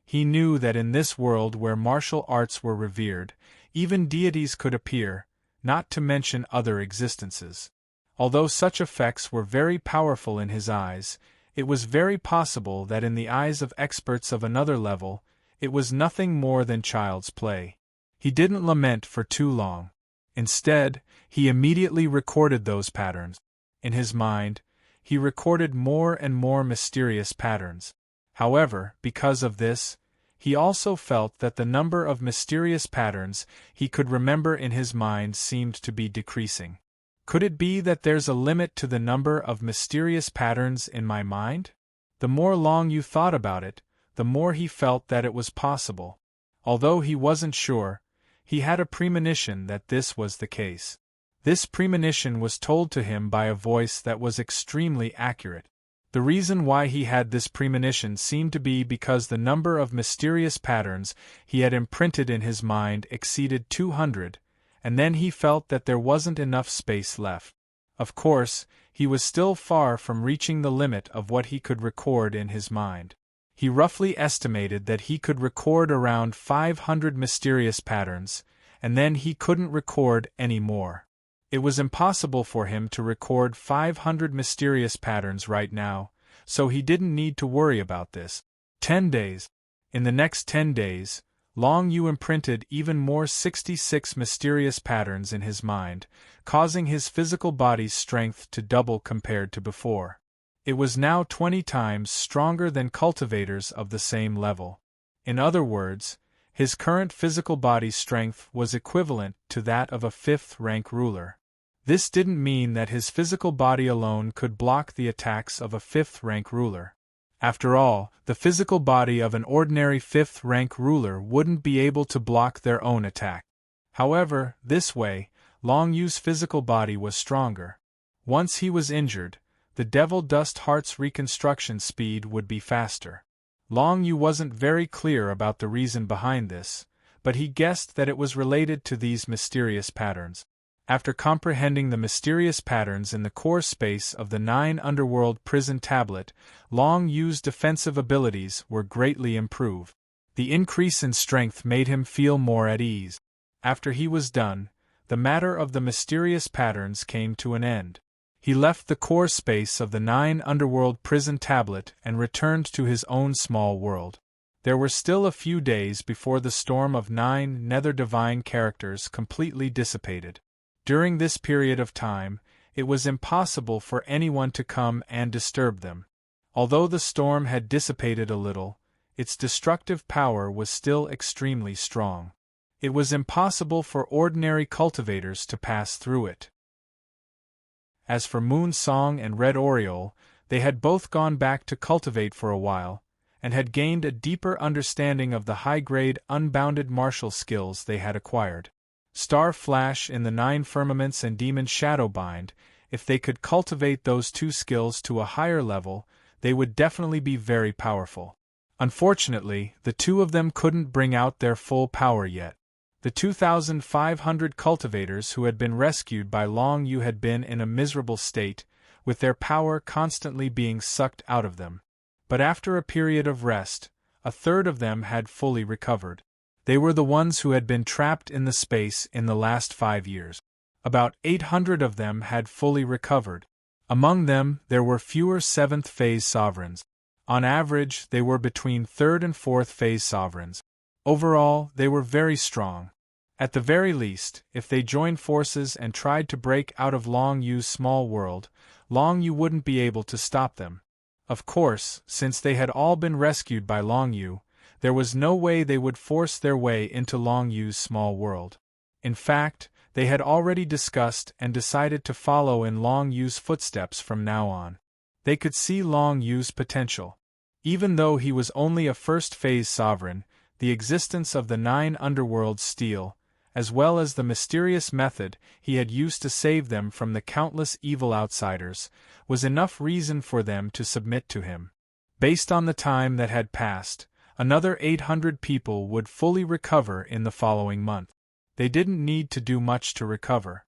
He knew that in this world where martial arts were revered, even deities could appear, not to mention other existences. Although such effects were very powerful in his eyes, it was very possible that in the eyes of experts of another level, it was nothing more than child's play. He didn't lament for too long. Instead, he immediately recorded those patterns. In his mind, he recorded more and more mysterious patterns. However, because of this, he also felt that the number of mysterious patterns he could remember in his mind seemed to be decreasing. Could it be that there's a limit to the number of mysterious patterns in my mind? The more Long Yu thought about it, the more he felt that it was possible. Although he wasn't sure, he had a premonition that this was the case. This premonition was told to him by a voice that was extremely accurate. The reason why he had this premonition seemed to be because the number of mysterious patterns he had imprinted in his mind exceeded 200, and then he felt that there wasn't enough space left. Of course, he was still far from reaching the limit of what he could record in his mind. He roughly estimated that he could record around 500 mysterious patterns, and then he couldn't record any more. It was impossible for him to record 500 mysterious patterns right now, so he didn't need to worry about this. 10 days. In the next 10 days, Long Yu imprinted even more 66 mysterious patterns in his mind, causing his physical body's strength to double compared to before. It was now 20 times stronger than cultivators of the same level. In other words, his current physical body's strength was equivalent to that of a 5th-rank ruler. This didn't mean that his physical body alone could block the attacks of a 5th-rank ruler. After all, the physical body of an ordinary 5th-rank ruler wouldn't be able to block their own attack. However, this way, Long Yu's physical body was stronger. Once he was injured, the Devil Dust Heart's reconstruction speed would be faster. Long Yu wasn't very clear about the reason behind this, but he guessed that it was related to these mysterious patterns. After comprehending the mysterious patterns in the core space of the 9 Underworld Prison Tablet, Long Yu's defensive abilities were greatly improved. The increase in strength made him feel more at ease. After he was done, the matter of the mysterious patterns came to an end. He left the core space of the 9 Underworld Prison Tablet and returned to his own small world. There were still a few days before the storm of 9 Nether Divine characters completely dissipated. During this period of time, it was impossible for anyone to come and disturb them. Although the storm had dissipated a little, its destructive power was still extremely strong. It was impossible for ordinary cultivators to pass through it. As for Moon Song and Red Oriole, they had both gone back to cultivate for a while, and had gained a deeper understanding of the high-grade, unbounded martial skills they had acquired. Star Flash in the 9 Firmaments and Demon Shadowbind, if they could cultivate those 2 skills to a higher level, they would definitely be very powerful. Unfortunately, the 2 of them couldn't bring out their full power yet. The 2,500 cultivators who had been rescued by Long Yu had been in a miserable state, with their power constantly being sucked out of them. But after a period of rest, a third of them had fully recovered. They were the ones who had been trapped in the space in the last 5 years. About 800 of them had fully recovered. Among them, there were fewer 7th phase sovereigns. On average, they were between 3rd and 4th phase sovereigns. Overall, they were very strong. At the very least, if they joined forces and tried to break out of Long Yu's small world, Long Yu wouldn't be able to stop them. Of course, since they had all been rescued by Long Yu, there was no way they would force their way into Long Yu's small world. In fact, they had already discussed and decided to follow in Long Yu's footsteps from now on. They could see Long Yu's potential. Even though he was only a 1st phase sovereign, the existence of the 9 underworld steel, as well as the mysterious method he had used to save them from the countless evil outsiders, was enough reason for them to submit to him. Based on the time that had passed, another 800 people would fully recover in the following month. They didn't need to do much to recover.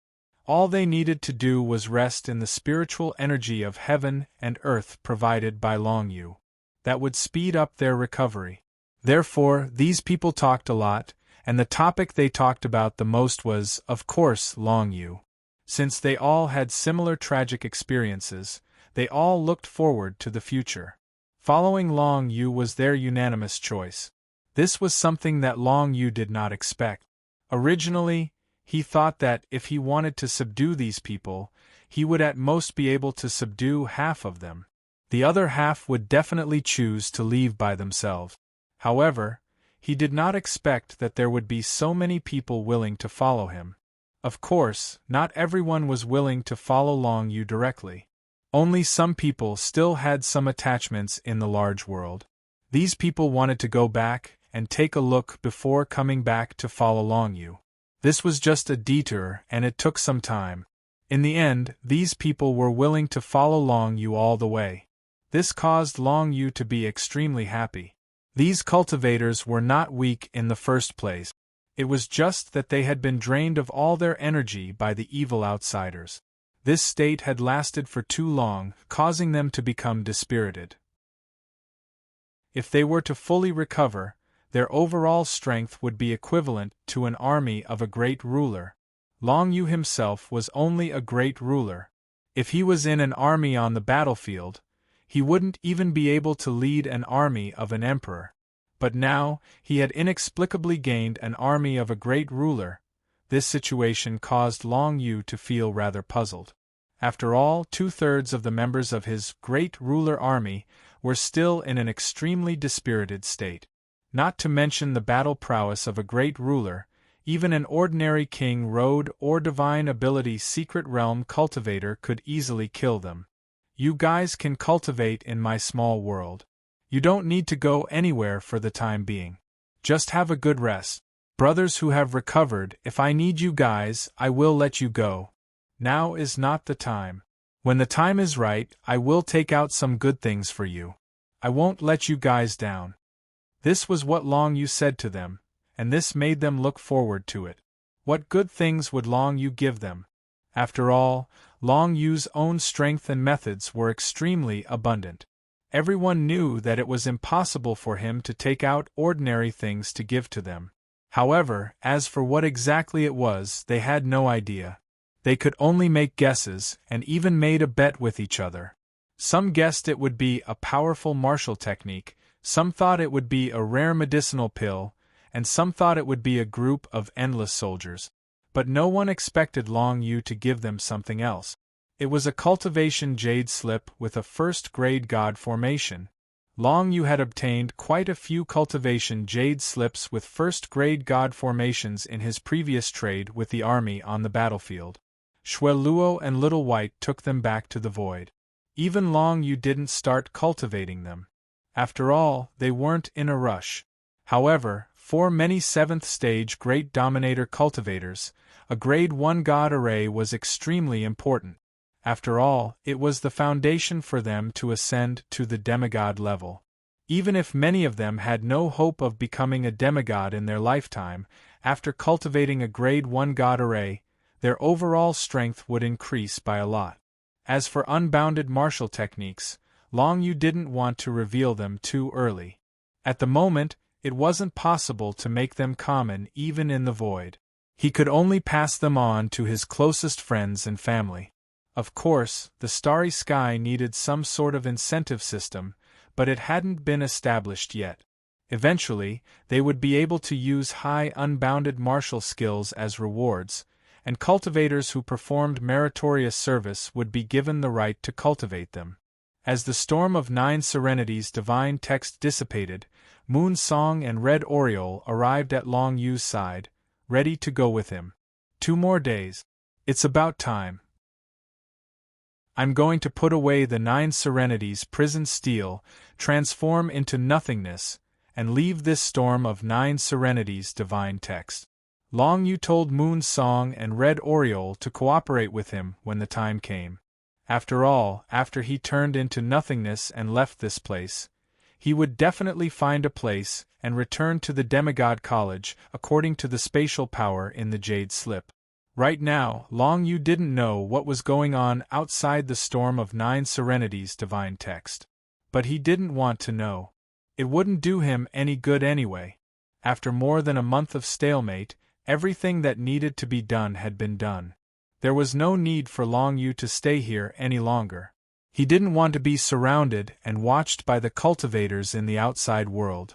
All they needed to do was rest in the spiritual energy of heaven and earth provided by Long Yu. That would speed up their recovery. Therefore, these people talked a lot, and the topic they talked about the most was, of course, Long Yu. Since they all had similar tragic experiences, they all looked forward to the future. Following Long Yu was their unanimous choice. This was something that Long Yu did not expect. Originally, he thought that if he wanted to subdue these people, he would at most be able to subdue half of them. The other half would definitely choose to leave by themselves. However, he did not expect that there would be so many people willing to follow him. Of course, not everyone was willing to follow Long Yu directly. Only some people still had some attachments in the large world. These people wanted to go back and take a look before coming back to follow Long Yu. This was just a detour, and it took some time. In the end, these people were willing to follow Long Yu all the way. This caused Long Yu to be extremely happy. These cultivators were not weak in the first place. It was just that they had been drained of all their energy by the evil outsiders. This state had lasted for too long, causing them to become dispirited. If they were to fully recover, their overall strength would be equivalent to an army of a great ruler. Long Yu himself was only a great ruler. If he was in an army on the battlefield, he wouldn't even be able to lead an army of an emperor. But now, he had inexplicably gained an army of a great ruler. This situation caused Long Yu to feel rather puzzled. After all, 2/3 of the members of his great ruler army were still in an extremely dispirited state. Not to mention the battle prowess of a great ruler, even an ordinary king road or divine ability secret realm cultivator could easily kill them. You guys can cultivate in my small world. You don't need to go anywhere for the time being. Just have a good rest. Brothers who have recovered, if I need you guys, I will let you go. Now is not the time. When the time is right, I will take out some good things for you. I won't let you guys down. This was what Long Yu said to them, and this made them look forward to it. What good things would Long Yu give them? After all, Long Yu's own strength and methods were extremely abundant. Everyone knew that it was impossible for him to take out ordinary things to give to them. However, as for what exactly it was, they had no idea. They could only make guesses, and even made a bet with each other. Some guessed it would be a powerful martial technique, some thought it would be a rare medicinal pill, and some thought it would be a group of endless soldiers. But no one expected Long Yu to give them something else. It was a cultivation jade slip with a first-grade god formation. Long Yu had obtained quite a few cultivation jade slips with first-grade god formations in his previous trade with the army on the battlefield. Shui Luo and Little White took them back to the void. Even Long Yu didn't start cultivating them. After all, they weren't in a rush. However, for many 7th stage Great Dominator cultivators, a Grade 1 God array was extremely important. After all, it was the foundation for them to ascend to the demigod level. Even if many of them had no hope of becoming a demigod in their lifetime, after cultivating a Grade 1 God array, their overall strength would increase by a lot. As for unbounded martial techniques, Long Yu didn't want to reveal them too early. At the moment, it wasn't possible to make them common even in the void. He could only pass them on to his closest friends and family. Of course, the starry sky needed some sort of incentive system, but it hadn't been established yet. Eventually, they would be able to use high unbounded martial skills as rewards, and cultivators who performed meritorious service would be given the right to cultivate them. As the storm of 9 Serenity's divine text dissipated, Moon Song and Red Oriole arrived at Long Yu's side, ready to go with him. 2 more days. It's about time. I'm going to put away the 9 Serenity's prison steel, transform into nothingness, and leave this storm of 9 Serenity's divine text. Long Yu told Moon Song and Red Oriole to cooperate with him when the time came. After all, after he turned into nothingness and left this place, he would definitely find a place and return to the Demigod College according to the spatial power in the Jade Slip. Right now, Long Yu didn't know what was going on outside the storm of 9 Serenity's divine text. But he didn't want to know. It wouldn't do him any good anyway. After more than a month of stalemate, everything that needed to be done had been done. There was no need for Long Yu to stay here any longer. He didn't want to be surrounded and watched by the cultivators in the outside world.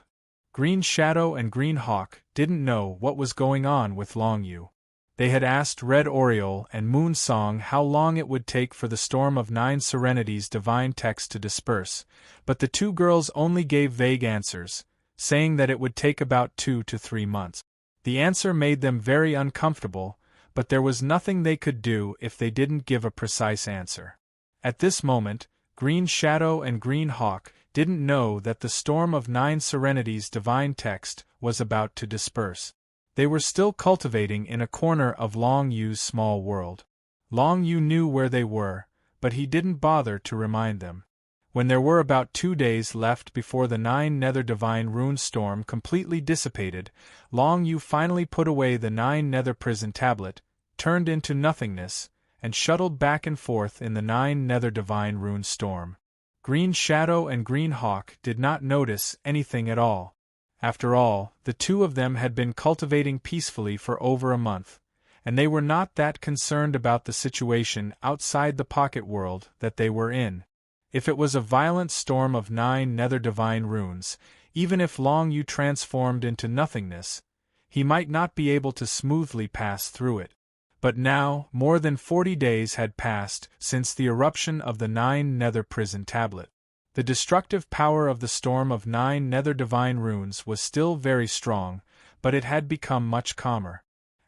Green Shadow and Green Hawk didn't know what was going on with Long Yu. They had asked Red Oriole and Moon Song how long it would take for the storm of 9 Serenity's divine text to disperse, but the 2 girls only gave vague answers, saying that it would take about 2 to 3 months. The answer made them very uncomfortable, but there was nothing they could do if they didn't give a precise answer. At this moment, Green Shadow and Green Hawk didn't know that the storm of 9 Serenity's divine text was about to disperse. They were still cultivating in a corner of Long Yu's small world. Long Yu knew where they were, but he didn't bother to remind them. When there were about 2 days left before the 9 Nether Divine Rune storm completely dissipated, Long Yu finally put away the 9 Nether Prison Tablet, turned into nothingness, and shuttled back and forth in the 9 Nether Divine Rune storm. Green Shadow and Green Hawk did not notice anything at all. After all, the 2 of them had been cultivating peacefully for over a month, and they were not that concerned about the situation outside the pocket world that they were in. If it was a violent storm of 9 Nether Divine Runes, even if Long Yu transformed into nothingness, he might not be able to smoothly pass through it. But now, more than 40 days had passed since the eruption of the 9 Nether Prison Tablet. The destructive power of the storm of 9 Nether Divine Runes was still very strong, but it had become much calmer.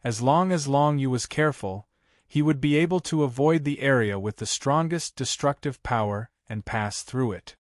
As Long Yu was careful, he would be able to avoid the area with the strongest destructive power and pass through it.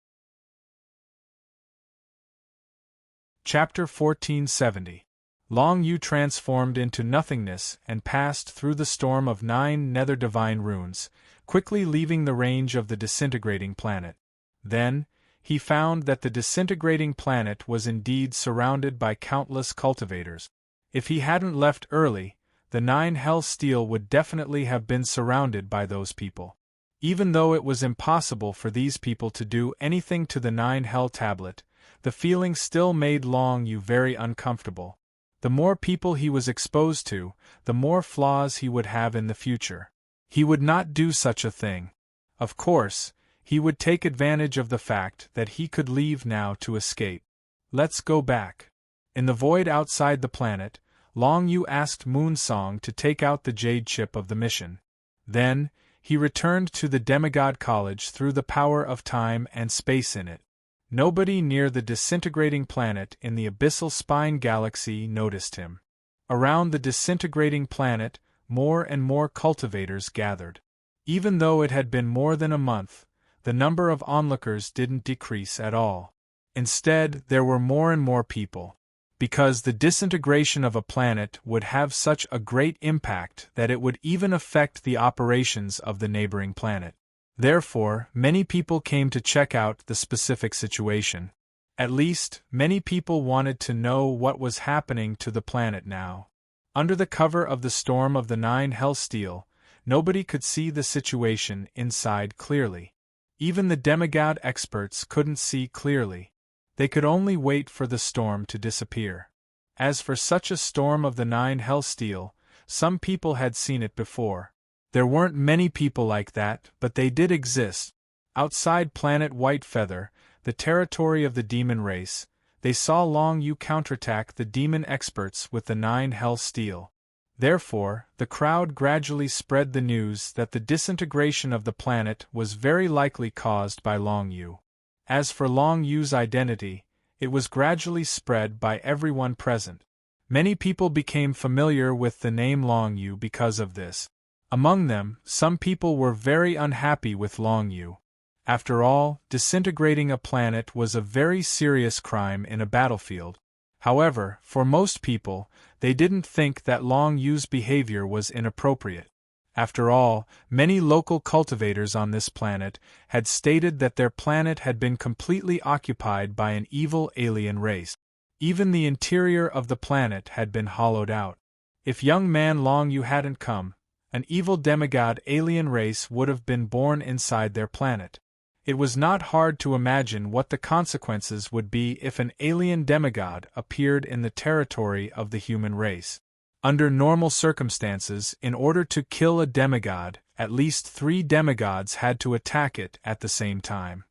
Chapter 1470. Long Yu transformed into nothingness and passed through the storm of 9 Nether Divine Runes, quickly leaving the range of the disintegrating planet. Then, he found that the disintegrating planet was indeed surrounded by countless cultivators. If he hadn't left early, the 9 Hell Steel would definitely have been surrounded by those people. Even though it was impossible for these people to do anything to the 9 Hell Tablet, the feeling still made Long Yu very uncomfortable. The more people he was exposed to, the more flaws he would have in the future. He would not do such a thing. Of course, he would take advantage of the fact that he could leave now to escape. Let's go back. In the void outside the planet, Long Yu asked Moon Song to take out the jade chip of the mission. Then, he returned to the Demigod College through the power of time and space in it. Nobody near the disintegrating planet in the Abyssal Spine Galaxy noticed him. Around the disintegrating planet, more and more cultivators gathered. Even though it had been more than a month, the number of onlookers didn't decrease at all. Instead, there were more and more people. Because the disintegration of a planet would have such a great impact that it would even affect the operations of the neighboring planet. Therefore, many people came to check out the specific situation. At least, many people wanted to know what was happening to the planet now. Under the cover of the storm of the 9 Hell Steel, nobody could see the situation inside clearly. Even the demigod experts couldn't see clearly. They could only wait for the storm to disappear. As for such a storm of the 9 hellsteel, some people had seen it before. There weren't many people like that, but they did exist. Outside planet Whitefeather, the territory of the demon race, they saw Long Yu counterattack the demon experts with the 9 hellsteel. Therefore, the crowd gradually spread the news that the disintegration of the planet was very likely caused by Long Yu. As for Long Yu's identity, it was gradually spread by everyone present. Many people became familiar with the name Long Yu because of this. Among them, some people were very unhappy with Long Yu. After all, disintegrating a planet was a very serious crime in a battlefield. However, for most people, they didn't think that Long Yu's behavior was inappropriate. After all, many local cultivators on this planet had stated that their planet had been completely occupied by an evil alien race. Even the interior of the planet had been hollowed out. If young man Long Yu hadn't come, an evil demigod alien race would have been born inside their planet. It was not hard to imagine what the consequences would be if an alien demigod appeared in the territory of the human race. Under normal circumstances, in order to kill a demigod, at least 3 demigods had to attack it at the same time.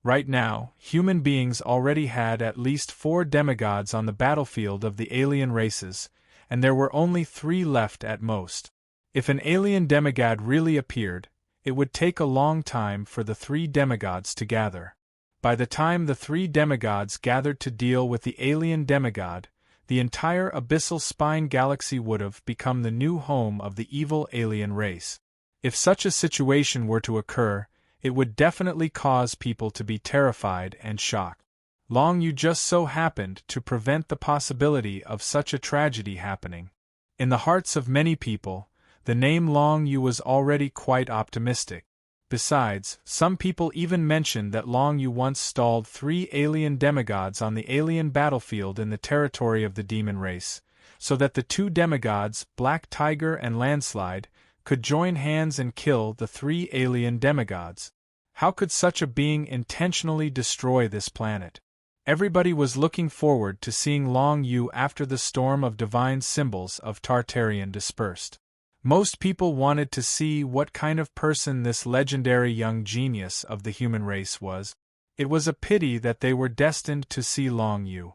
Right now, human beings already had at least 4 demigods on the battlefield of the alien races, and there were only 3 left at most. If an alien demigod really appeared, it would take a long time for the 3 demigods to gather. By the time the 3 demigods gathered to deal with the alien demigod, the entire abyssal spine galaxy would have become the new home of the evil alien race. If such a situation were to occur, it would definitely cause people to be terrified and shocked. Long Yu just so happened to prevent the possibility of such a tragedy happening. In the hearts of many people, the name Long Yu was already quite optimistic. Besides, some people even mentioned that Long Yu once stalled 3 alien demigods on the alien battlefield in the territory of the demon race, so that the 2 demigods, Black Tiger and Landslide, could join hands and kill the 3 alien demigods. How could such a being intentionally destroy this planet? Everybody was looking forward to seeing Long Yu after the storm of divine symbols of Tartarian dispersed. Most people wanted to see what kind of person this legendary young genius of the human race was. It was a pity that they were destined to see Long Yu.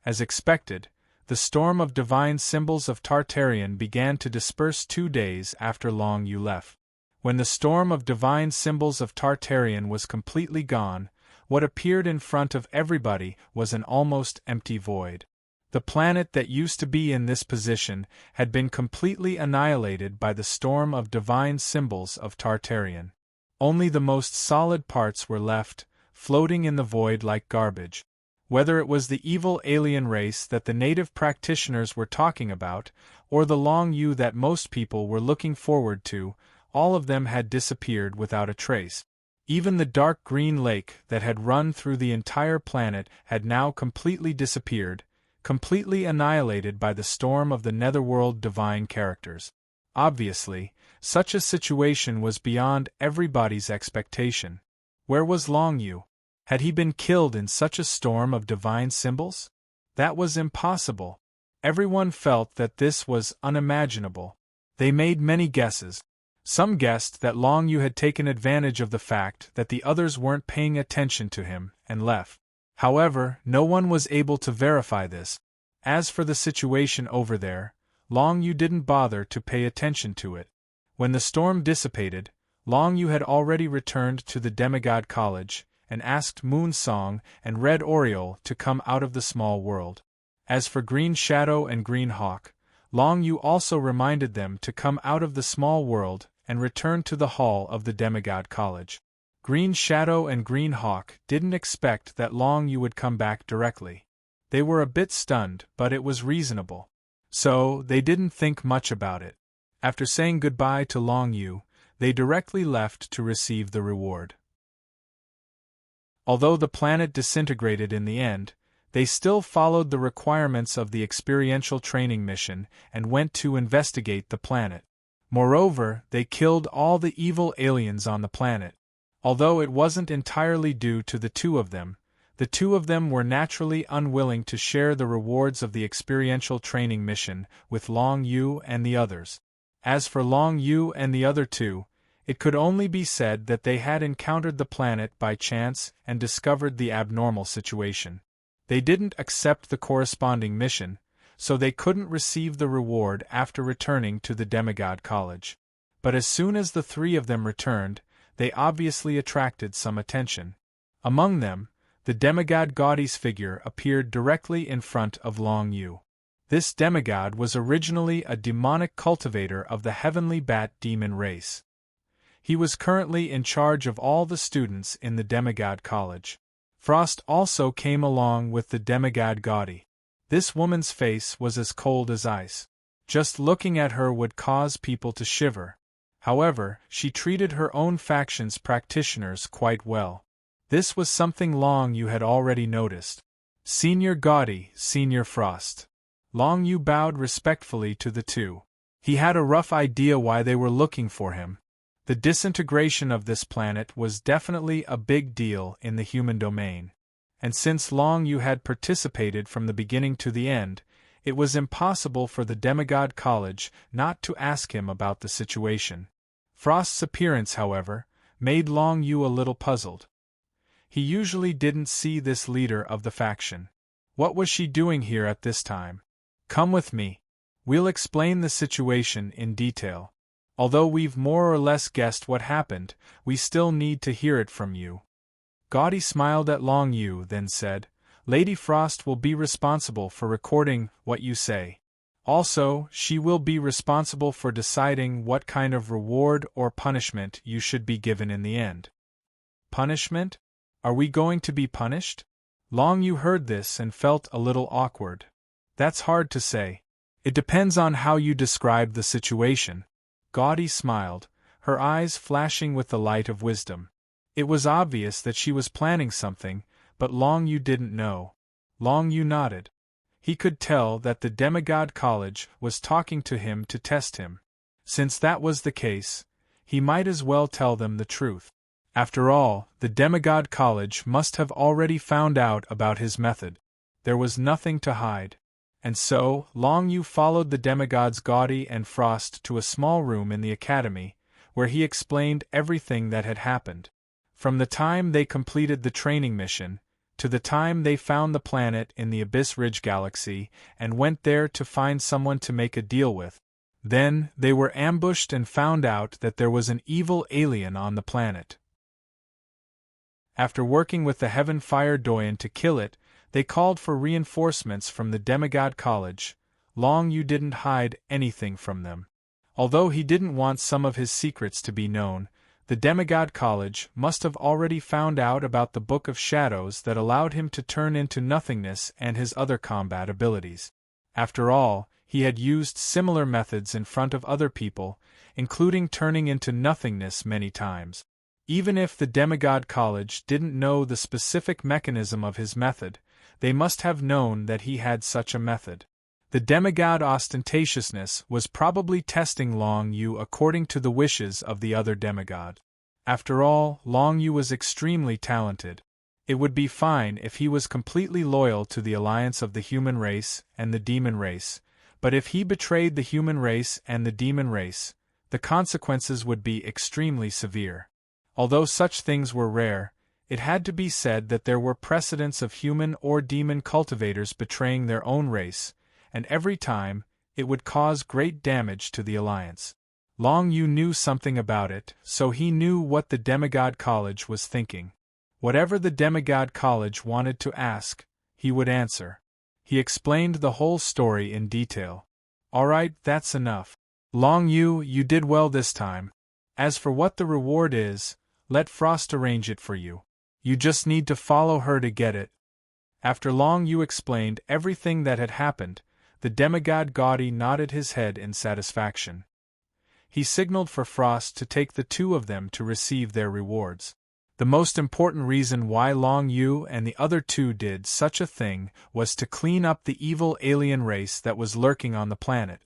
As expected, the storm of divine symbols of Tartarian began to disperse 2 days after Long Yu left. When the storm of divine symbols of Tartarian was completely gone, what appeared in front of everybody was an almost empty void. The planet that used to be in this position had been completely annihilated by the storm of divine symbols of Tartarian. Only the most solid parts were left, floating in the void like garbage. Whether it was the evil alien race that the native practitioners were talking about, or the Long Yu that most people were looking forward to, all of them had disappeared without a trace. Even the dark green lake that had run through the entire planet had now completely disappeared, completely annihilated by the storm of the netherworld divine characters. Obviously, such a situation was beyond everybody's expectation. Where was Long Yu? Had he been killed in such a storm of divine symbols? That was impossible. Everyone felt that this was unimaginable. They made many guesses. Some guessed that Long Yu had taken advantage of the fact that the others weren't paying attention to him and left. However, no one was able to verify this. As for the situation over there, Long Yu didn't bother to pay attention to it. When the storm dissipated, Long Yu had already returned to the Demigod College and asked Moon Song and Red Oriole to come out of the small world. As for Green Shadow and Green Hawk, Long Yu also reminded them to come out of the small world and return to the hall of the Demigod College. Green Shadow and Green Hawk didn't expect that Long Yu would come back directly. They were a bit stunned, but it was reasonable. So, they didn't think much about it. After saying goodbye to Long Yu, they directly left to receive the reward. Although the planet disintegrated in the end, they still followed the requirements of the experiential training mission and went to investigate the planet. Moreover, they killed all the evil aliens on the planet. Although it wasn't entirely due to the two of them were naturally unwilling to share the rewards of the experiential training mission with Long Yu and the others. As for Long Yu and the other two, it could only be said that they had encountered the planet by chance and discovered the abnormal situation. They didn't accept the corresponding mission, so they couldn't receive the reward after returning to the Demigod College. But as soon as the three of them returned, they obviously attracted some attention. Among them, the demigod Gaudi's figure appeared directly in front of Long Yu. This demigod was originally a demonic cultivator of the heavenly bat demon race. He was currently in charge of all the students in the Demigod College. Frost also came along with the demigod Gaudi. This woman's face was as cold as ice. Just looking at her would cause people to shiver. However, she treated her own faction's practitioners quite well. This was something Long Yu had already noticed. Senior Gaudi, Senior Frost. Long Yu bowed respectfully to the two. He had a rough idea why they were looking for him. The disintegration of this planet was definitely a big deal in the human domain. And since Long Yu had participated from the beginning to the end, it was impossible for the Demigod College not to ask him about the situation. Frost's appearance, however, made Long Yu a little puzzled. He usually didn't see this leader of the faction. What was she doing here at this time? Come with me. We'll explain the situation in detail. Although we've more or less guessed what happened, we still need to hear it from you. Gaudi smiled at Long Yu, then said, Lady Frost will be responsible for recording what you say. Also, she will be responsible for deciding what kind of reward or punishment you should be given in the end. Punishment? Are we going to be punished? Long Yu heard this and felt a little awkward. That's hard to say. It depends on how you describe the situation. Gaudi smiled, her eyes flashing with the light of wisdom. It was obvious that she was planning something, but Long Yu didn't know. Long Yu nodded. He could tell that the Demigod College was talking to him to test him. Since that was the case, he might as well tell them the truth. After all, the Demigod College must have already found out about his method. There was nothing to hide. And so, Long Yu followed the demigods Gaudi and Frost to a small room in the academy, where he explained everything that had happened. From the time they completed the training mission, to the time they found the planet in the Abyss Ridge Galaxy and went there to find someone to make a deal with. Then, they were ambushed and found out that there was an evil alien on the planet. After working with the Heaven Fire Doyen to kill it, they called for reinforcements from the Demigod College. Long Yu didn't hide anything from them. Although he didn't want some of his secrets to be known, the Demigod College must have already found out about the Book of Shadows that allowed him to turn into nothingness and his other combat abilities. After all, he had used similar methods in front of other people, including turning into nothingness many times. Even if the Demigod College didn't know the specific mechanism of his method, they must have known that he had such a method. The demigod Ostentatiousness was probably testing Long Yu according to the wishes of the other demigod. After all, Long Yu was extremely talented. It would be fine if he was completely loyal to the alliance of the human race and the demon race, but if he betrayed the human race and the demon race, the consequences would be extremely severe. Although such things were rare, it had to be said that there were precedents of human or demon cultivators betraying their own race, and every time, it would cause great damage to the alliance. Long Yu knew something about it, so he knew what the Demigod College was thinking. Whatever the Demigod College wanted to ask, he would answer. He explained the whole story in detail. Alright, that's enough. Long Yu, you did well this time. As for what the reward is, let Frost arrange it for you. You just need to follow her to get it. After Long Yu explained everything that had happened, the demigod Gaudi nodded his head in satisfaction. He signaled for Frost to take the two of them to receive their rewards. The most important reason why Long Yu and the other two did such a thing was to clean up the evil alien race that was lurking on the planet.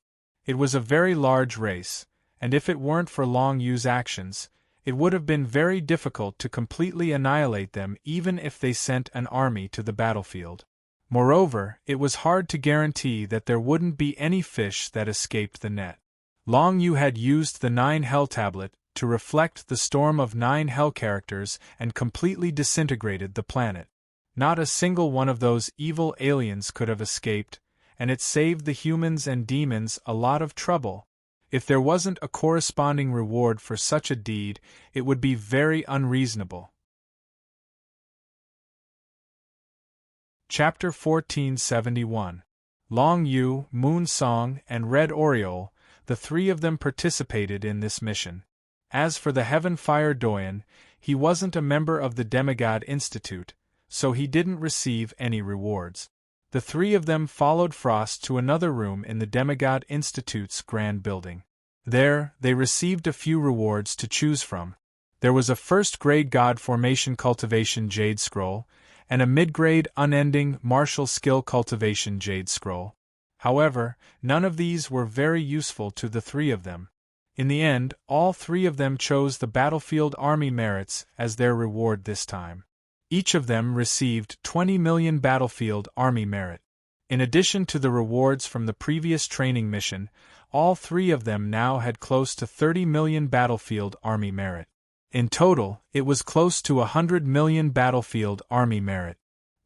It was a very large race, and if it weren't for Long Yu's actions, it would have been very difficult to completely annihilate them even if they sent an army to the battlefield. Moreover, it was hard to guarantee that there wouldn't be any fish that escaped the net. Long Yu had used the 9 Hell Tablet to reflect the storm of 9 Hell characters and completely disintegrated the planet. Not a single one of those evil aliens could have escaped, and it saved the humans and demons a lot of trouble. If there wasn't a corresponding reward for such a deed, it would be very unreasonable. Chapter 1471. Long Yu, Moon Song, and Red Oriole, the 3 of them participated in this mission. As for the Heaven Fire Doyen, he wasn't a member of the Demigod Institute, so he didn't receive any rewards. The 3 of them followed Frost to another room in the Demigod Institute's grand building. There, they received a few rewards to choose from. There was a first-grade God Formation Cultivation Jade Scroll, and a mid-grade Unending Martial Skill Cultivation Jade Scroll. However, none of these were very useful to the 3 of them. In the end, all 3 of them chose the Battlefield Army Merits as their reward this time. Each of them received 20 million Battlefield Army Merit. In addition to the rewards from the previous training mission, all 3 of them now had close to 30 million Battlefield Army Merit. In total, it was close to 100 million Battlefield Army Merit.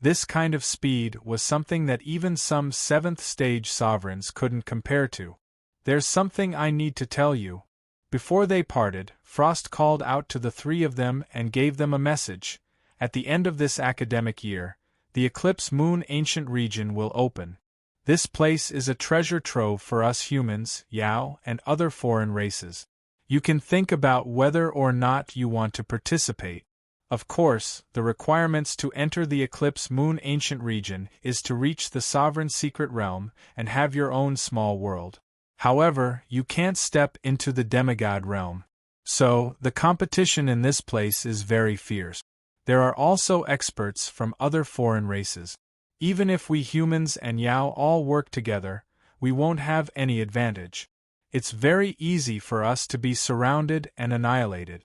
This kind of speed was something that even some 7th-stage sovereigns couldn't compare to. There's something I need to tell you. Before they parted, Frost called out to the 3 of them and gave them a message. At the end of this academic year, the Eclipse Moon Ancient Region will open. This place is a treasure trove for us humans, Yao, and other foreign races. You can think about whether or not you want to participate. Of course, the requirements to enter the Eclipse Moon Ancient Region is to reach the Sovereign Secret Realm and have your own small world. However, you can't step into the demigod realm. So, the competition in this place is very fierce. There are also experts from other foreign races. Even if we humans and Yao all work together, we won't have any advantage. It's very easy for us to be surrounded and annihilated.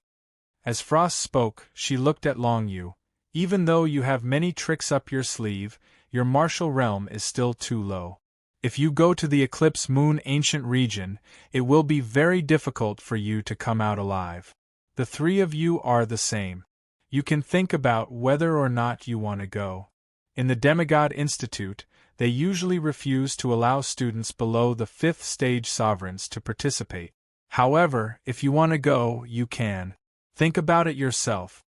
As Frost spoke, she looked at Long Yu. Even though you have many tricks up your sleeve, your martial realm is still too low. If you go to the Eclipse Moon Ancient Region, it will be very difficult for you to come out alive. The 3 of you are the same. You can think about whether or not you want to go. In the Demigod Institute, they usually refuse to allow students below the 5th stage sovereigns to participate. However, if you want to go, you can. Think about it yourself.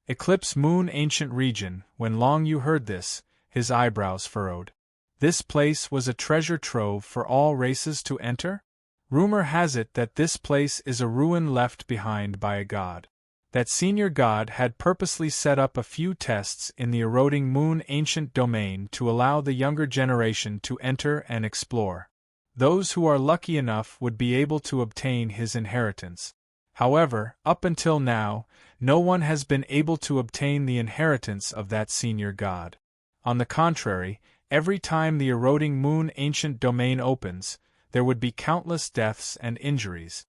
Eclipse Moon Ancient Region. When Long Yu heard this, his eyebrows furrowed. This place was a treasure trove for all races to enter? Rumor has it that this place is a ruin left behind by a god. That senior god had purposely set up a few tests in the eroding moon ancient domain to allow the younger generation to enter and explore. Those who are lucky enough would be able to obtain his inheritance. However, up until now, no one has been able to obtain the inheritance of that senior god. On the contrary, every time the eroding moon ancient domain opens, there would be countless deaths and injuries.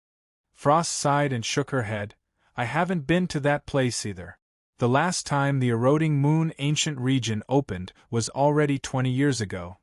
Frost sighed and shook her head. I haven't been to that place either. The last time the eroding moon ancient region opened was already 20 years ago.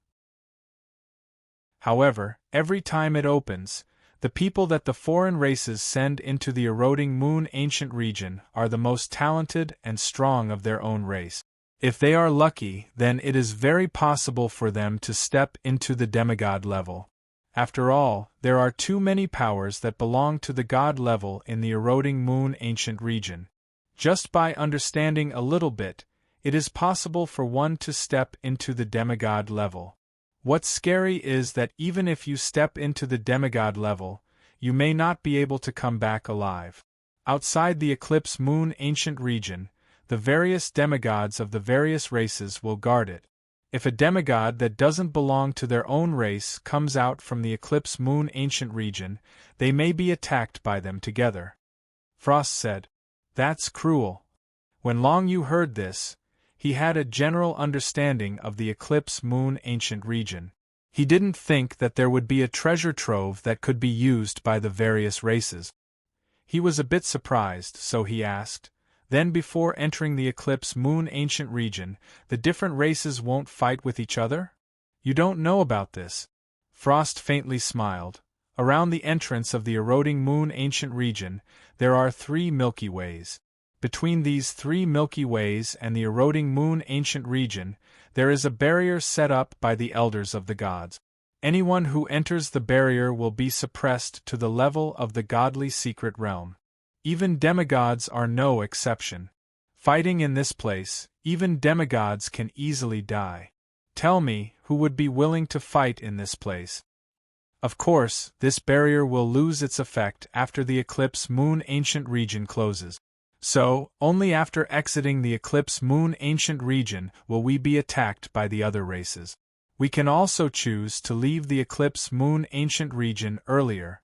However, every time it opens, the people that the foreign races send into the eroding moon ancient region are the most talented and strong of their own race. If they are lucky, then it is very possible for them to step into the demigod level. After all, there are too many powers that belong to the god level in the eroding moon ancient region. Just by understanding a little bit, it is possible for one to step into the demigod level. What's scary is that even if you step into the demigod level, you may not be able to come back alive. Outside the Eclipse Moon Ancient Region, the various demigods of the various races will guard it. If a demigod that doesn't belong to their own race comes out from the Eclipse Moon Ancient Region, they may be attacked by them together. Frost said, "That's cruel." When Long Yu heard this, he had a general understanding of the Eclipse Moon Ancient Region. He didn't think that there would be a treasure trove that could be used by the various races. He was a bit surprised, so he asked, "Then before entering the eclipse moon ancient region, the different races won't fight with each other? You don't know about this." Frost faintly smiled. Around the entrance of the eroding moon ancient region, there are 3 Milky Ways. Between these 3 Milky Ways and the eroding moon ancient region, there is a barrier set up by the elders of the gods. Anyone who enters the barrier will be suppressed to the level of the godly secret realm. Even demigods are no exception. Fighting in this place, even demigods can easily die. Tell me, who would be willing to fight in this place? Of course, this barrier will lose its effect after the eclipse moon ancient region closes. So, only after exiting the eclipse moon ancient region will we be attacked by the other races. We can also choose to leave the eclipse moon ancient region earlier.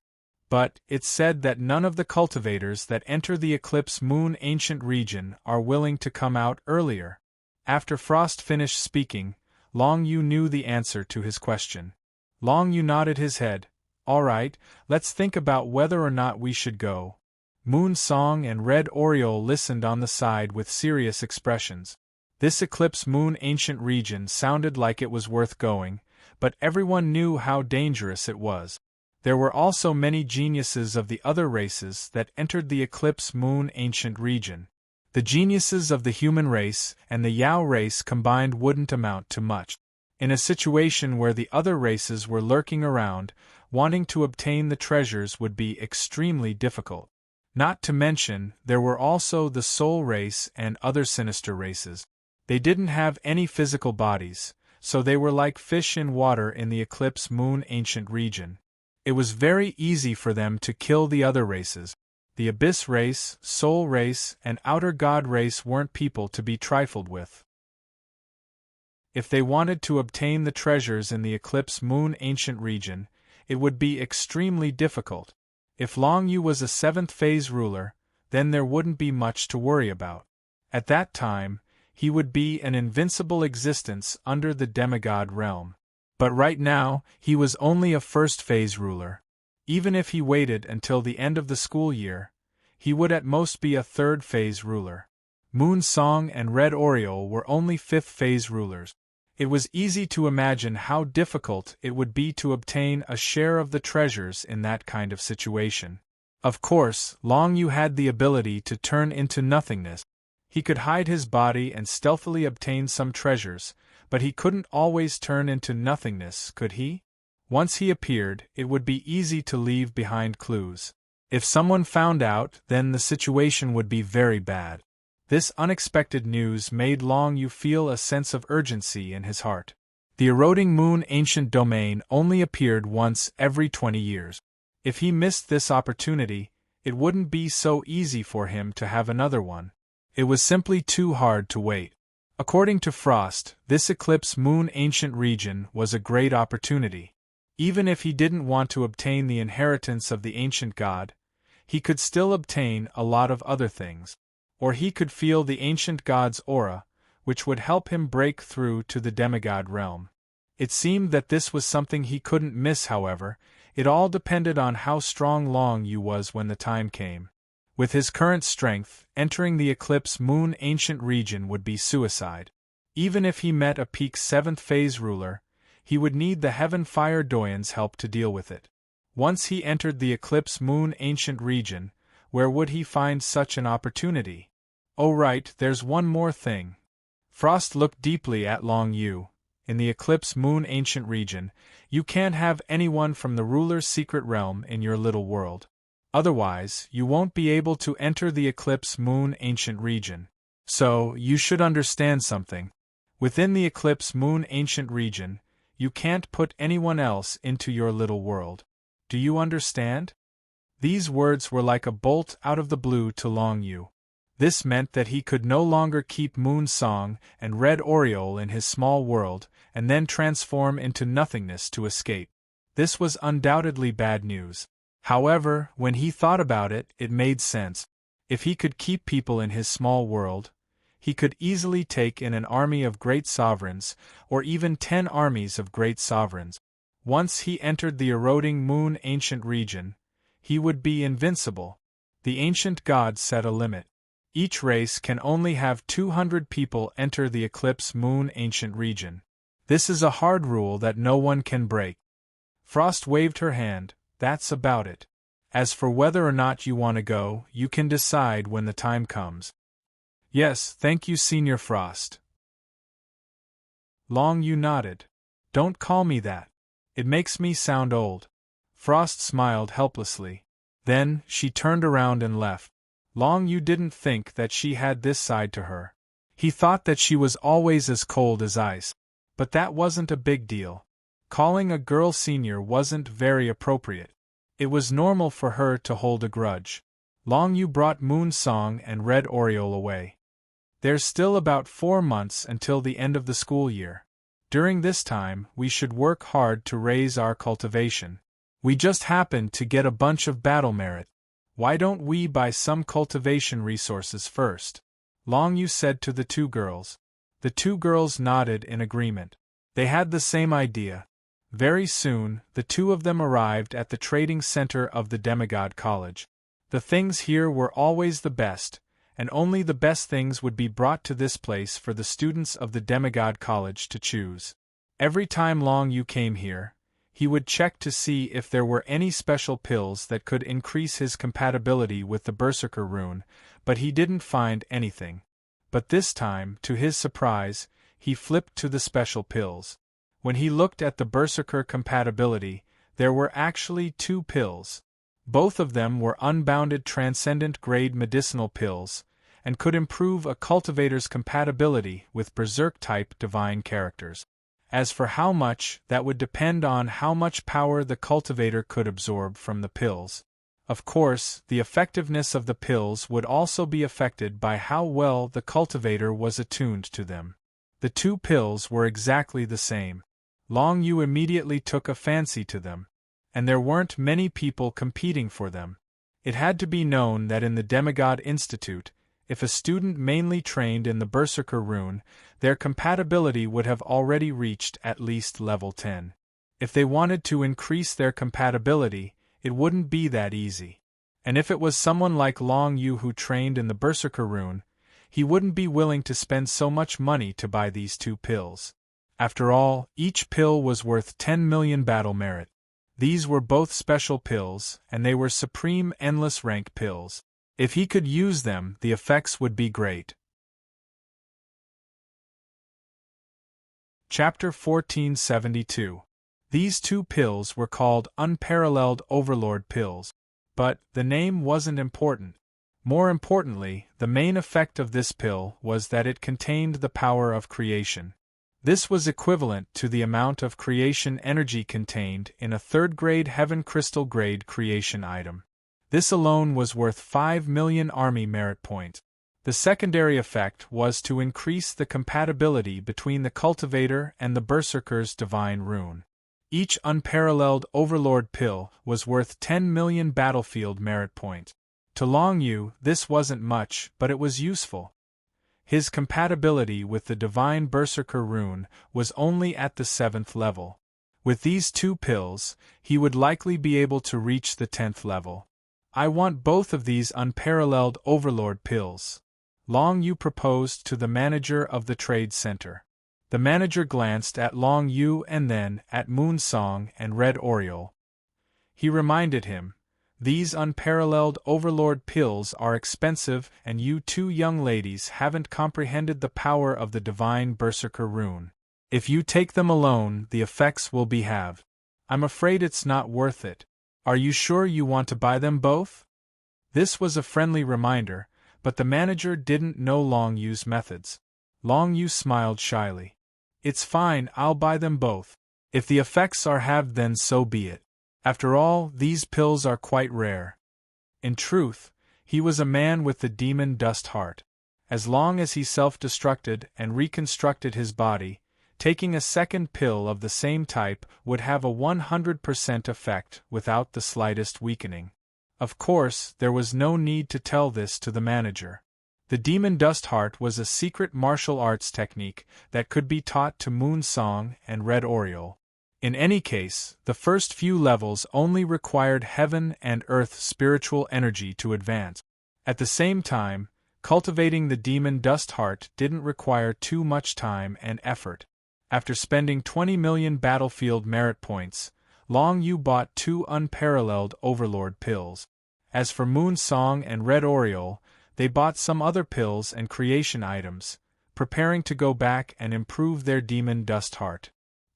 But, it's said that none of the cultivators that enter the eclipse moon ancient region are willing to come out earlier. After Frost finished speaking, Long Yu knew the answer to his question. Long Yu nodded his head. "All right, let's think about whether or not we should go." Moon Song and Red Oriole listened on the side with serious expressions. This eclipse moon ancient region sounded like it was worth going, but everyone knew how dangerous it was. There were also many geniuses of the other races that entered the eclipse moon ancient region. The geniuses of the human race and the Yao race combined wouldn't amount to much. In a situation where the other races were lurking around, wanting to obtain the treasures would be extremely difficult. Not to mention, there were also the Soul race and other sinister races. They didn't have any physical bodies, so they were like fish in water in the eclipse moon ancient region. It was very easy for them to kill the other races. The Abyss race, Soul race, and Outer God race weren't people to be trifled with. If they wanted to obtain the treasures in the eclipse moon ancient region, it would be extremely difficult. If Long Yu was a 7th phase ruler, then there wouldn't be much to worry about. At that time, he would be an invincible existence under the demigod realm. But right now, he was only a 1st phase ruler. Even if he waited until the end of the school year, he would at most be a 3rd phase ruler. Moon Song and Red Oriole were only 5th phase rulers. It was easy to imagine how difficult it would be to obtain a share of the treasures in that kind of situation. Of course, Long Yu had the ability to turn into nothingness. He could hide his body and stealthily obtain some treasures, but he couldn't always turn into nothingness, could he? Once he appeared, it would be easy to leave behind clues. If someone found out, then the situation would be very bad. This unexpected news made Long Yu feel a sense of urgency in his heart. The eroding moon ancient domain only appeared once every 20 years. If he missed this opportunity, it wouldn't be so easy for him to have another one. It was simply too hard to wait. According to Frost, this eclipse moon ancient region was a great opportunity. Even if he didn't want to obtain the inheritance of the ancient god, he could still obtain a lot of other things. Or he could feel the ancient god's aura, which would help him break through to the demigod realm. It seemed that this was something he couldn't miss, however. It all depended on how strong Long Yu was when the time came. With his current strength, entering the eclipse moon ancient region would be suicide. Even if he met a peak 7th phase ruler, he would need the Heaven Fire Doyan's help to deal with it. Once he entered the eclipse moon ancient region, where would he find such an opportunity? Oh right, there's one more thing. Frost looked deeply at Long Yu. In the eclipse moon ancient region, you can't have anyone from the ruler's secret realm in your little world. Otherwise, you won't be able to enter the eclipse moon ancient region. So, you should understand something. Within the eclipse moon ancient region, you can't put anyone else into your little world. Do you understand? These words were like a bolt out of the blue to Long Yu. This meant that he could no longer keep Moon Song and Red Oriole in his small world, and then transform into nothingness to escape. This was undoubtedly bad news. However, when he thought about it, it made sense. If he could keep people in his small world, he could easily take in an army of great sovereigns, or even 10 armies of great sovereigns. Once he entered the eroding moon ancient region, he would be invincible. The ancient gods set a limit. Each race can only have 200 people enter the eclipse moon ancient region. This is a hard rule that no one can break. Frost waved her hand. That's about it. As for whether or not you want to go, you can decide when the time comes. Yes, thank you, Senior Frost. Long Yu nodded. Don't call me that. It makes me sound old. Frost smiled helplessly. Then, she turned around and left. Long Yu didn't think that she had this side to her. He thought that she was always as cold as ice. But that wasn't a big deal. Calling a girl senior wasn't very appropriate. It was normal for her to hold a grudge. Long Yu brought Moon Song and Red Oriole away. There's still about 4 months until the end of the school year. During this time, we should work hard to raise our cultivation. We just happened to get a bunch of battle merit. Why don't we buy some cultivation resources first? Long Yu said to the 2 girls. The 2 girls nodded in agreement. They had the same idea. Very soon, the 2 of them arrived at the trading center of the Demigod College. The things here were always the best, and only the best things would be brought to this place for the students of the Demigod College to choose. Every time Long Yu came here, he would check to see if there were any special pills that could increase his compatibility with the Berserker rune, but he didn't find anything. But this time, to his surprise, he flipped to the special pills. When he looked at the Berserker compatibility, there were actually 2 pills. Both of them were unbounded transcendent grade medicinal pills, and could improve a cultivator's compatibility with Berserk-type divine characters. As for how much, that would depend on how much power the cultivator could absorb from the pills. Of course, the effectiveness of the pills would also be affected by how well the cultivator was attuned to them. The 2 pills were exactly the same. Long Yu immediately took a fancy to them. And there weren't many people competing for them. It had to be known that in the Demigod Institute, if a student mainly trained in the Berserker rune, their compatibility would have already reached at least level 10. If they wanted to increase their compatibility, it wouldn't be that easy. And if it was someone like Long Yu who trained in the Berserker rune, he wouldn't be willing to spend so much money to buy these 2 pills. After all, each pill was worth 10 million battle merit. These were both special pills, and they were supreme endless rank pills. If he could use them, the effects would be great. Chapter 1472. These 2 pills were called Unparalleled Overlord pills. But the name wasn't important. More importantly, the main effect of this pill was that it contained the power of creation. This was equivalent to the amount of creation energy contained in a 3rd-grade Heaven Crystal grade creation item. This alone was worth 5 million army merit points. The secondary effect was to increase the compatibility between the cultivator and the Berserker's divine rune. Each Unparalleled Overlord pill was worth 10 million battlefield merit points. To Long Yu, this wasn't much, but it was useful. His compatibility with the divine Berserker rune was only at the 7th level. With these 2 pills, he would likely be able to reach the 10th level. I want both of these Unparalleled Overlord pills. Long Yu proposed to the manager of the trade center. The manager glanced at Long Yu and then at Moon Song and Red Oriole. He reminded him, "These Unparalleled Overlord pills are expensive and you 2 young ladies haven't comprehended the power of the divine Berserker rune. If you take them alone, the effects will be halved. I'm afraid it's not worth it. Are you sure you want to buy them both?" This was a friendly reminder, but the manager didn't know Long Yu's methods. Long Yu smiled shyly. "It's fine, I'll buy them both. If the effects are halved, then so be it. After all, these pills are quite rare." In truth, he was a man with the demon dust heart. As long as he self-destructed and reconstructed his body, taking a second pill of the same type would have a 100% effect without the slightest weakening. Of course, there was no need to tell this to the manager. The demon dust heart was a secret martial arts technique that could be taught to Moon Song and Red Oriole. In any case, the first few levels only required heaven and earth spiritual energy to advance. At the same time, cultivating the demon dust heart didn't require too much time and effort. After spending 20 million battlefield merit points, Long Yu bought 2 unparalleled Overlord pills. As for Moon Song and Red Oriole, they bought some other pills and creation items, preparing to go back and improve their demon dust heart.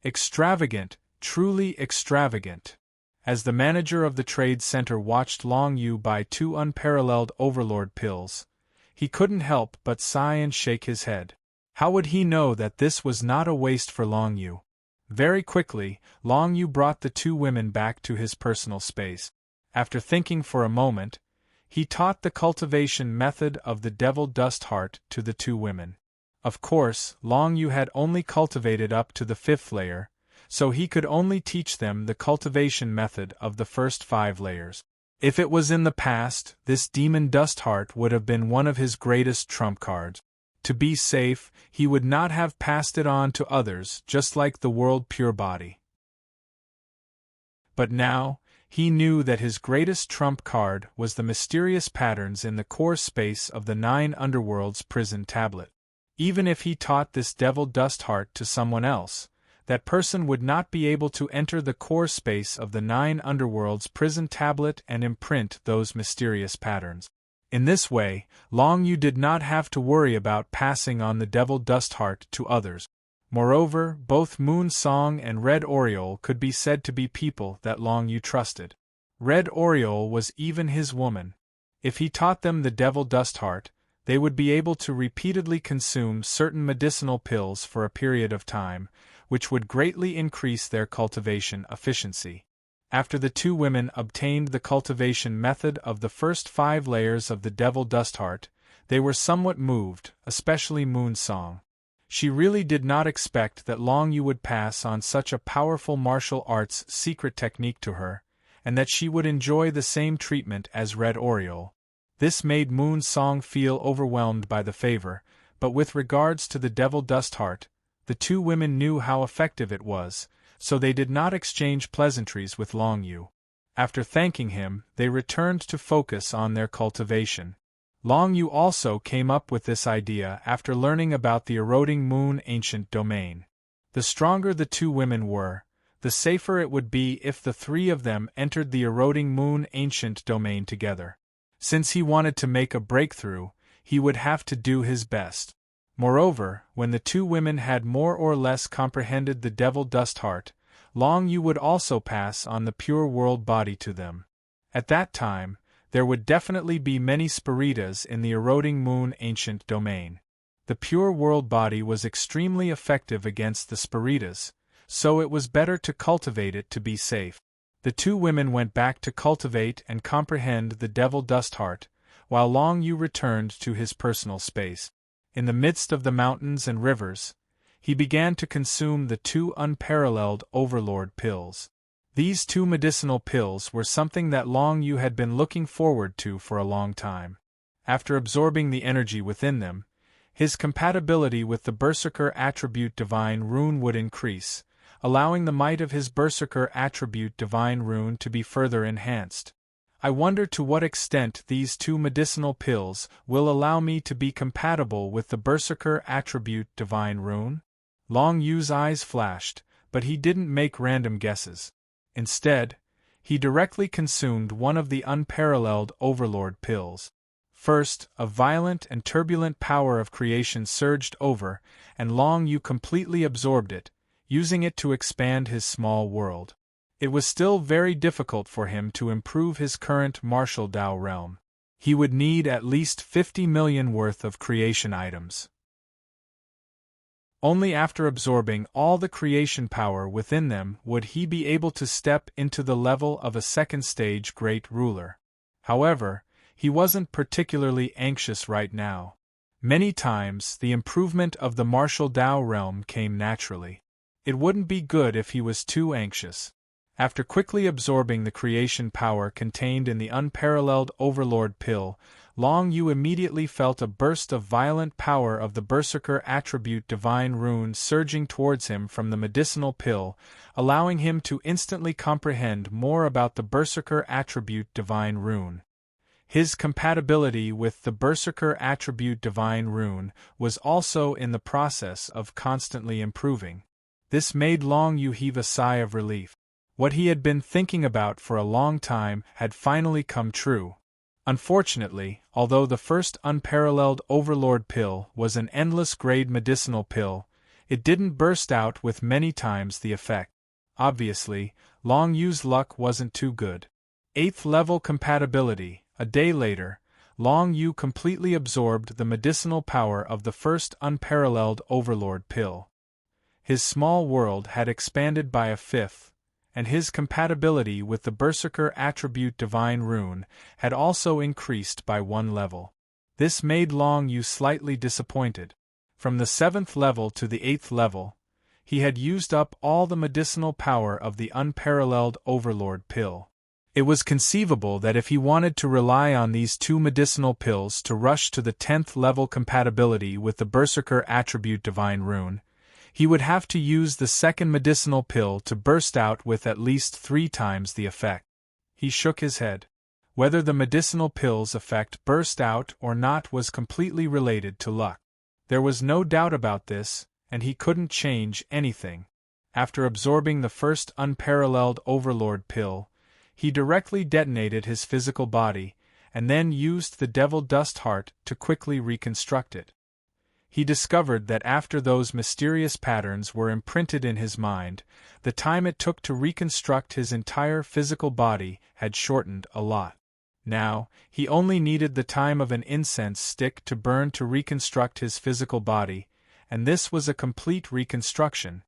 Extravagant, truly extravagant. As the manager of the trade center watched Long Yu buy 2 unparalleled Overlord pills, he couldn't help but sigh and shake his head. How would he know that this was not a waste for Long Yu? Very quickly, Long Yu brought the 2 women back to his personal space. After thinking for a moment, he taught the cultivation method of the devil dust heart to the 2 women. Of course, Long Yu had only cultivated up to the 5th layer, so he could only teach them the cultivation method of the first 5 layers. If it was in the past, this demon dust heart would have been one of his greatest trump cards. To be safe, he would not have passed it on to others, just like the world pure body. But now, he knew that his greatest trump card was the mysterious patterns in the core space of the 9 underworlds prison tablet. Even if he taught this devil dust heart to someone else, that person would not be able to enter the core space of the 9 underworlds prison tablet and imprint those mysterious patterns. In this way, Long Yu did not have to worry about passing on the devil dust heart to others. Moreover, both Moon Song and Red Oriole could be said to be people that Long Yu trusted. Red Oriole was even his woman. If he taught them the devil dust heart, they would be able to repeatedly consume certain medicinal pills for a period of time, which would greatly increase their cultivation efficiency. After the 2 women obtained the cultivation method of the first 5 layers of the devil dust heart, they were somewhat moved, especially Moon Song. She really did not expect that Long Yu would pass on such a powerful martial arts secret technique to her, and that she would enjoy the same treatment as Red Oriole. This made Moon Song feel overwhelmed by the favor, but with regards to the devil dust heart, the 2 women knew how effective it was, so they did not exchange pleasantries with Long Yu. After thanking him, they returned to focus on their cultivation. Long Yu also came up with this idea after learning about the eroding moon ancient domain. The stronger the 2 women were, the safer it would be if the 3 of them entered the eroding moon ancient domain together. Since he wanted to make a breakthrough, he would have to do his best. Moreover, when the 2 women had more or less comprehended the devil dust heart, Long Yu would also pass on the pure world body to them. At that time, there would definitely be many spiritas in the eroding moon ancient domain. The pure world body was extremely effective against the spiritas, so it was better to cultivate it to be safe. The 2 women went back to cultivate and comprehend the devil dust heart, while Long Yu returned to his personal space. In the midst of the mountains and rivers, he began to consume the 2 unparalleled Overlord pills. These 2 medicinal pills were something that Long Yu had been looking forward to for a long time. After absorbing the energy within them, his compatibility with the Berserker attribute Divine Rune would increase, allowing the might of his Berserker attribute Divine Rune to be further enhanced. I wonder to what extent these 2 medicinal pills will allow me to be compatible with the Berserker attribute Divine Rune? Long Yu's eyes flashed, but he didn't make random guesses. Instead, he directly consumed one of the unparalleled Overlord pills. First, a violent and turbulent power of creation surged over, and Long Yu completely absorbed it, using it to expand his small world. It was still very difficult for him to improve his current martial Dao realm. He would need at least 50 million worth of creation items. Only after absorbing all the creation power within them would he be able to step into the level of a second-stage great ruler. However, he wasn't particularly anxious right now. Many times the improvement of the martial Dao realm came naturally. It wouldn't be good if he was too anxious. After quickly absorbing the creation power contained in the unparalleled Overlord pill, Long Yu immediately felt a burst of violent power of the Berserker attribute Divine Rune surging towards him from the medicinal pill, allowing him to instantly comprehend more about the Berserker attribute Divine Rune. His compatibility with the Berserker attribute Divine Rune was also in the process of constantly improving. This made Long Yu heave a sigh of relief. What he had been thinking about for a long time had finally come true. Unfortunately, although the first unparalleled Overlord pill was an endless grade medicinal pill, it didn't burst out with many times the effect. Obviously, Long Yu's luck wasn't too good. 8th level compatibility. A day later, Long Yu completely absorbed the medicinal power of the first unparalleled Overlord pill. His small world had expanded by a fifth, and his compatibility with the Berserker attribute Divine Rune had also increased by 1 level. This made Long Yu slightly disappointed. From the 7th level to the 8th level, he had used up all the medicinal power of the unparalleled Overlord pill. It was conceivable that if he wanted to rely on these 2 medicinal pills to rush to the 10th level compatibility with the Berserker attribute Divine Rune, he would have to use the second medicinal pill to burst out with at least 3 times the effect. He shook his head. Whether the medicinal pill's effect burst out or not was completely related to luck. There was no doubt about this, and he couldn't change anything. After absorbing the first unparalleled Overlord pill, he directly detonated his physical body, and then used the Devil Dust Heart to quickly reconstruct it. He discovered that after those mysterious patterns were imprinted in his mind, the time it took to reconstruct his entire physical body had shortened a lot. Now, he only needed the time of an incense stick to burn to reconstruct his physical body, and this was a complete reconstruction.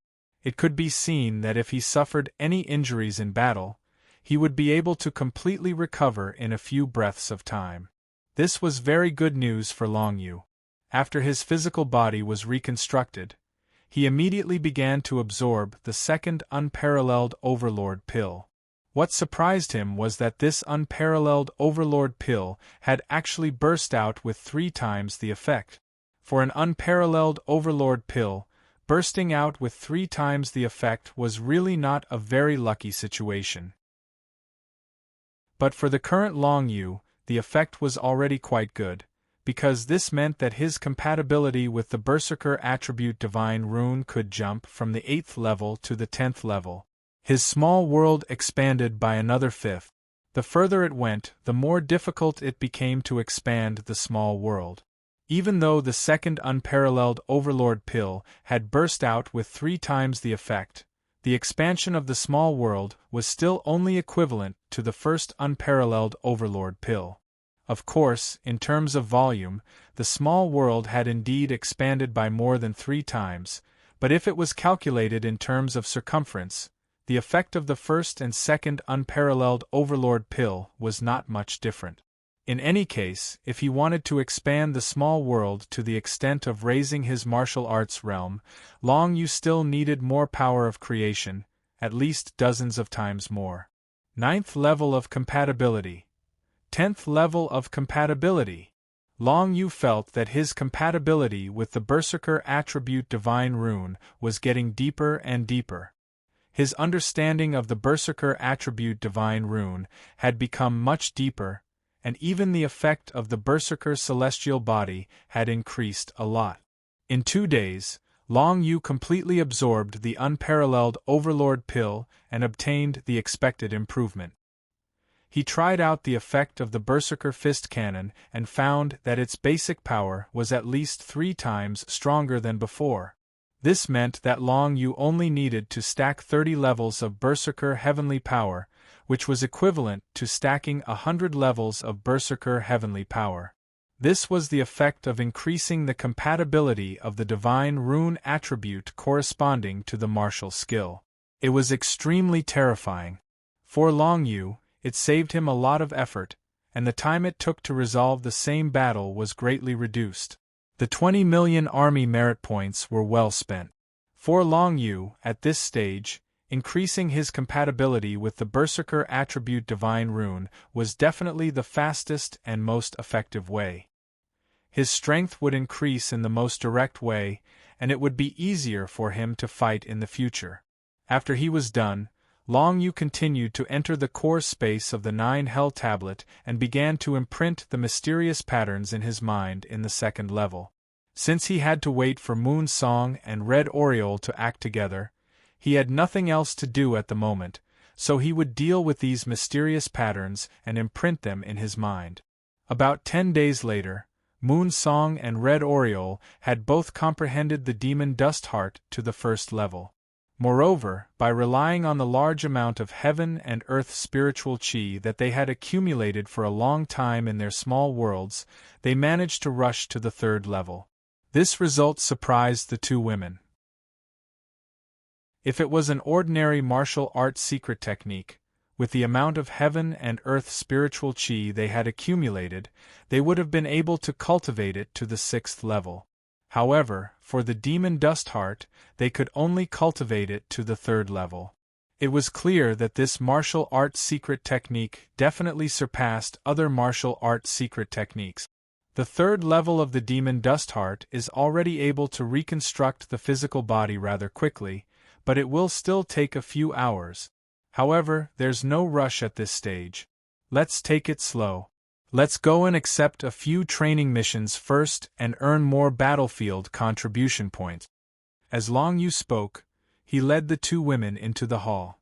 It could be seen that if he suffered any injuries in battle, he would be able to completely recover in a few breaths of time. This was very good news for Long Yu. After his physical body was reconstructed, he immediately began to absorb the second unparalleled Overlord pill. What surprised him was that this unparalleled Overlord pill had actually burst out with 3 times the effect. For an unparalleled Overlord pill, bursting out with 3 times the effect was really not a very lucky situation. But for the current Long Yu, the effect was already quite good, because this meant that his compatibility with the Berserker attribute Divine Rune could jump from the 8th level to the 10th level. His small world expanded by another 5th. The further it went, the more difficult it became to expand the small world. Even though the second unparalleled Overlord pill had burst out with 3 times the effect, the expansion of the small world was still only equivalent to the first unparalleled Overlord pill. Of course, in terms of volume, the small world had indeed expanded by more than 3 times, but if it was calculated in terms of circumference, the effect of the first and second unparalleled Overlord pill was not much different. In any case, if he wanted to expand the small world to the extent of raising his martial arts realm, Long Yu still needed more power of creation, at least dozens of times more. 9th level of compatibility. 10th level of compatibility. Long Yu felt that his compatibility with the Berserker attribute Divine Rune was getting deeper and deeper. His understanding of the Berserker attribute Divine Rune had become much deeper, and even the effect of the Berserker celestial body had increased a lot. In 2 days, Long Yu completely absorbed the unparalleled Overlord pill and obtained the expected improvement. He tried out the effect of the Berserker Fist Cannon and found that its basic power was at least 3 times stronger than before. This meant that Long Yu only needed to stack 30 levels of Berserker Heavenly Power, which was equivalent to stacking 100 levels of Berserker Heavenly Power. This was the effect of increasing the compatibility of the Divine Rune attribute corresponding to the martial skill. It was extremely terrifying. For Long Yu, it saved him a lot of effort, and the time it took to resolve the same battle was greatly reduced. The 20 million army merit points were well spent. For Long Yu, at this stage, increasing his compatibility with the Berserker attribute Divine Rune was definitely the fastest and most effective way. His strength would increase in the most direct way, and it would be easier for him to fight in the future. After he was done, Long Yu continued to enter the core space of the 9 Hell Tablet and began to imprint the mysterious patterns in his mind in the second level. Since he had to wait for Moon Song and Red Oriole to act together, he had nothing else to do at the moment, so he would deal with these mysterious patterns and imprint them in his mind. About 10 days later, Moon Song and Red Oriole had both comprehended the demon Dust Heart to the first level. Moreover, by relying on the large amount of heaven and earth spiritual chi that they had accumulated for a long time in their small worlds, they managed to rush to the third level. This result surprised the two women. If it was an ordinary martial art secret technique, with the amount of heaven and earth spiritual chi they had accumulated, they would have been able to cultivate it to the 6th level. However, for the demon Dust Heart, they could only cultivate it to the 3rd level. It was clear that this martial art secret technique definitely surpassed other martial art secret techniques. The 3rd level of the demon Dust Heart is already able to reconstruct the physical body rather quickly, but it will still take a few hours. However, there's no rush at this stage. Let's take it slow. Let's go and accept a few training missions first and earn more battlefield contribution points. As Long Yu spoke, he led the two women into the hall.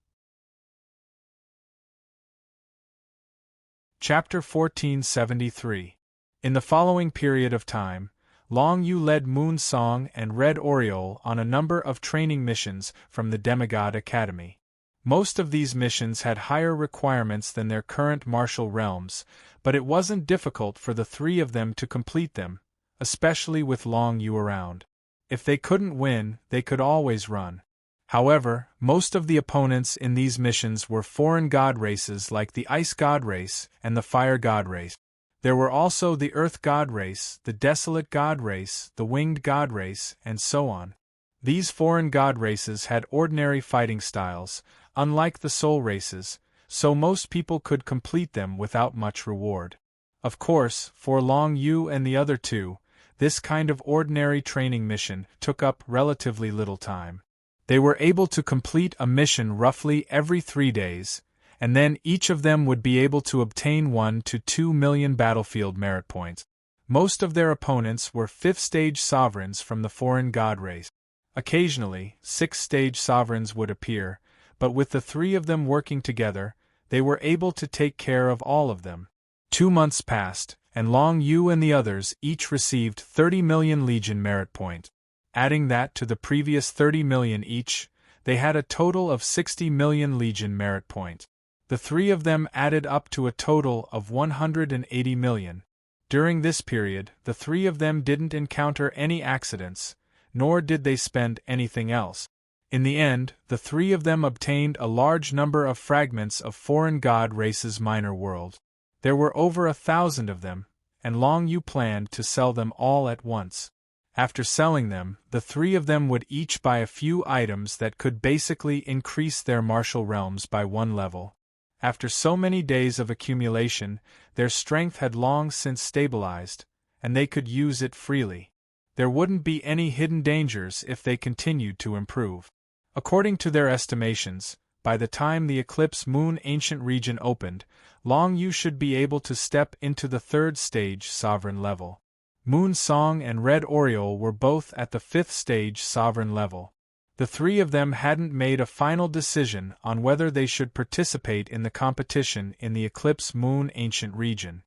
Chapter 1473. In the following period of time, Long Yu led Moon Song and Red Oriole on a number of training missions from the Demigod Academy. Most of these missions had higher requirements than their current martial realms, but it wasn't difficult for the three of them to complete them, especially with Long Yu around. If they couldn't win, they could always run. However, most of the opponents in these missions were foreign god races like the Ice God race and the Fire God race. There were also the Earth God race, the Desolate God race, the Winged God race, and so on. These foreign god races had ordinary fighting styles, unlike the soul races, so most people could complete them without much reward. Of course, for Long Yu and the other two, this kind of ordinary training mission took up relatively little time. They were able to complete a mission roughly every 3 days, and then each of them would be able to obtain 1 to 2 million battlefield merit points. Most of their opponents were 5th-stage sovereigns from the foreign god race. Occasionally, 6th-stage sovereigns would appear, but with the three of them working together, they were able to take care of all of them. 2 months passed, and Long Yu and the others each received 30 million Legion merit points. Adding that to the previous 30 million each, they had a total of 60 million Legion merit points. The three of them added up to a total of 180 million. During this period, the three of them didn't encounter any accidents, nor did they spend anything else. In the end, the three of them obtained a large number of fragments of foreign god races' minor world. There were over 1,000 of them, and Long Yu planned to sell them all at once. After selling them, the three of them would each buy a few items that could basically increase their martial realms by 1 level. After so many days of accumulation, their strength had long since stabilized, and they could use it freely. There wouldn't be any hidden dangers if they continued to improve. According to their estimations, by the time the Eclipse Moon Ancient Region opened, Long Yu should be able to step into the 3rd stage sovereign level. Moon Song and Red Oriole were both at the 5th stage sovereign level. The three of them hadn't made a final decision on whether they should participate in the competition in the Eclipse Moon Ancient Region.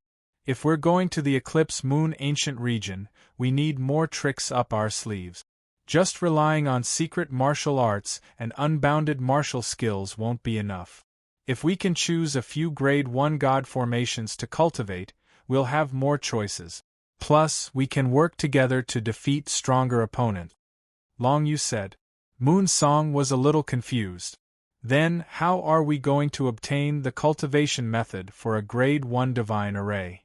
If we're going to the Eclipse Moon Ancient Region, we need more tricks up our sleeves. Just relying on secret martial arts and unbounded martial skills won't be enough. If we can choose a few Grade 1 god formations to cultivate, we'll have more choices. Plus, we can work together to defeat stronger opponents. Long Yu said. Moon Song was a little confused. Then, how are we going to obtain the cultivation method for a Grade 1 divine array?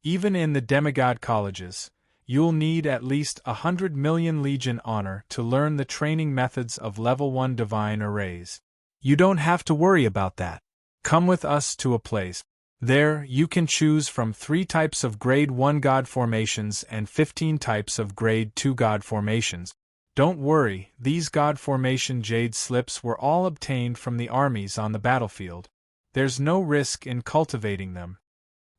Even in the demigod colleges, You'll need at least 100 million Legion honor to learn the training methods of level 1 divine arrays. You don't have to worry about that. Come with us to a place. There, you can choose from 3 types of Grade 1 God formations and 15 types of Grade 2 God formations. Don't worry, these God formation jade slips were all obtained from the armies on the battlefield. There's no risk in cultivating them.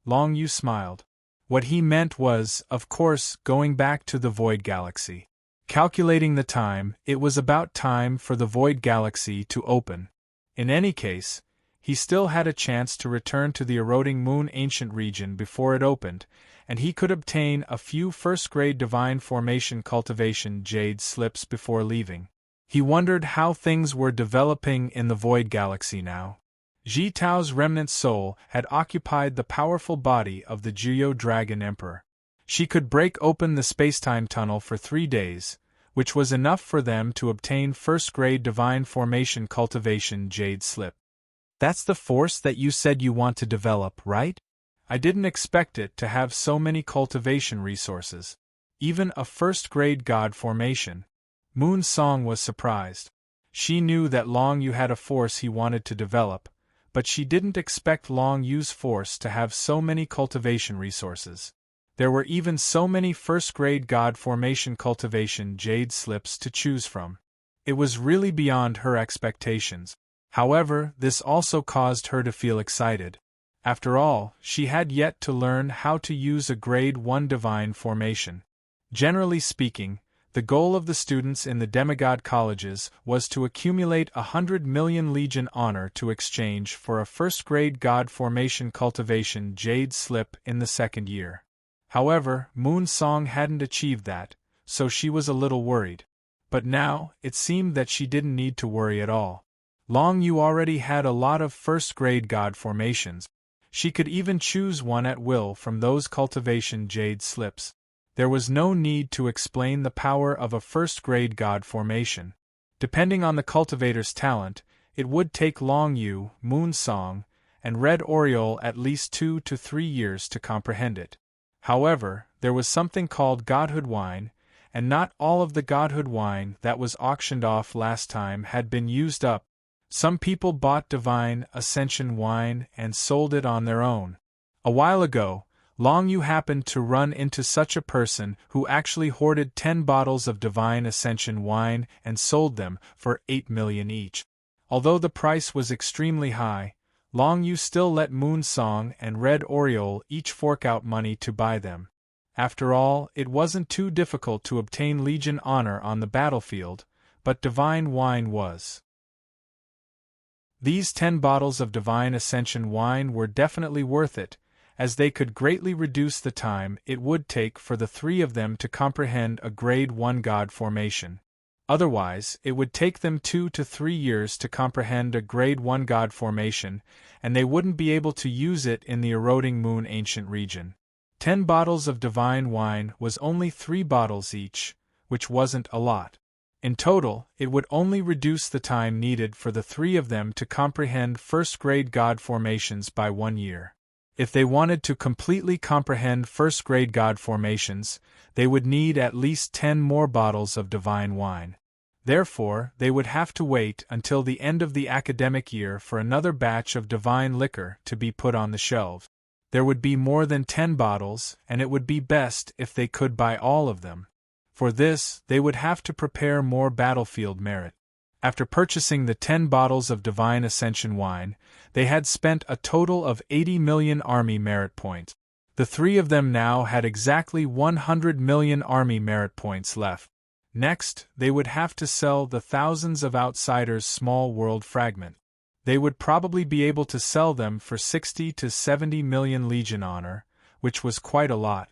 Long Yu smiled. What he meant was, of course, going back to the Void Galaxy. Calculating the time, it was about time for the Void Galaxy to open. In any case, he still had a chance to return to the eroding moon ancient region before it opened, and he could obtain a few first-grade divine formation cultivation jade slips before leaving. He wondered how things were developing in the Void Galaxy now. Ji Tao's remnant soul had occupied the powerful body of the Juyo Dragon Emperor. She could break open the spacetime tunnel for 3 days, which was enough for them to obtain first-grade divine formation cultivation jade slip. That's the force that you said you want to develop, right? I didn't expect it to have so many cultivation resources. Even a first-grade god formation. Moon Song was surprised. She knew that Long Yu had a force he wanted to develop, but she didn't expect Long Yu's force to have so many cultivation resources. There were even so many first-grade god formation cultivation jade slips to choose from. It was really beyond her expectations. However, this also caused her to feel excited. After all, she had yet to learn how to use a Grade 1 divine formation. Generally speaking, the goal of the students in the demigod colleges was to accumulate 100 million Legion honor to exchange for a first-grade god formation cultivation jade slip in the 2nd year. However, Moon Song hadn't achieved that, so she was a little worried. But now, it seemed that she didn't need to worry at all. Long Yu already had a lot of first-grade god formations. She could even choose one at will from those cultivation jade slips. There was no need to explain the power of a first-grade god formation. Depending on the cultivator's talent, it would take Long Yu, Moon Song, and Red Oriole at least 2 to 3 years to comprehend it. However, there was something called Godhood Wine, and not all of the Godhood Wine that was auctioned off last time had been used up. Some people bought Divine Ascension Wine and sold it on their own. A while ago, Long Yu happened to run into such a person who actually hoarded 10 bottles of Divine Ascension Wine and sold them for 8 million each. Although the price was extremely high, Long Yu still let Moon Song and Red Oriole each fork out money to buy them. After all, it wasn't too difficult to obtain Legion honor on the battlefield, but Divine Wine was. These 10 bottles of Divine Ascension Wine were definitely worth it, as they could greatly reduce the time it would take for the 3 of them to comprehend a Grade 1 God formation. Otherwise, it would take them 2 to 3 years to comprehend a Grade 1 God formation, and they wouldn't be able to use it in the eroding moon ancient region. 10 bottles of divine wine was only 3 bottles each, which wasn't a lot. In total, it would only reduce the time needed for the 3 of them to comprehend first-grade God formations by 1 year. If they wanted to completely comprehend first-grade God formations, they would need at least 10 more bottles of divine wine. Therefore, they would have to wait until the end of the academic year for another batch of divine liquor to be put on the shelves. There would be more than 10 bottles, and it would be best if they could buy all of them. For this, they would have to prepare more battlefield merit. After purchasing the 10 bottles of Divine Ascension wine, they had spent a total of 80 million army merit points. The 3 of them now had exactly 100 million army merit points left. Next, they would have to sell the thousands of outsiders' small world fragment. They would probably be able to sell them for 60 to 70 million Legion honor, which was quite a lot.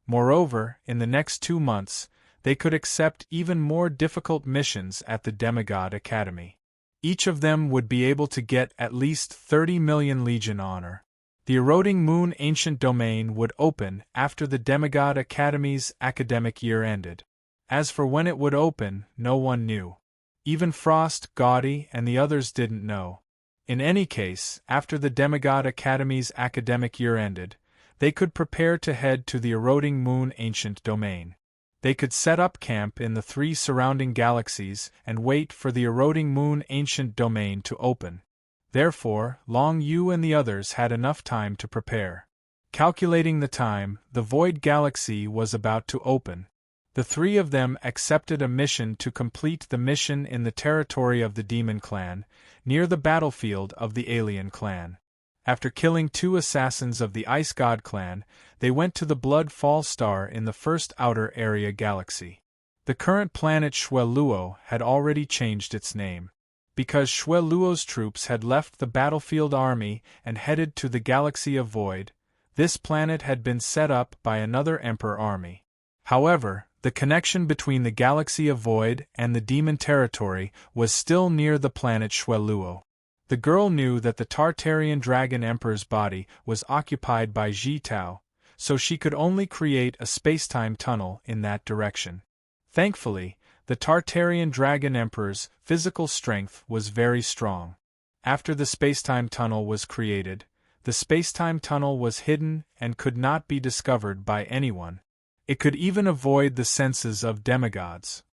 Moreover, in the next 2 months, they could accept even more difficult missions at the Demigod Academy. Each of them would be able to get at least 30 million Legion honor. The eroding moon ancient domain would open after the Demigod Academy's academic year ended. As for when it would open, no one knew. Even Frost, Gaudy, and the others didn't know. In any case, after the Demigod Academy's academic year ended, They could prepare to head to the eroding moon ancient domain. They could set up camp in the 3 surrounding galaxies and wait for the eroding moon ancient domain to open. Therefore, Long Yu and the others had enough time to prepare. Calculating the time, the Void Galaxy was about to open. The 3 of them accepted a mission to complete the mission in the territory of the Demon Clan, near the battlefield of the Alien Clan. After killing 2 assassins of the Ice God Clan, they went to the Blood Fall Star in the first outer area galaxy. The current planet Shue-Luo had already changed its name. Because Shue-Luo's troops had left the battlefield army and headed to the Galaxy of Void, this planet had been set up by another Emperor army. However, the connection between the Galaxy of Void and the Demon Territory was still near the planet Shue-Luo. The girl knew that the Tartarian Dragon Emperor's body was occupied by Ji Tao, so she could only create a spacetime tunnel in that direction. Thankfully, the Tartarian Dragon Emperor's physical strength was very strong. After the spacetime tunnel was created, the spacetime tunnel was hidden and could not be discovered by anyone. It could even avoid the senses of demigods.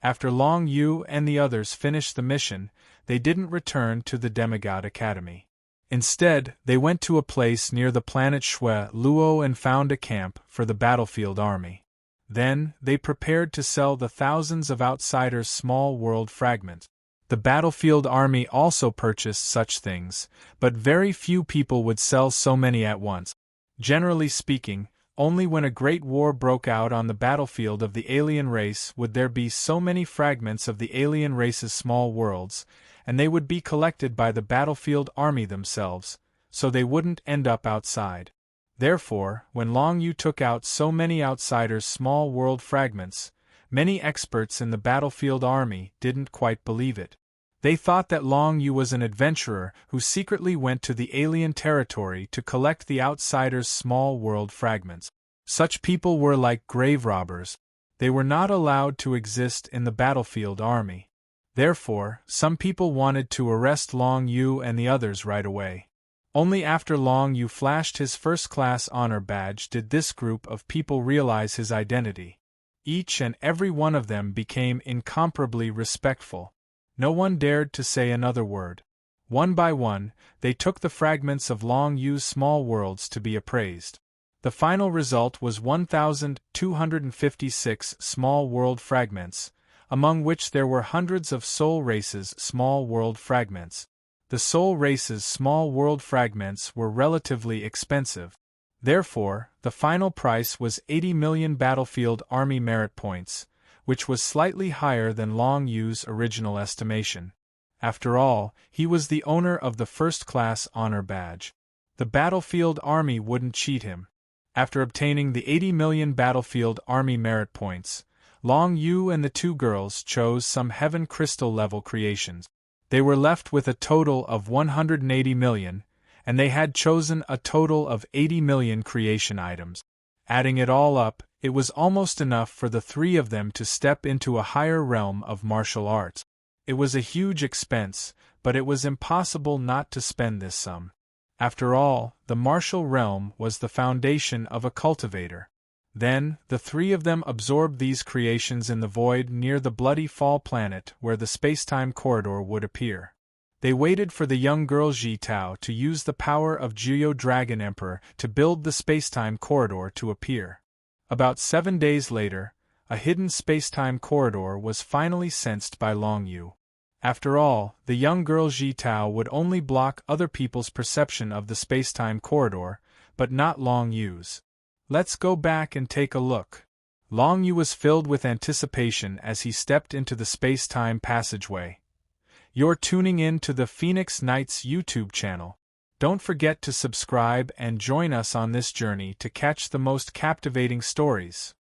After Long Yu and the others finished the mission, they didn't return to the Demigod Academy. Instead, they went to a place near the planet Shue-Luo and found a camp for the battlefield army. Then, they prepared to sell the thousands of outsiders' small world fragments. The battlefield army also purchased such things, but very few people would sell so many at once. Generally speaking, only when a great war broke out on the battlefield of the alien race would there be so many fragments of the alien race's small worlds, and they would be collected by the battlefield army themselves, so they wouldn't end up outside. Therefore, when Long Yu took out so many outsiders' small world fragments, many experts in the battlefield army didn't quite believe it. They thought that Long Yu was an adventurer who secretly went to the alien territory to collect the outsiders' small world fragments. Such people were like grave robbers. They were not allowed to exist in the battlefield army. Therefore, some people wanted to arrest Long Yu and the others right away. Only after Long Yu flashed his first-class honor badge did this group of people realize his identity. Each and every one of them became incomparably respectful. No one dared to say another word. One by one, they took the fragments of Long Yu's small worlds to be appraised. The final result was 1,256 small world fragments, among which there were hundreds of Soul Race's small world fragments. The Soul Race's small world fragments were relatively expensive. Therefore, the final price was 80 million battlefield army merit points, which was slightly higher than Long Yu's original estimation. After all, he was the owner of the first-class honor badge. The battlefield army wouldn't cheat him. After obtaining the 80 million battlefield army merit points, Long Yu and the 2 girls chose some heaven crystal-level creations. They were left with a total of 180 million, and they had chosen a total of 80 million creation items. Adding it all up, it was almost enough for the 3 of them to step into a higher realm of martial arts. It was a huge expense, but it was impossible not to spend this sum. After all, the martial realm was the foundation of a cultivator. Then, the 3 of them absorbed these creations in the void near the Bloody Fall planet where the spacetime corridor would appear. They waited for the young girl Ji Tao to use the power of Jiyo Dragon Emperor to build the spacetime corridor to appear. About 7 days later, a hidden spacetime corridor was finally sensed by Long Yu. After all, the young girl Ji Tao would only block other people's perception of the spacetime corridor, but not Long Yu's. Let's go back and take a look. Long Yu was filled with anticipation as he stepped into the space-time passageway. You're tuning in to the Phoenix Knights YouTube channel. Don't forget to subscribe and join us on this journey to catch the most captivating stories.